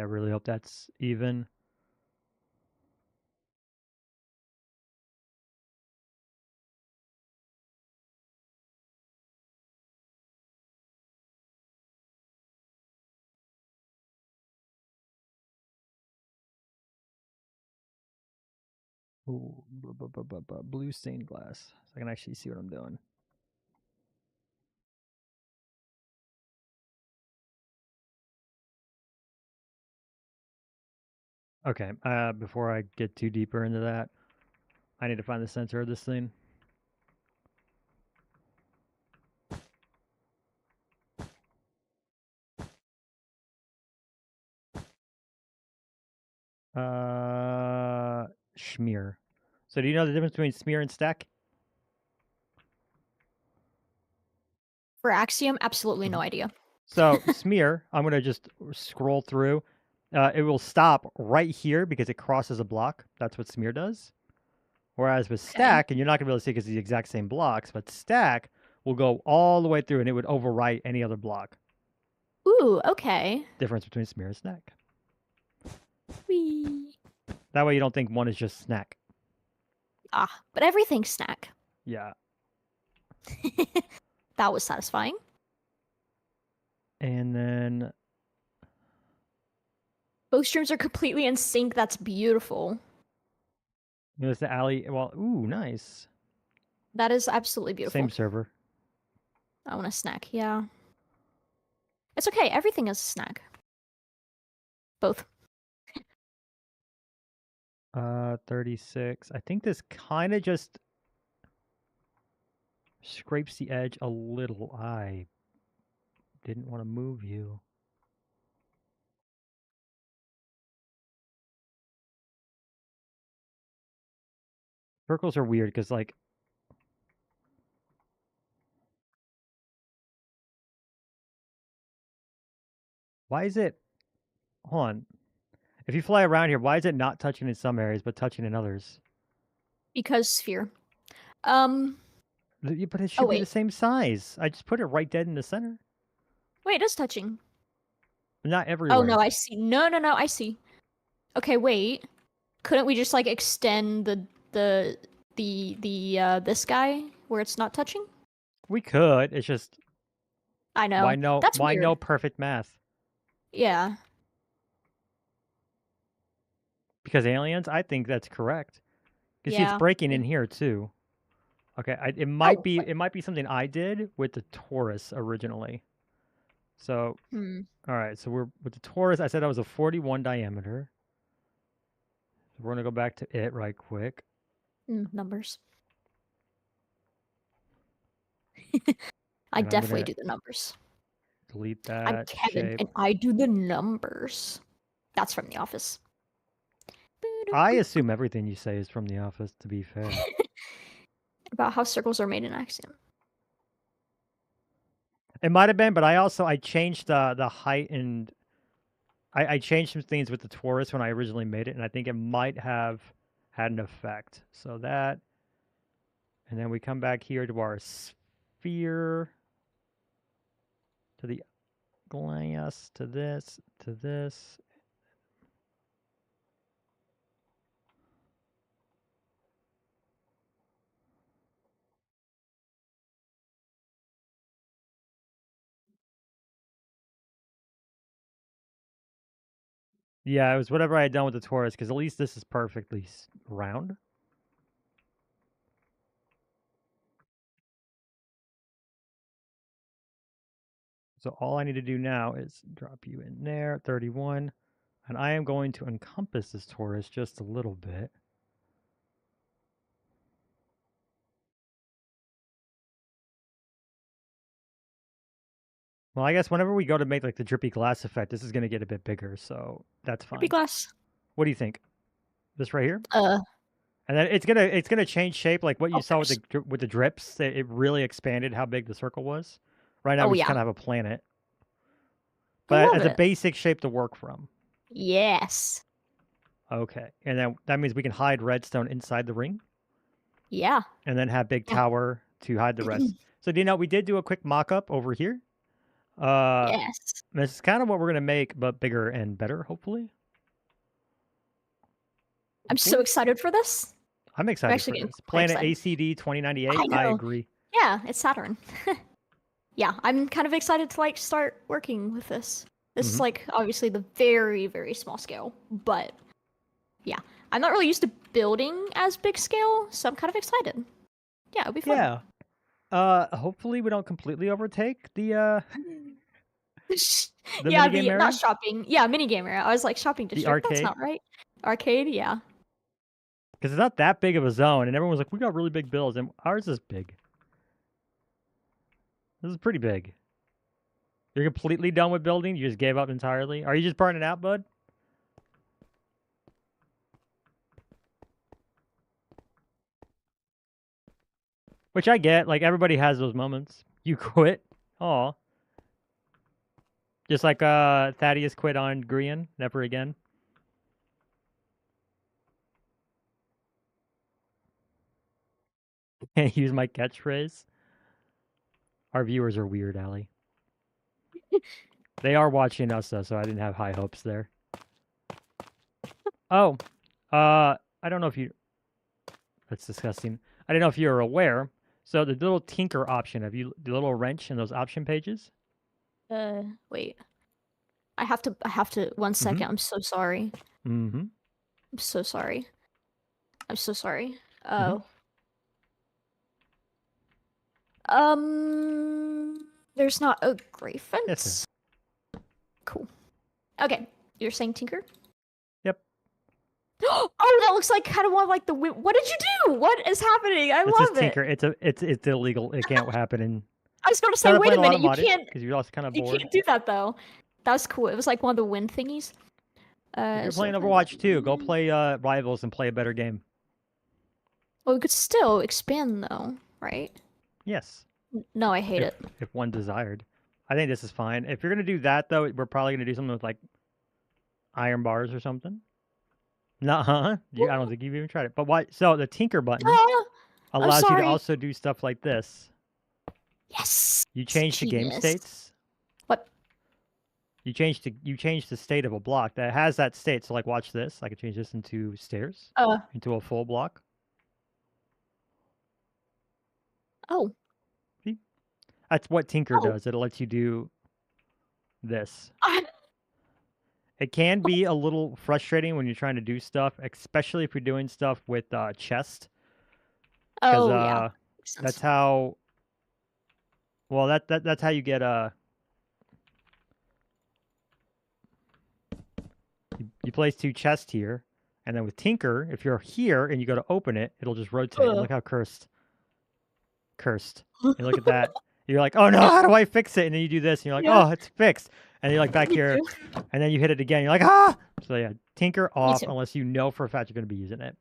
I really hope that's even. Ooh, blue stained glass. So I can actually see what I'm doing. Okay, before I get too deeper into that, I need to find the center of this thing. Schmear. So do you know the difference between smear and stack? For Axiom, absolutely no idea. So smear, I'm going to just scroll through. It will stop right here because it crosses a block. That's what smear does. Whereas with stack, and you're not going to be able to see because it's the exact same blocks, but stack will go all the way through and it would overwrite any other block. Ooh, okay. Difference between smear and stack. Whee. That way you don't think one is just snack. Ah, but everything's snack. Yeah. That was satisfying. And then Both streams are completely in sync. That's beautiful. there's the alley. Well, ooh, nice. That is absolutely beautiful. Same server. I want a snack. Yeah. It's okay. Everything is a snack. Both. 36. I think this kind of just scrapes the edge a little. I didn't want to move you. Circles are weird because, like, why is it? Hold on. If you fly around here, why is it not touching in some areas but touching in others? Because sphere. But it should be the wait. same size. I just put it right dead in the center. Wait, it is touching. Not everywhere. Oh no, I see. No, I see. Okay, wait. Couldn't we just like extend this guy where it's not touching? We could. It's just I know. Why weird. no perfect math? Yeah. Because aliens, I think that's correct. Because see, it's breaking in here too. Okay, it might be something I did with the Taurus originally. So, all right. So we're with the Taurus. I said that was a 41 diameter. So we're gonna go back to it right quick. Numbers. I definitely do the numbers. Delete that. I'm Kevin, shape. and I do the numbers. That's from The Office. I assume everything you say is from The Office, to be fair. About how circles are made in Axiom. It might have been, but I changed the height and I changed some things with the Taurus when I originally made it, and I think it might have had an effect. So that, and then we come back here to our sphere, to the glass, to this, to this. Yeah, it was whatever I had done with the Taurus, because at least this is perfectly round. So all I need to do now is drop you in there, 31, and I am going to encompass this Taurus just a little bit. Well, I guess whenever we go to make like the drippy glass effect, this is going to get a bit bigger, so that's fine. Drippy glass. What do you think? This right here? And then it's gonna change shape, like what you saw with the drips. It really expanded how big the circle was. Right now we just kind of have a planet, but as a basic shape to work from. Yes. Okay, and then that means we can hide redstone inside the ring. Yeah. And then have big tower to hide the rest. So do you know we did do a quick mock-up over here. Yes. This is kind of what we're gonna make, but bigger and better, hopefully. I'm so excited for this. I'm excited actually for getting this. quite Planet excited. ACD 2098. I I know. agree. Yeah, it's Saturn. Yeah, I'm kind of excited to like start working with this. This is like obviously the very, very small scale, but yeah, I'm not really used to building as big scale, so I'm kind of excited. Yeah, it'll be fun. Yeah. Hopefully we don't completely overtake the Yeah, minigame area. not shopping. Yeah, minigame area. I was like shopping district. That's arcade. not right. Arcade, yeah. Because it's not that big of a zone, and everyone's like, we got really big builds, and ours is big. This is pretty big. You're completely done with building? You just gave up entirely? Are you just burning out, bud? Which I get. Like, everybody has those moments. You quit. Aw. Just like Thaddeus quit on Grian. Never again. Can't use my catchphrase. Our viewers are weird, Allie. They are watching us, though, so I didn't have high hopes there. Oh. I don't know if you... That's disgusting. I don't know if you're aware. So the little tinker option, have you... The little wrench in those option pages? Wait. I have to, 1 second. I'm so sorry. Mm-hmm. I'm so sorry. I'm so sorry. Oh. There's not a gray fence? Yes, cool. Okay, you're saying tinker? Yep. Oh, that looks like kind of one like the... What did you do? What is happening? I it's love just tinker. It's illegal. It can't happen. I was going to say, wait a minute, you can't... Because you're also kind of You bored. can't do that, though. That was cool. It was like one of the wind thingies. If you're playing Overwatch 2, go play Rivals and play a better game. Well, we could still expand, though, right? Yes. No, I hate it. If one desired. I think this is fine. If you're going to do that, though, we're probably going to do something with, like, iron bars or something. Nuh-huh. I don't think you've even tried it. But why? So the tinker button allows you to also do stuff like this. Yes. You change the game states. What? You change the state of a block that has that state. So like, watch this. I can change this into stairs. Into a full block. Oh. See? That's what tinker does. It lets you do this. It can be a little frustrating when you're trying to do stuff, especially if you're doing stuff with chest. Oh, yeah. That's how. Well, that's how you get You place 2 chests here, and then with tinker, if you're here and you go to open it, it'll just rotate. And look how cursed. And look at that. You're like, oh no, how do I fix it? And then you do this, and you're like, oh, it's fixed. And you're like back here, and then you hit it again. You're like, ah! So yeah, tinker off unless you know for a fact you're going to be using it.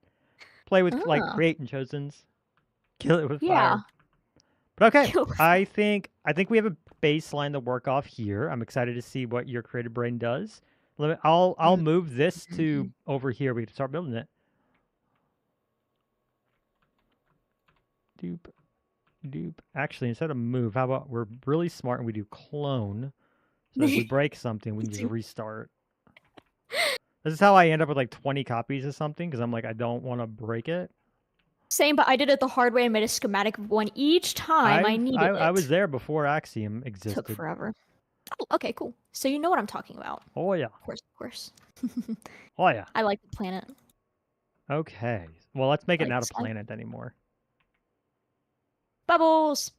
Play with like create and chosens. Kill it with fire. But okay, I think we have a baseline to work off here. I'm excited to see what your creative brain does. I'll move this to over here. We can start building it. Doop. Actually, instead of move, how about we're really smart and we do clone. So if we break something, we can just restart. This is how I end up with like 20 copies of something, because I'm like, I don't want to break it. Same, but I did it the hard way and made a schematic of one each time I needed it. I was there before Axiom existed. Took forever. Oh, okay, cool. So you know what I'm talking about. Oh, yeah. Of course. Oh, yeah. I like the planet. Okay. Well, let's make it not a planet anymore. Bubbles!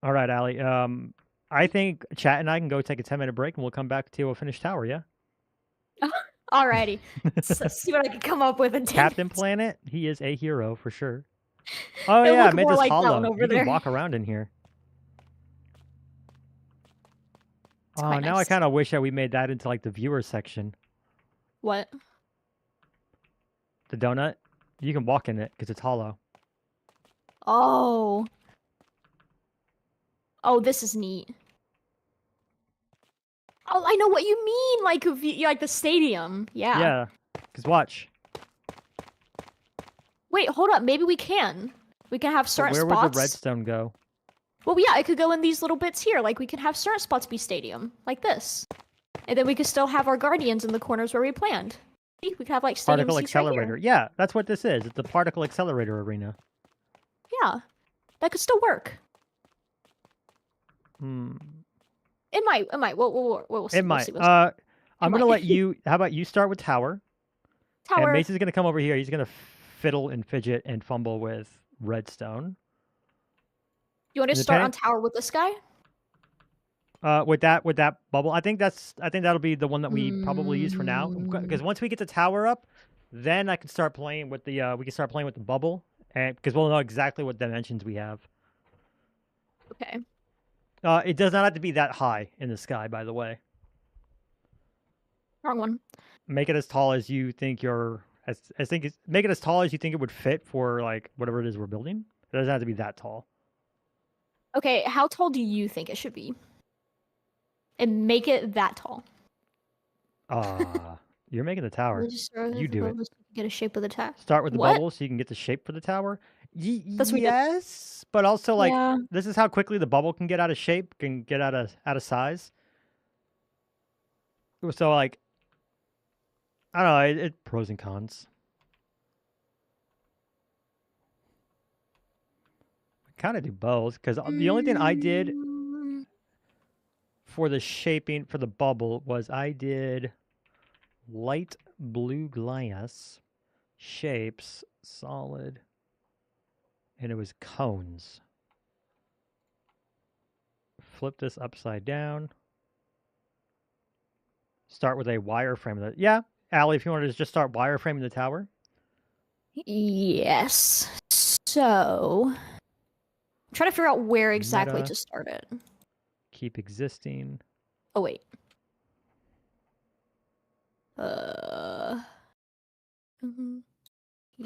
All right, Allie. I think Chat and I can go take a 10-minute break, and we'll come back to a finished tower, yeah? Alrighty. Let's see what I can come up with in 10 Captain minutes. Planet, he is a hero for sure. Oh, yeah, I made this like hollow. You can walk around in here. Oh, now I kind of wish that we made that into like the viewer section. What? The donut? You can walk in it because it's hollow. Oh. Oh, this is neat. Oh, I know what you mean. Like the stadium. Yeah. Yeah. Because watch. Wait, hold up. Maybe we can. We can have certain spots. Where would the redstone go? Well, yeah, it could go in these little bits here. Like, we could have certain spots be stadium, like this. And then we could still have our guardians in the corners where we planned. See, we could have, like, stadium Particle seats right accelerator. here. Yeah, that's what this is. It's the particle accelerator arena. Yeah, that could still work. Hmm. It might. We'll see. It might. We'll see. I'm going to let you... How about you start with tower? Tower. And Mace is going to come over here. He's going to fiddle and fidget and fumble with redstone. You want to start on tower with this guy? With that bubble, I think that'll be the one that we probably use for now. Because once we get the tower up, then I can start playing with the we can start playing with the bubble, and because we'll know exactly what dimensions we have. Okay. It does not have to be that high in the sky, by the way. Wrong one. Make it as tall as you think make it as tall as you think it would fit for like whatever it is we're building. It doesn't have to be that tall. Okay, how tall do you think it should be? And make it that tall. You're making the tower. You do it. Get a shape of the tower. Start with the bubble so you can get the shape for the tower. That's what yes, but also like this is how quickly the bubble can get out of shape, can get out of size. So like, I don't know. It pros and cons. I kind of do both because the only thing I did for the shaping for the bubble was I did light blue glass shapes, solid, and it was cones. Flip this upside down. Start with a wireframe. Yeah, Allie, if you want to just start wireframing the tower. Yes. So, I'm trying to figure out where exactly to start it. Keep existing. Oh wait.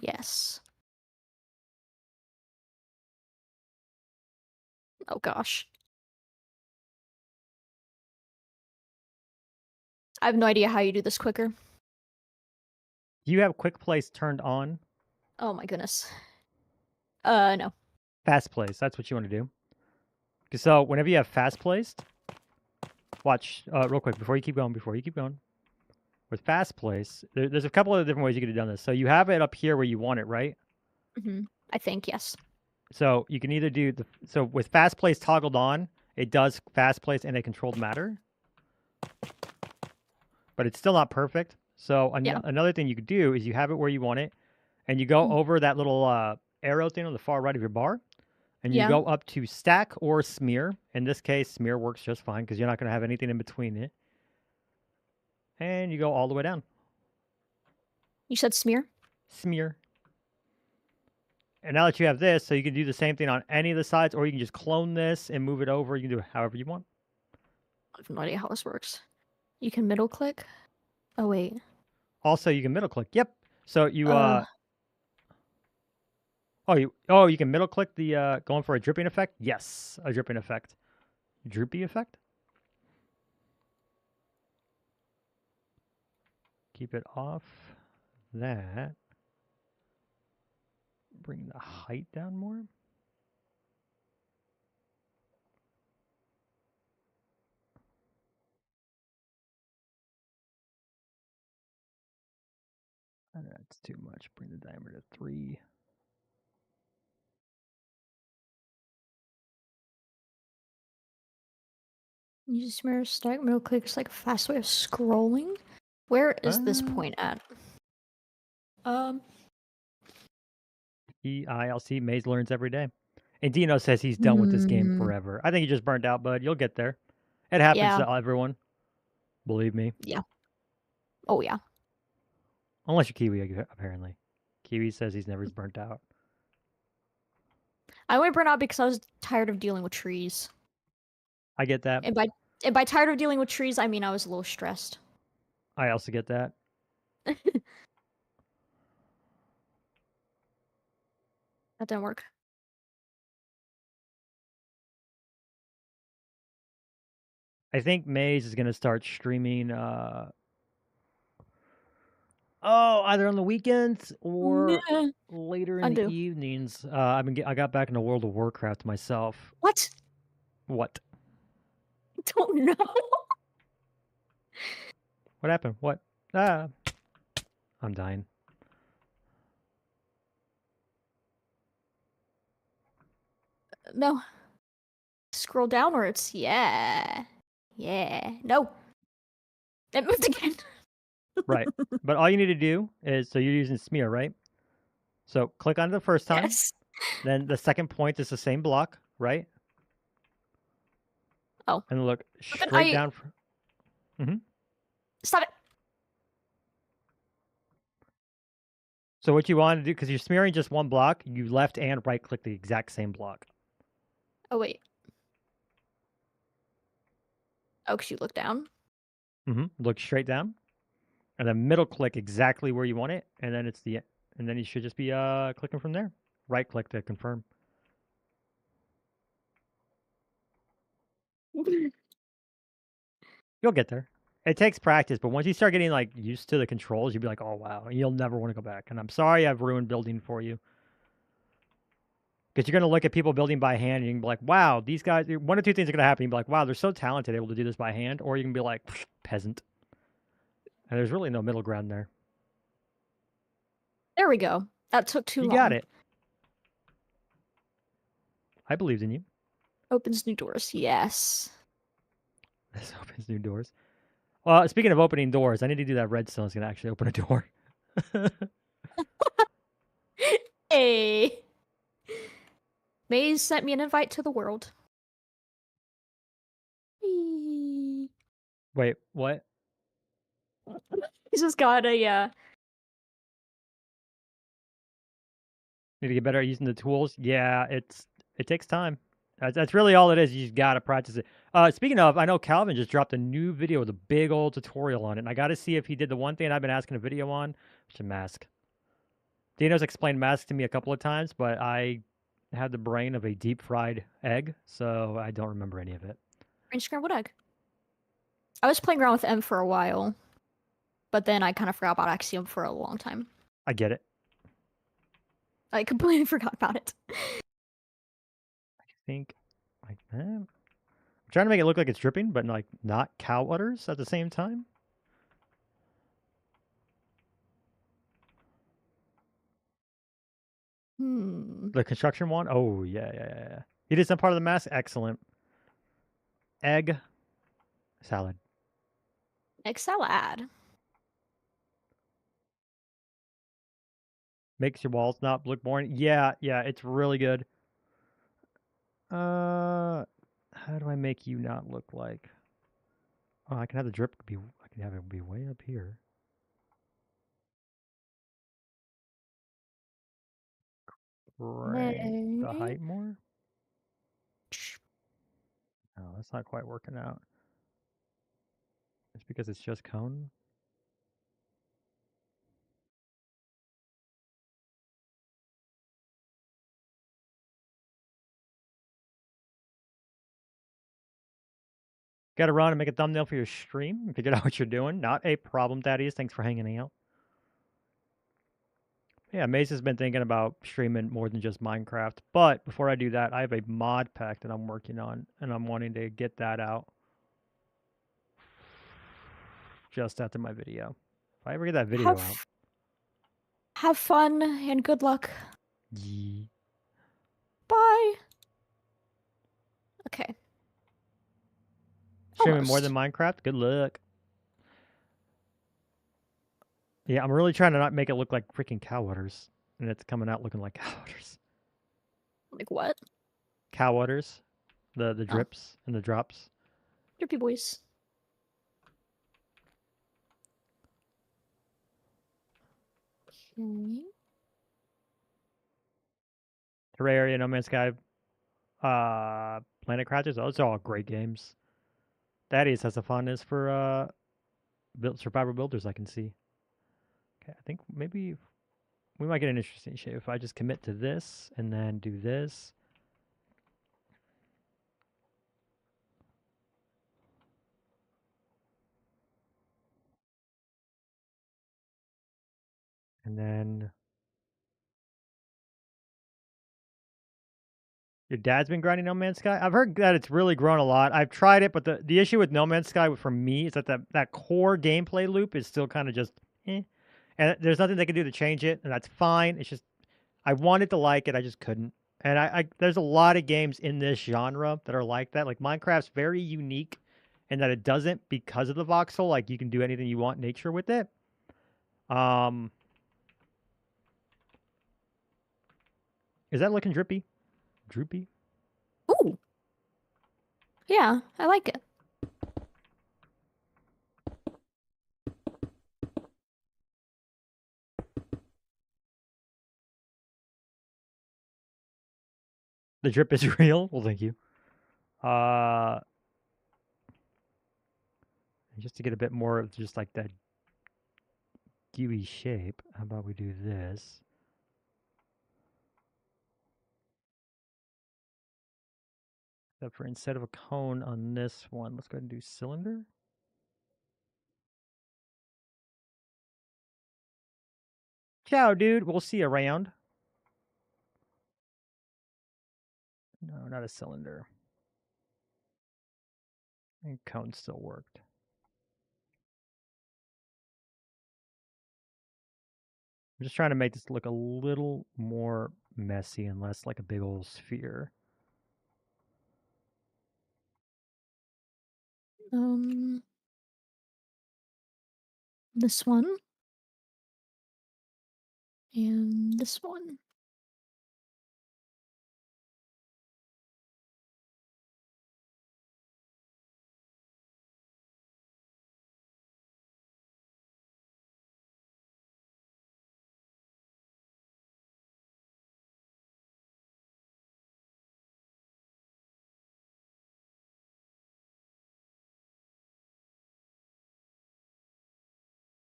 Yes. Oh gosh. I have no idea how you do this quicker. Do you have quick place turned on? Oh my goodness. No. Fast place. That's what you want to do. So whenever you have fast placed, watch real quick before you keep going. With fast place, there's a couple of different ways you could have done this. So you have it up here where you want it, right? I think yes. So you can either do so with fast place toggled on, it does fast place and a controlled matter, but it's still not perfect. So another thing you could do is you have it where you want it, and you go over that little arrow thing on the far right of your bar, and you go up to stack or smear. In this case, smear works just fine because you're not going to have anything in between it. And you go all the way down. You said smear? Smear. And now that you have this, so you can do the same thing on any of the sides, or you can just clone this and move it over. You can do it however you want. I have no idea how this works. You can middle click? Oh, wait. Also, you can middle click. Yep. So you, you can middle click the, going for a dripping effect? Yes, a dripping effect. Droopy effect? Keep it off. That. Bring the height down more. That's too much. Bring the diameter to 3. Use smear stack middle click is like a fast way of scrolling. Where is this point at? I'll see. Maze learns every day. And Dino says he's done with this game forever. I think he just burnt out, bud. You'll get there. It happens to everyone. Believe me. Yeah. Oh, yeah. Unless you're Kiwi, apparently. Kiwi says he's never burnt out. I went burnt out because I was tired of dealing with trees. I get that. And by tired of dealing with trees, I mean I was a little stressed. I also get that. That didn't work. I think Maze is going to start streaming either on the weekends or later in the evenings. I got back into World of Warcraft myself. What? What? Don't know. What happened? What? Ah. I'm dying. No. Scroll downwards. Yeah. No. It moved again. Right. But all you need to do is, so you're using smear, right? So click on it the first time. Yes. Then the second point is the same block, right? Oh. And look then straight down. Stop it. So what you want to do, because you're smearing just one block, you left and right click the exact same block. Oh, wait. Oh, because you look down? Look straight down. And then middle click exactly where you want it. And then and then you should just be clicking from there. Right click to confirm. You'll get there. It takes practice, but once you start getting like used to the controls, you'll be like, oh wow, and you'll never want to go back. And I'm sorry I've ruined building for you. Because you're going to look at people building by hand and you can be like, wow, these guys, one or two things are going to happen. You'll be like, wow, they're so talented able to do this by hand. Or you can be like, peasant. And there's really no middle ground there. There we go. That took too long. You got it. I believed in you. Opens new doors. Yes. This opens new doors. Speaking of opening doors, I need to do that redstone. It's going to actually open a door. Hey. Maze sent me an invite to the world. Whee. Wait, what? He's just got a, Need to get better at using the tools. Yeah, it takes time. That's really all it is. You just gotta practice it. Speaking of, I know Calvin just dropped a new video with a big old tutorial on it, and I got to see if he did the one thing I've been asking a video on, which is a mask. Dino's explained mask to me a couple of times, but I had the brain of a deep fried egg, so I don't remember any of it. green scrambled egg. I was playing around with M for a while, but then I kind of forgot about Axiom for a long time. I get it. I completely forgot about it. I think like that. I'm trying to make it look like it's dripping, but like not cow udders at the same time. The construction one? Oh, yeah. You did some part of the mask? Excellent. Egg salad. Egg salad. Makes your walls not look boring. Yeah, it's really good. How do I make you not look like... Oh, I can have the drip be... I can have it be way up here. Crank the height more? No, that's not quite working out. It's because it's just cone. Got to run and make a thumbnail for your stream and figure out what you're doing. Not a problem, Thaddeus. Thanks for hanging out. Yeah, Mace has been thinking about streaming more than just Minecraft. But before I do that, I have a mod pack that I'm working on, and I'm wanting to get that out just after my video. If I ever get that video out. Have fun and good luck. Yeah. Bye. Okay. Streaming more than Minecraft? Good luck. Yeah, I'm really trying to not make it look like freaking cow udders. And it's coming out looking like cow udders. Like what? Cow udders. The drips and the drops. Drippy boys. Okay. Raerie, No Man's Sky, Planet Crashers. Those are all great games. Thaddeus has a fondness for survivor builders, I can see. Okay, I think maybe we might get an interesting shape if I just commit to this and then do this. And then... Your dad's been grinding No Man's Sky? I've heard that it's really grown a lot. I've tried it, but the issue with No Man's Sky for me is that that core gameplay loop is still kind of just eh. And there's nothing they can do to change it, and that's fine. It's just I wanted to like it, I just couldn't. And I there's a lot of games in this genre that are like that. Like Minecraft's very unique in that it doesn't because of the voxel. Like you can do anything you want in nature with it. Is that looking drippy? Droopy? Ooh. Yeah, I like it. The drip is real? Well, thank you. Just to get a bit more of just like that gooey shape, how about we do this? Except for instead of a cone on this one, let's go ahead and do cylinder. Ciao, dude. We'll see you around. No, not a cylinder. And cone still worked. I'm just trying to make this look a little more messy and less like a big old sphere. This one. And this one.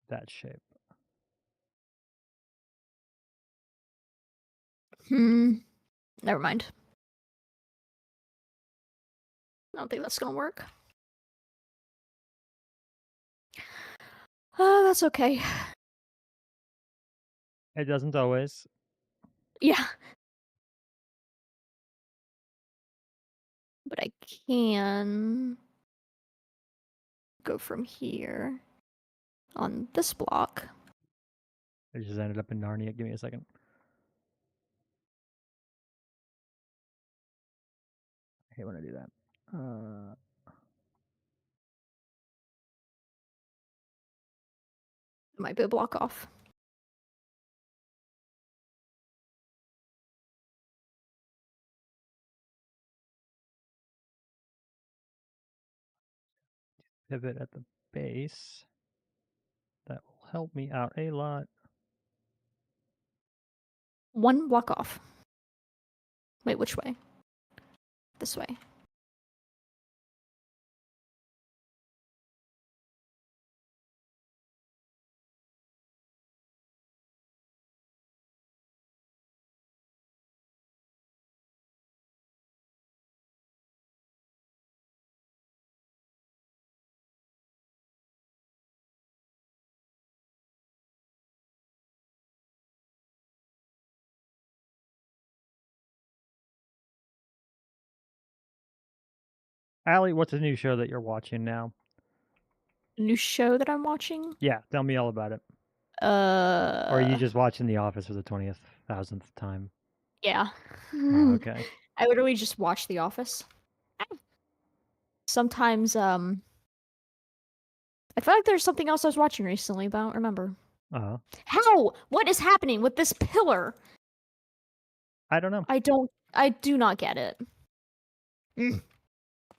That shape. Never mind. I don't think that's gonna work. That's okay. It doesn't always. Yeah. But I can go from here on this block. I just ended up in Narnia. Give me a second. I hate when I do that. It might be a block off. Pivot at the base. That will help me out a lot. One block off. Wait, which way? This way. Allie, what's the new show that you're watching now? New show that I'm watching? Yeah, tell me all about it. Or are you just watching The Office for the 20,000th time? Yeah. Oh, okay. I literally just watch The Office. Sometimes, I feel like there's something else I was watching recently, but I don't remember. Uh-huh. How? What is happening with this pillar? I don't know. I do not get it.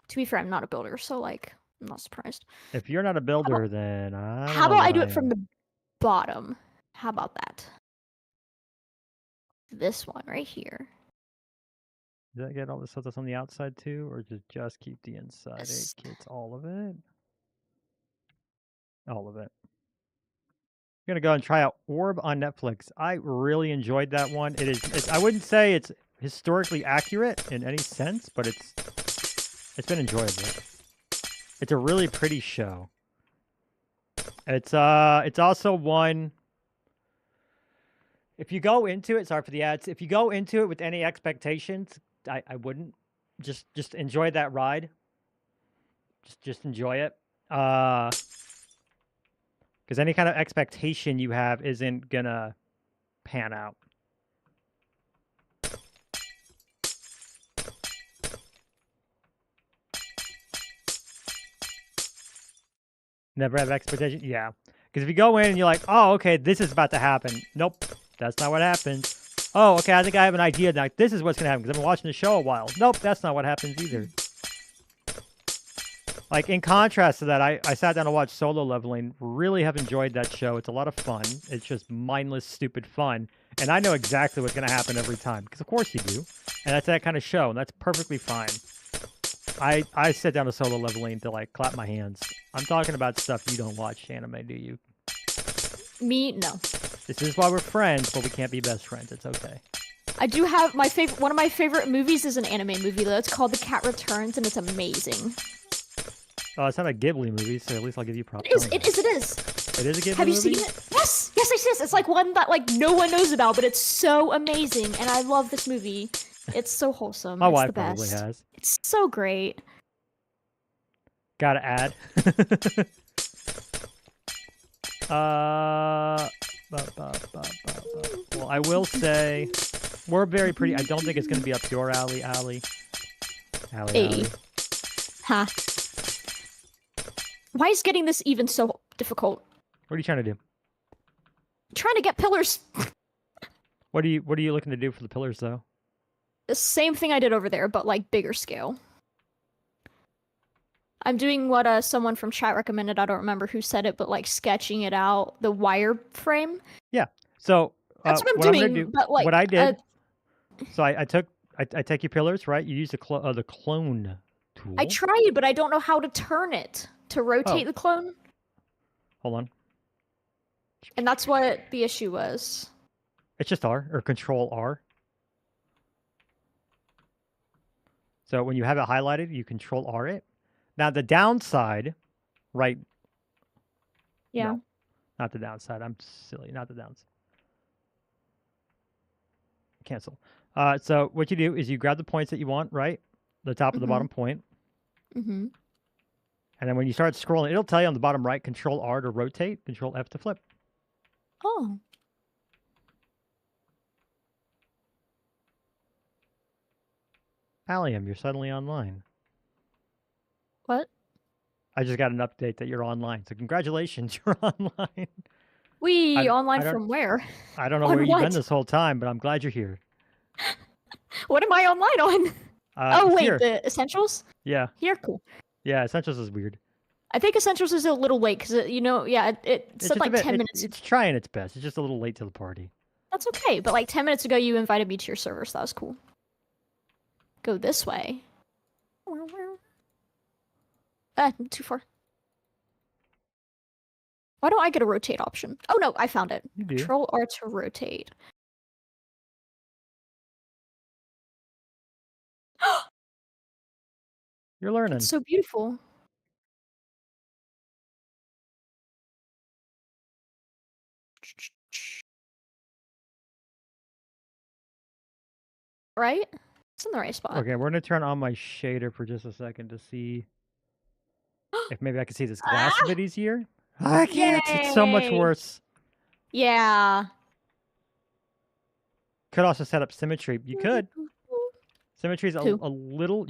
To be fair, I'm not a builder, so like, I'm not surprised. If you're not a builder, then I don't How know about I what do it from the bottom? How about that? This one right here. Does that get all the stuff that's on the outside too, or just keep the inside? Yes. It gets all of it. All of it. I'm gonna go and try out Orb on Netflix. I really enjoyed that one. I wouldn't say it's historically accurate in any sense, but it's been enjoyable. It's a really pretty show. It's also one. If you go into it, sorry for the ads. If you go into it with any expectations, I wouldn't. Just enjoy that ride. Just enjoy it. Because any kind of expectation you have isn't gonna pan out. Never have expectation. Yeah. Because if you go in and you're like, oh, okay, this is about to happen. Nope, that's not what happens. Oh, okay, I think I have an idea now. This is what's going to happen because I've been watching the show a while. Nope, that's not what happens either. Like, in contrast to that, I sat down to watch Solo Leveling. Really have enjoyed that show. It's a lot of fun. It's just mindless, stupid fun. And I know exactly what's going to happen every time. Because of course you do. And that's that kind of show. And that's perfectly fine. I sit down to Solo Leveling to, like, clap my hands. I'm talking about stuff you don't watch anime, do you? Me, no. This is why we're friends, but we can't be best friends. It's okay. I do have my favorite. One of my favorite movies is an anime movie though. It's called The Cat Returns, and it's amazing. Oh, it's not a Ghibli movie, so at least I'll give you props. It is. It is. It is. It is a Ghibli Have you movie? seen it? Yes. Yes, it is. It's like one that like no one knows about, but it's so amazing, and I love this movie. It's so wholesome. My it's wife the best. probably has. It's so great. Gotta add. Well, I will say we're very pretty. I don't think it's gonna be up your alley, alley. Hey. Huh. Why is getting this even so difficult? What are you trying to do? I'm trying to get pillars. What are you looking to do for the pillars though? The same thing I did over there, but like bigger scale. I'm doing what someone from chat recommended. I don't remember who said it, but like sketching it out, the wire frame. Yeah. So That's what I'm what doing. I'm gonna do, but like what I did. So I take your pillars, right? You use the clone tool. I tried, but I don't know how to turn it to rotate the clone. Hold on. And that's what the issue was. It's just R or Control R. So when you have it highlighted, you Control R it. Now the downside, right? Yeah. No, not the downside. I'm silly. Not the downside. Cancel. So what you do is you grab the points that you want, right? The top of the bottom point. Mm-hmm. And then when you start scrolling, it'll tell you on the bottom right, Control R to rotate, Control F to flip. Oh. Allium, you're suddenly online. What? I just got an update that you're online. So congratulations, you're online. Online from where? I don't know On where you've been what? this whole time, but I'm glad you're here. What am I online on? Oh, wait, here. the Essentials? Yeah. Here, cool. Yeah, Essentials is weird. I think Essentials is a little late because, it said like 10 minutes. It's trying its best. It's just a little late to the party. That's okay, but like 10 minutes ago you invited me to your server, so that was cool. Go this way. Too far. Why don't I get a rotate option? Oh no, I found it. You do. Control R to rotate. You're learning. It's so beautiful. Right? It's in the right spot. Okay, we're going to turn on my shader for just a second to see if maybe I can see this glass a bit easier. I can't. It's so much Yay. worse. Yeah. Could also set up symmetry. You could. Symmetry is a little.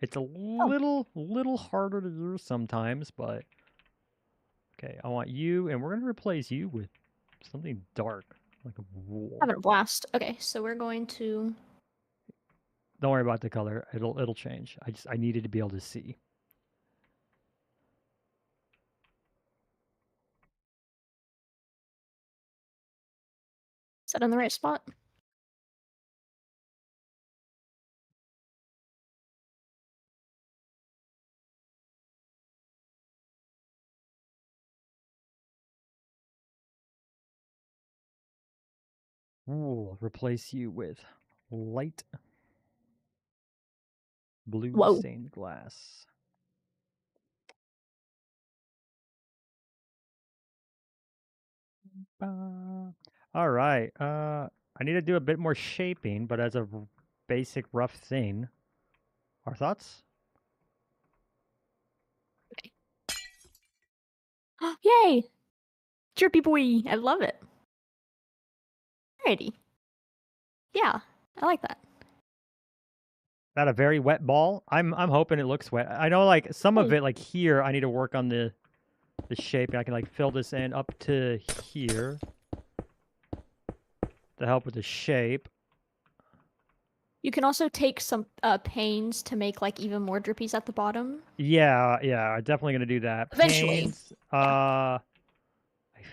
It's a little harder to use sometimes, but okay. I want you, and we're gonna replace you with something dark, like a wool. Having a blast. Okay, so we're going to. Don't worry about the color. It'll change. I needed to be able to see. Is that in the right spot? We'll replace you with light blue stained glass. All right. I need to do a bit more shaping, but as of basic rough thing. Our thoughts? Okay. Yay! Chirpy boy! I love it. Alrighty. Yeah, I like that. That a very wet ball? I'm hoping it looks wet. I know like some of Hey. it, like here, I need to work on the shape. And I can like fill this in up to here to help with the shape. You can also take some panes to make like even more drippies at the bottom. Yeah, I'm definitely gonna do that. Eventually. Panes, I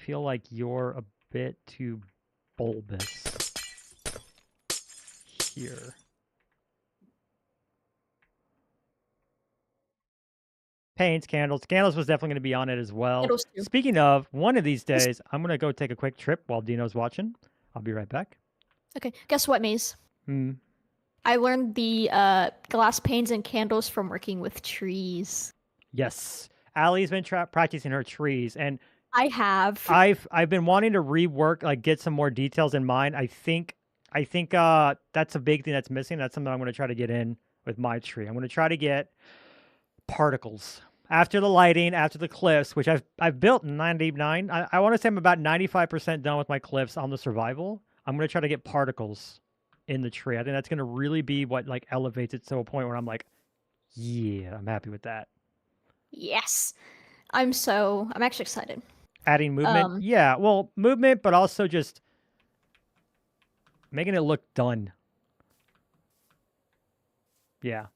feel like you're a bit too bulbous here. Paints, candles. Candles was definitely going to be on it as well. Candles too. Speaking of, one of these days, I'm going to go take a quick trip while Dino's watching. I'll be right back. Okay, guess what, Maze? I learned the glass panes and candles from working with trees. Yes. Allie's been practicing her trees, and I have. I've been wanting to rework, like get some more details in mind. I think that's a big thing that's missing. That's something I'm going to try to get in with my tree. I'm going to try to get particles. After the lighting, after the cliffs, which I've built 99. I want to say I'm about 95% done with my cliffs on the survival. I'm going to try to get particles in the tree. I think that's going to really be what like elevates it to a point where I'm like, yeah, I'm happy with that. Yes. I'm actually excited. Adding movement. Yeah, well, movement, but also just making it look done. Yeah.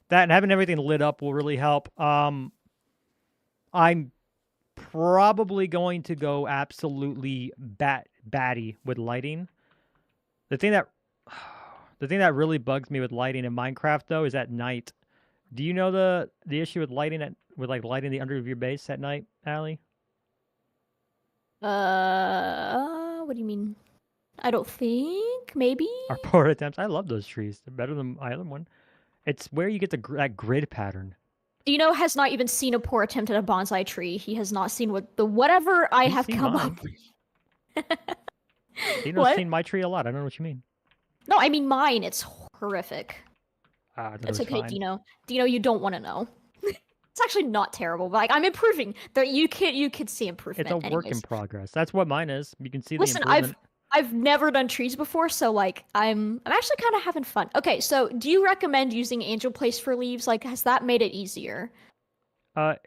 That and having everything lit up will really help. I'm probably going to go absolutely batty with lighting. The thing that really bugs me with lighting in Minecraft though is at night. Do you know the issue with lighting lighting the under of your base at night, Allie? What do you mean? I don't think. Maybe. Our poor attempts. I love those trees. They're better than my other one. It's where you get that grid pattern. Dino has not even seen a poor attempt at a bonsai tree. He has not seen whatever I have come up with. Dino's seen my tree a lot. I don't know what you mean. No, I mean mine. It's horrific. It's okay, fine. Dino. Dino, you don't want to know. It's actually not terrible, but like I'm improving. You could see improvement. It's a work in progress. That's what mine is. You can see the improvement. I've never done trees before, so like I'm actually kind of having fun. Okay, so do you recommend using Angel Place for leaves? Like, has that made it easier?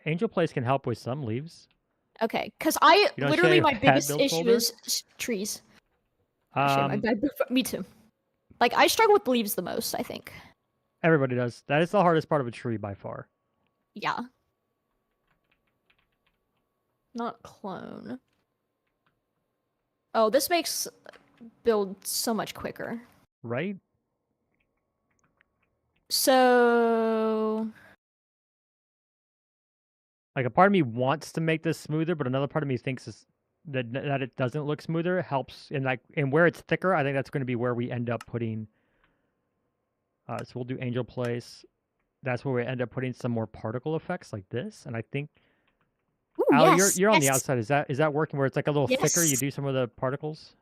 Angel Place can help with some leaves. Okay, because literally my biggest issue is trees. Me too. Like I struggle with leaves the most, I think. Everybody does. That is the hardest part of a tree by far. Yeah. Not clone. Oh, this makes build so much quicker. Right? So... like a part of me wants to make this smoother, but another part of me thinks that it doesn't look smoother. It helps and where it's thicker, I think that's going to be where we end up putting. So we'll do Angel Place. That's where we end up putting some more particle effects like this, and I think. Ooh, Allie, yes, you're on the outside. Is that working? Where it's like a little thicker, you Yes. do some of the particles.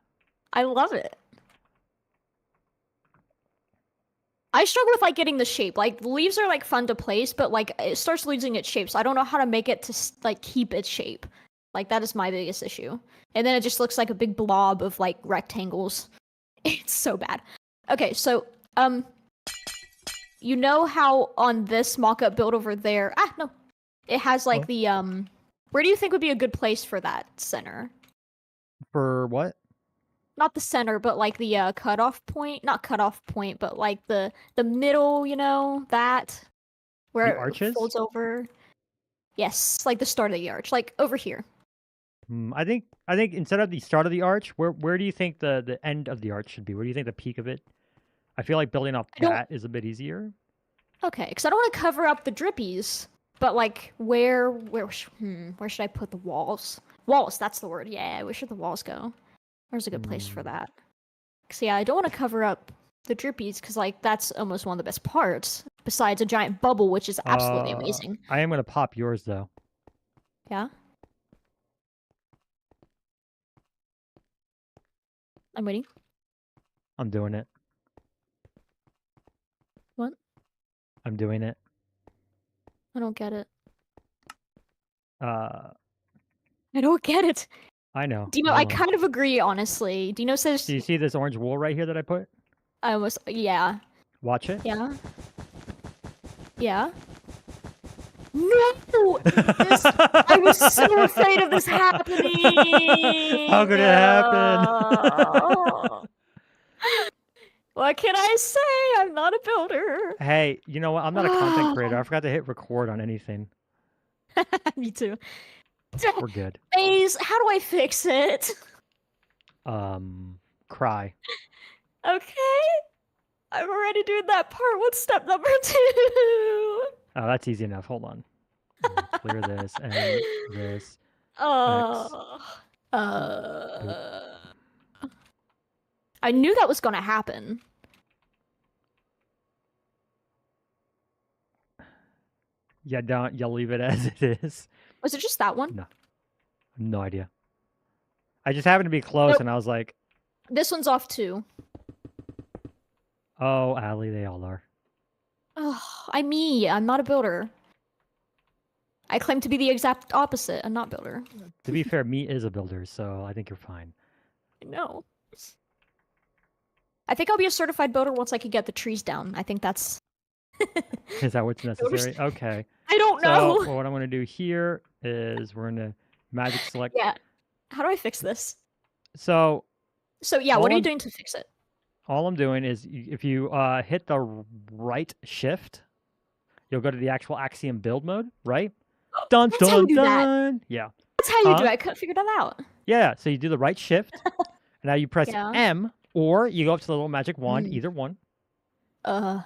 I love it. I struggle with like getting the shape. Like leaves are like fun to place, but like it starts losing its shape. So I don't know how to make it to like keep its shape. Like that is my biggest issue. And then it just looks like a big blob of like rectangles. It's so bad. Okay, so you know how on this mock-up build over there, no, it has like the where do you think would be a good place for that center? For what? Not the center, but like the cutoff point. Not cutoff point, but like the middle. You know that where the arches? it folds over. Yes, like the start of the arch, like over here. I think instead of the start of the arch, where do you think the end of the arch should be? Where do you think the peak of it? I feel like building off that is a bit easier. Okay, because I don't want to cover up the drippies, but like where should I put the walls? Walls, that's the word. Yeah, where should the walls go? Where's a good place for that? Because yeah, I don't want to cover up the drippies because like that's almost one of the best parts. Besides a giant bubble, which is absolutely amazing. I am gonna pop yours though. Yeah. I'm waiting. I'm doing it. I'm doing it. I don't get it. I I don't get it. know. Dino, Hold I on. kind of agree, honestly. Dino says... Do you see this orange wool right here that I put? I almost... Yeah. Watch it. Yeah. Yeah. No! I was so afraid of this happening! How could it happen? What can I say? I'm not a builder. Hey, you know what? I'm not a content creator. I forgot to hit record on anything. Me too. We're good. Maze, how do I fix it? Cry. Okay. I'm already doing that part. What's step number 2? Oh, that's easy enough. Hold on. Clear this and this. I knew that was gonna happen. Yeah, don't. You'll leave it as it is. Was it just that one? No. No idea. I just happened to be close, Nope. and I was like, This one's off too. "Oh, Allie, they all are." Oh, I'm not a builder. I claim to be the exact opposite, a not builder. To be fair, me is a builder, so I think you're fine. No. I think I'll be a certified builder once I can get the trees down. I think that's... Is that what's necessary? Okay. I don't know. So what I'm going to do here is we're going to magic select. Yeah. How do I fix this? So Yeah, all what are you I'm- doing to fix it? all I'm doing is if you hit the right shift, you'll go to the actual Axiom build mode, right? Dun That's how you dun do that. dun. Yeah. That's how you do Huh? it. I couldn't figure that out. Yeah. So you do the right shift. And now you press Yeah. M, or you go up to the little magic wand, either one. Oh.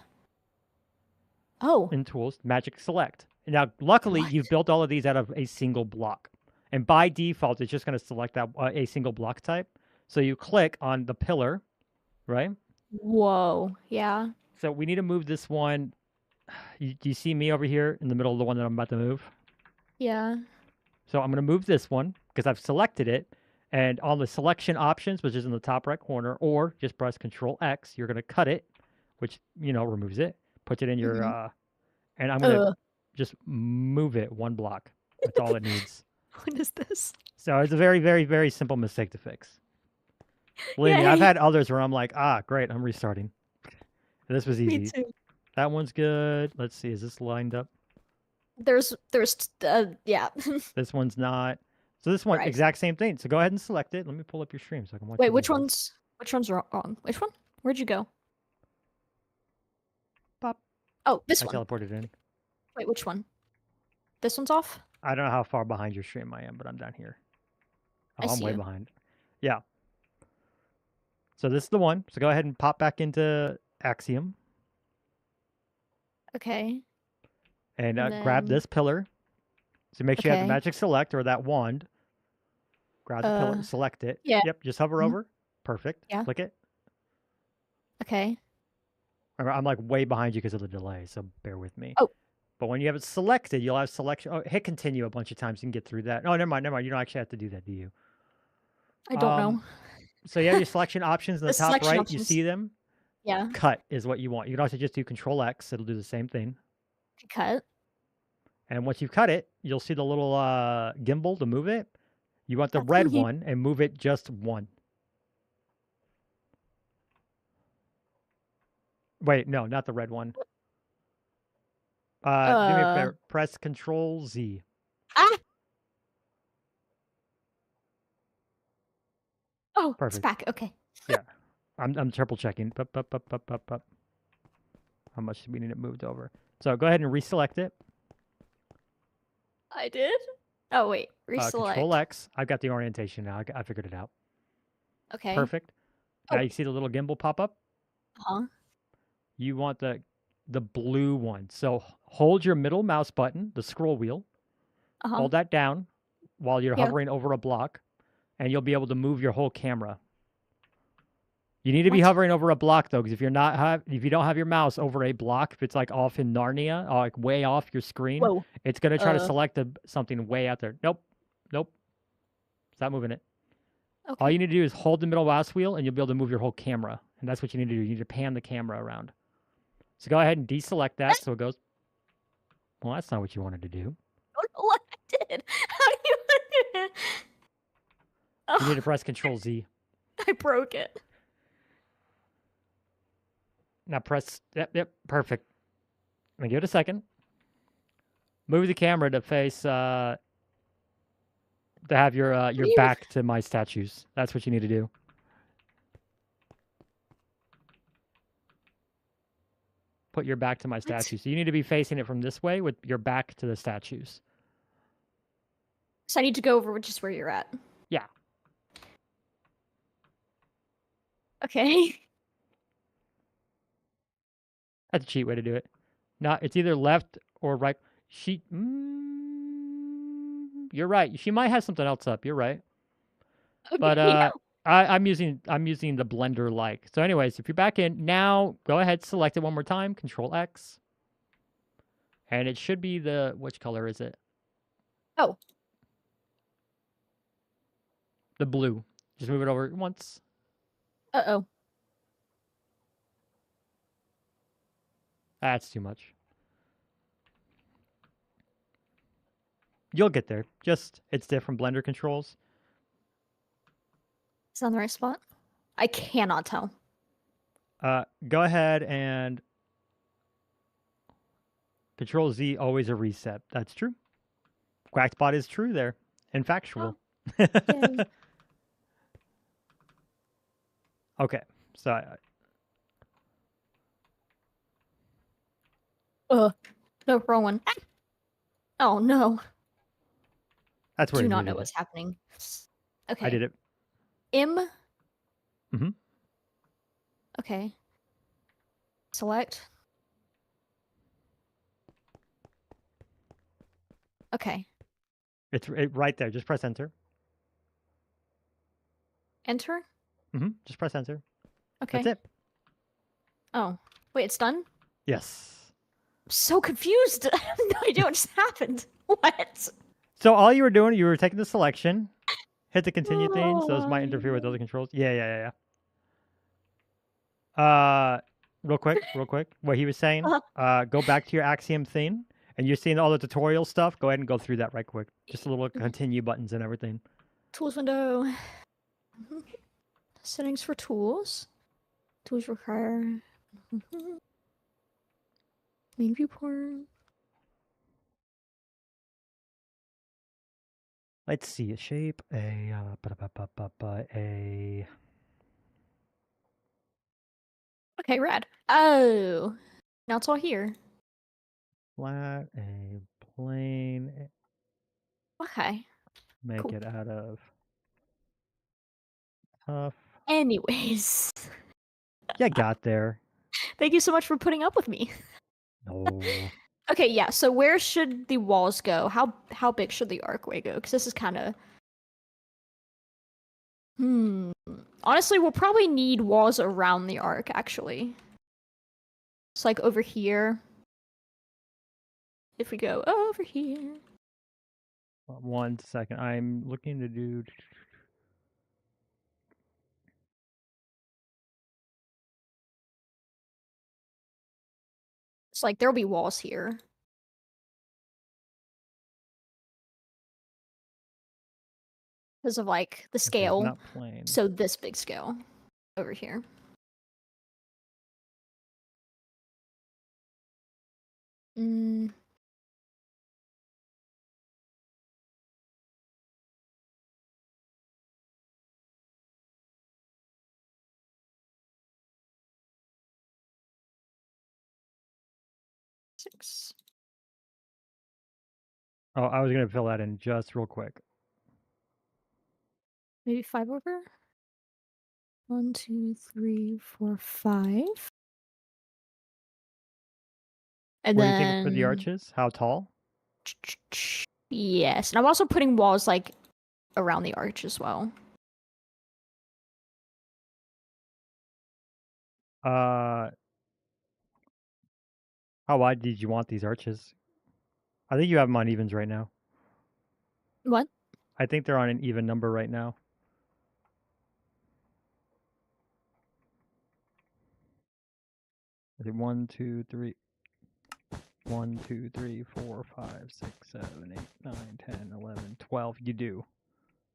In tools, magic select. And now, luckily, What? you've built all of these out of a single block. And by default, it's just going to select that a single block type. So you click on the pillar, right? Whoa. Yeah. So we need to move this one. Do you see me over here in the middle of the one that I'm about to move? Yeah. So I'm going to move this one because I've selected it. And on the selection options, which is in the top right corner, or just press Control X, you're going to cut it, which, removes it. Puts it in your, and I'm going to just move it one block. That's all it needs. What is this? So it's a very, very, very simple mistake to fix. Believe me, I've Yay. had others where I'm like, great, I'm restarting. This was easy. Me too. That one's good. Let's see, is this lined up? Yeah. This one's not. So this one, Right. exact same thing. So go ahead and select it. Let me pull up your stream so I can watch. Wait, your which video. one's wrong? Which one? Where'd you go? Pop. Oh, this I one. teleported in. Wait, which one? This one's off? I don't know how far behind your stream I am, but I'm down here. I Oh, I'm see way you. behind. Yeah. So this is the one. So go ahead and pop back into Axiom Okay. and And grab then- this pillar. So make sure you have the Okay. magic select or that wand. Grab the pillar, select it. yeah. Yep, just hover Mhm. over. Perfect. Yeah. Click it. Okay. I'm like way behind you because of the delay, so bear with me. Oh. But when you have it selected, you'll have selection. Oh, hit continue a bunch of times. You can get through that. Oh, never mind. You don't actually have to do that, do you? I don't know. So you have your selection options in the The top selection right. You options. see them? Yeah. Cut is what you want. You can also just do Control X. It'll do the same thing. Cut. And once you've cut it, you'll see the little gimbal to move it. You want the red Okay. one and move it just one. Wait, no, not the red one. Do me a favor. Press Control Z. Ah! Oh, Perfect. it's back. Okay. I'm triple checking. Up. How much do we need it moved over? So go ahead and reselect it. I did? Oh, wait. Reselect. Control X. I've got the orientation now. I figured it out. Okay. Perfect. Now Oh. you see the little gimbal pop up? Uh-huh. You want the blue one. So hold your middle mouse button, the scroll wheel. Uh-huh. Hold that down while you're Yeah. hovering over a block, and you'll be able to move your whole camera. You need to be What? hovering over a block though, because if you don't have your mouse over a block, if it's like off in Narnia, like way off your screen, Whoa. it's gonna try to Uh. select something way out there. Nope. Stop moving it. Okay. All you need to do is hold the middle mouse wheel, and you'll be able to move your whole camera. And that's what you need to do. You need to pan the camera around. So go ahead and deselect that so it goes. Well, that's not what you wanted to do. I don't know what I did. How do you do it? You need to Oh, press Control Z. I broke it. Now press. Yep, perfect. Now give it a second. Move the camera to face. To have your you- back to my statues. That's what you need to do. Put your back to my statue. So you need to be facing it from this way with your back to the statues. So I need to go over just where you're at. Yeah. Okay. That's a cheat way to do it. Now, it's either left or right. You're right. She might have something else up. You're right. Okay, But yeah. I'm using the blender like. So anyways, if you're back in, now go ahead, select it one more time, Control X. And it should be which color is it? Oh. The blue. Just move it over once. Uh-oh. That's too much. You'll get there. It's different blender controls. Is that in the right spot? I cannot tell. Go ahead and Control Z, always a reset. That's true. Quackspot is true there. And factual. Yay. Okay. So No, wrong one. Oh no. that's where Do you not needed know it. what's happening. Okay. I did it. M. Okay. Select. Okay. It's right there. Just press enter. Enter. Just press enter. Okay. That's it. Oh, wait, it's done? Yes. I'm so confused. I have no idea what just happened. What? So all you were doing, you were taking the selection, hit the continue thing. So this might interfere with other controls. Yeah. Real quick. What he was saying. Go back to your Axiom theme, and you're seeing all the tutorial stuff. Go ahead and go through that right quick. Just a little continue buttons and everything. Tools window. Settings for tools. Tools require. Main viewport. Let's see a shape. A Okay, rad. Oh, now it's all here. flat, a plane. Okay. Make Cool. it out of tough. Anyways, You got there. thank you so much for putting up with me. No. Okay, yeah. So where should the walls go? How big should the archway go? Because this is kind of. Honestly, we'll probably need walls around the arc. Actually, it's like over here. If we go over here. 1 second. I'm looking to do. It's like there'll be walls here. Because of like the scale. Okay, not plain. So this big scale over here. Six. Oh, I was gonna fill that in just real quick. Maybe 5 over? 1, 2, 3, 4, 5. And What do then you think for the arches? How tall? Yes, and I'm also putting walls like around the arch as well. How wide did you want these arches? I think you have them on evens right now. What? I think they're on an even number right now. Is it 1, 2, 3? 1, 2, 3, 4, 5, 6, 7, 8, 9, 10, 11, 12. You do.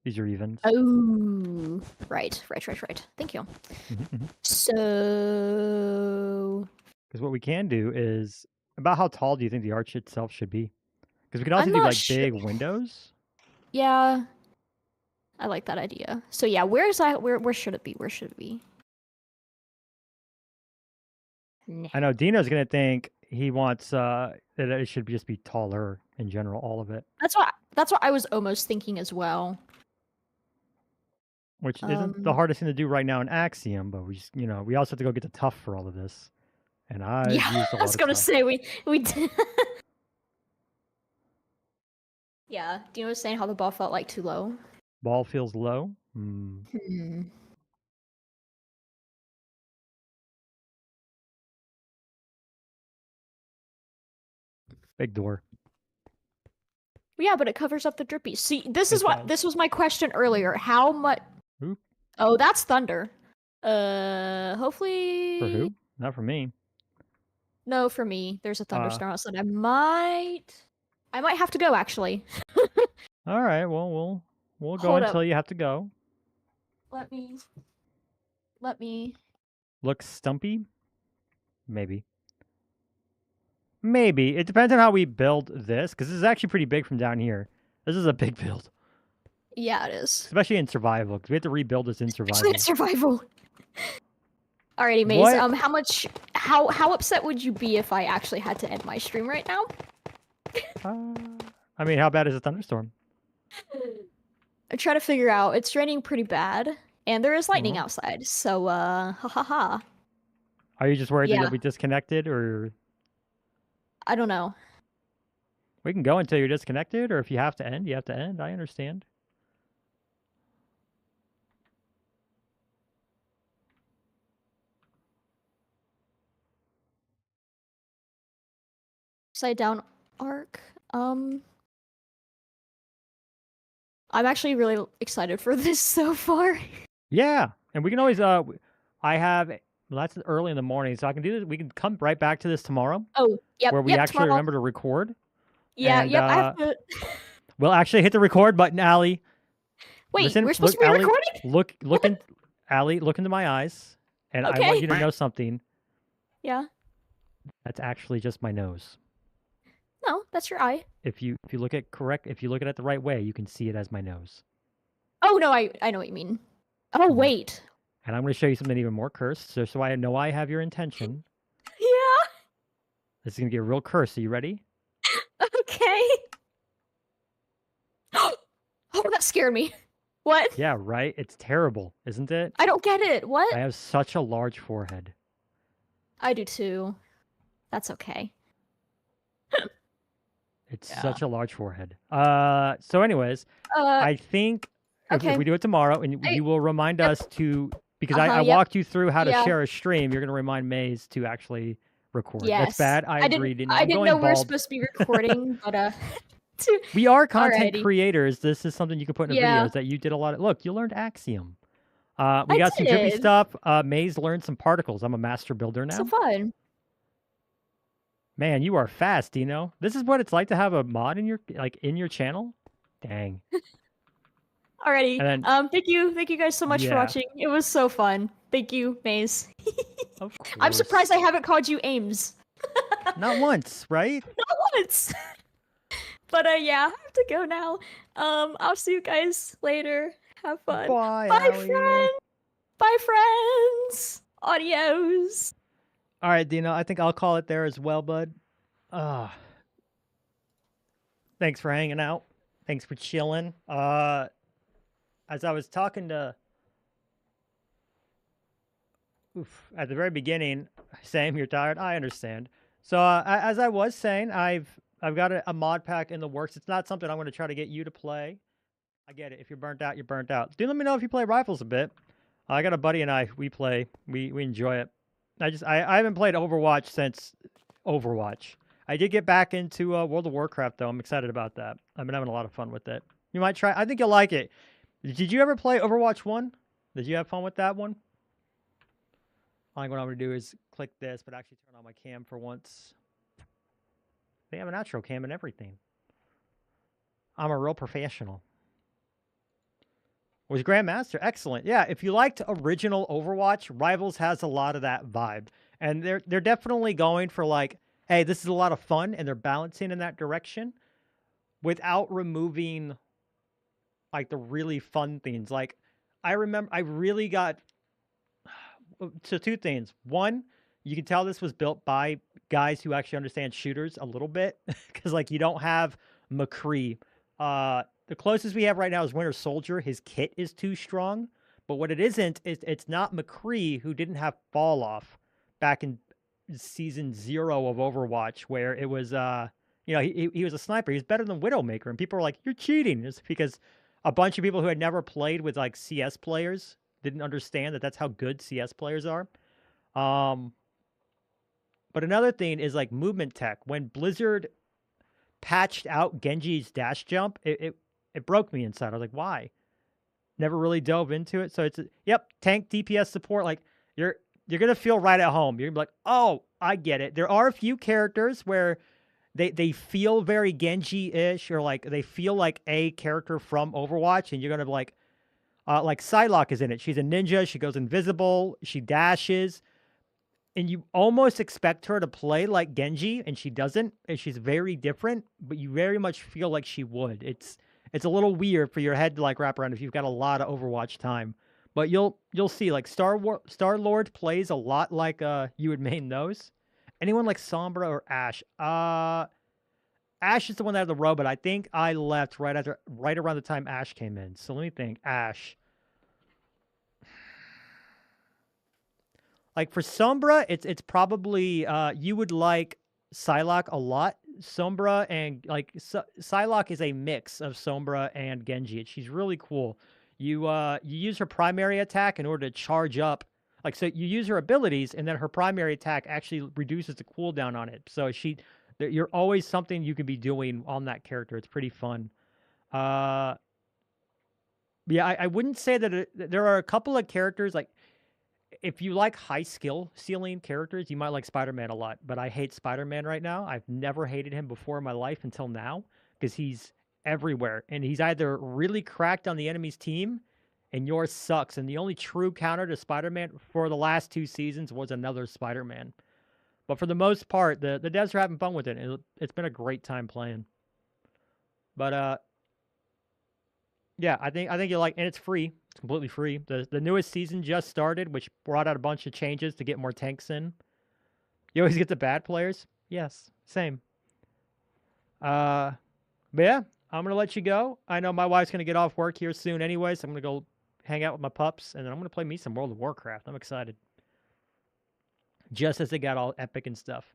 These are evens. Oh, right. Thank you. So, Because what we can do is about how tall do you think the arch itself should be? Because we can also I'm do not like sure. big windows. Yeah, I like that idea. So yeah, where's that? Where should it be? Where should it be? Nah. I know Dino's gonna think he wants that it should just be taller in general, all of it. That's what I was almost thinking as well. Which isn't the hardest thing to do right now in Axiom, but we just, we also have to go get the tough for all of this. And I've used a lot I was of gonna tough. say we did. Yeah, Dino was saying how the ball felt like too low. Ball feels low. Big door. Yeah, but it covers up the drippy. See, this is It what does. this was my question earlier. How much? Oop. Oh, that's thunder. Hopefully. For who? Not for me. No, for me. There's a thunderstorm outside. I might have to go actually. All right. Well, we'll go Hold until up. you have to go. Let me. Looks stumpy. Maybe. It depends on how we build this, because this is actually pretty big from down here. This is a big build, Yeah, it is. especially in survival, because we have to rebuild this in survival. Especially in survival. Alrighty, Maze. What? How upset would you be if I actually had to end my stream right now? I mean, how bad is a thunderstorm? I try to figure out. It's raining pretty bad, and there is lightning outside. So, ha ha ha. Are you just worried that Yeah. you'll be disconnected, or I don't know. we can go until you're disconnected, or if you have to end, you have to end. I understand. Upside down arc. I'm actually really excited for this so far. Yeah, and we can always. That's early in the morning, so I can do this. We can come right back to this tomorrow. Oh, yep. Where we actually tomorrow. remember to record. Yeah, and, yep. I have to. We'll actually hit the record button, Allie. Wait, Listen, we're supposed to be Allie, recording? Look in, Allie, look into my eyes, and I want Okay. you to know something. Yeah. That's actually just my nose. No, that's your eye. If you look at it the right way, you can see it as my nose. Oh no, I know what you mean. Oh wait. And I'm going to show you something even more cursed, so I know I have your intention. Yeah. This is going to get real cursed. Are you ready? Okay. Oh, that scared me. What? Yeah, right? It's terrible, isn't it? I don't get it. What? I have such a large forehead. I do too. That's okay. It's such a large forehead. So anyways, I think if we do it tomorrow, and you will remind us to, because I walked you through how to share a stream, you're going to remind Maze to actually record. Yes. That's bad. I agreed. I didn't know we were supposed to be recording, but we are content creators. This is something you can put in the Yeah. videos that you did a lot of. Look, you learned Axiom. We got some drippy stuff. Maze learned some particles. I'm a master builder now. So fun. Man, you are fast, Dino. This is what it's like to have a mod in your channel. Dang. Alrighty. And then- thank you guys so much for watching. It was so fun. Thank you, Maze. Of course. I'm surprised I haven't called you Ames. Not once, right? Not once. But yeah, I have to go now. I'll see you guys later. Have fun. Bye, Bye, Allie. friends. Bye, friends. Adios. All right, Dino. I think I'll call it there as well, bud. Thanks for hanging out. Thanks for chilling. As I was talking to at the very beginning, Sam, you're tired. I understand. So as I was saying, I've got a mod pack in the works. It's not something I'm going to try to get you to play. I get it. If you're burnt out, you're burnt out. Do let me know if you play rifles a bit. I got a buddy and we play. We enjoy it. I haven't played Overwatch since Overwatch. I did get back into World of Warcraft though. I'm excited about that. I've been having a lot of fun with it. You might try. I think you'll like it. Did you ever play Overwatch 1? Did you have fun with that one? I think what I'm going to do is click this, but actually turn on my cam for once. They have an outro cam and everything. I'm a real professional. Was Grandmaster excellent? Yeah, if you liked original Overwatch, Rivals has a lot of that vibe. And they're definitely going for like, hey, this is a lot of fun, and they're balancing in that direction without removing like the really fun things. Like I remember I really got so two things. One, you can tell this was built by guys who actually understand shooters a little bit because like you don't have McCree. The closest we have right now is Winter Soldier. His kit is too strong, but what it isn't is it's not McCree who didn't have fall off back in season 0 of Overwatch, where it was you know, he was a sniper. He was better than Widowmaker, and people were like, "You're cheating." It's because a bunch of people who had never played with like CS players didn't understand that that's how good CS players are. But another thing is like movement tech. When Blizzard patched out Genji's dash jump, it broke me inside. I was like, why? Never really dove into it. So it's yep, tank DPS support. Like you're gonna feel right at home. You're gonna be like, oh, I get it. There are a few characters where they feel very Genji-ish, or like they feel like a character from Overwatch, and you're gonna be like Psylocke is in it. She's a ninja. She goes invisible. She dashes. And you almost expect her to play like Genji, and she doesn't. And she's very different, but you very much feel like she would. It's a little weird for your head to like wrap around if you've got a lot of Overwatch time. But you'll see like Star-Lord plays a lot like you would main those. Anyone like Sombra or Ashe? Ashe is the one that had the robot. I think I left right around the time Ashe came in. So let me think. Ashe. Like for Sombra, it's probably you would like Psylocke a lot. Sombra and like Psylocke is a mix of Sombra and Genji. She's really cool. You use her primary attack in order to charge up. Like so, you use her abilities, and then her primary attack actually reduces the cooldown on it. So you're always something you can be doing on that character. It's pretty fun. Yeah, I wouldn't say that there are a couple of characters like. If you like high skill ceiling characters, you might like Spider-Man a lot, but I hate Spider-Man right now. I've never hated him before in my life until now because he's everywhere, and he's either really cracked on the enemy's team and yours sucks, and the only true counter to Spider-Man for the last 2 seasons was another Spider-Man. But for the most part, the devs are having fun with it, and it's been a great time playing. But yeah, I think you like, and it's free. It's completely free. The newest season just started, which brought out a bunch of changes to get more tanks in. You always get the bad players. Yes, same. But yeah, I'm gonna let you go. I know my wife's gonna get off work here soon anyway, so I'm gonna go hang out with my pups, and then I'm gonna play me some World of Warcraft. I'm excited. Just as it got all epic and stuff.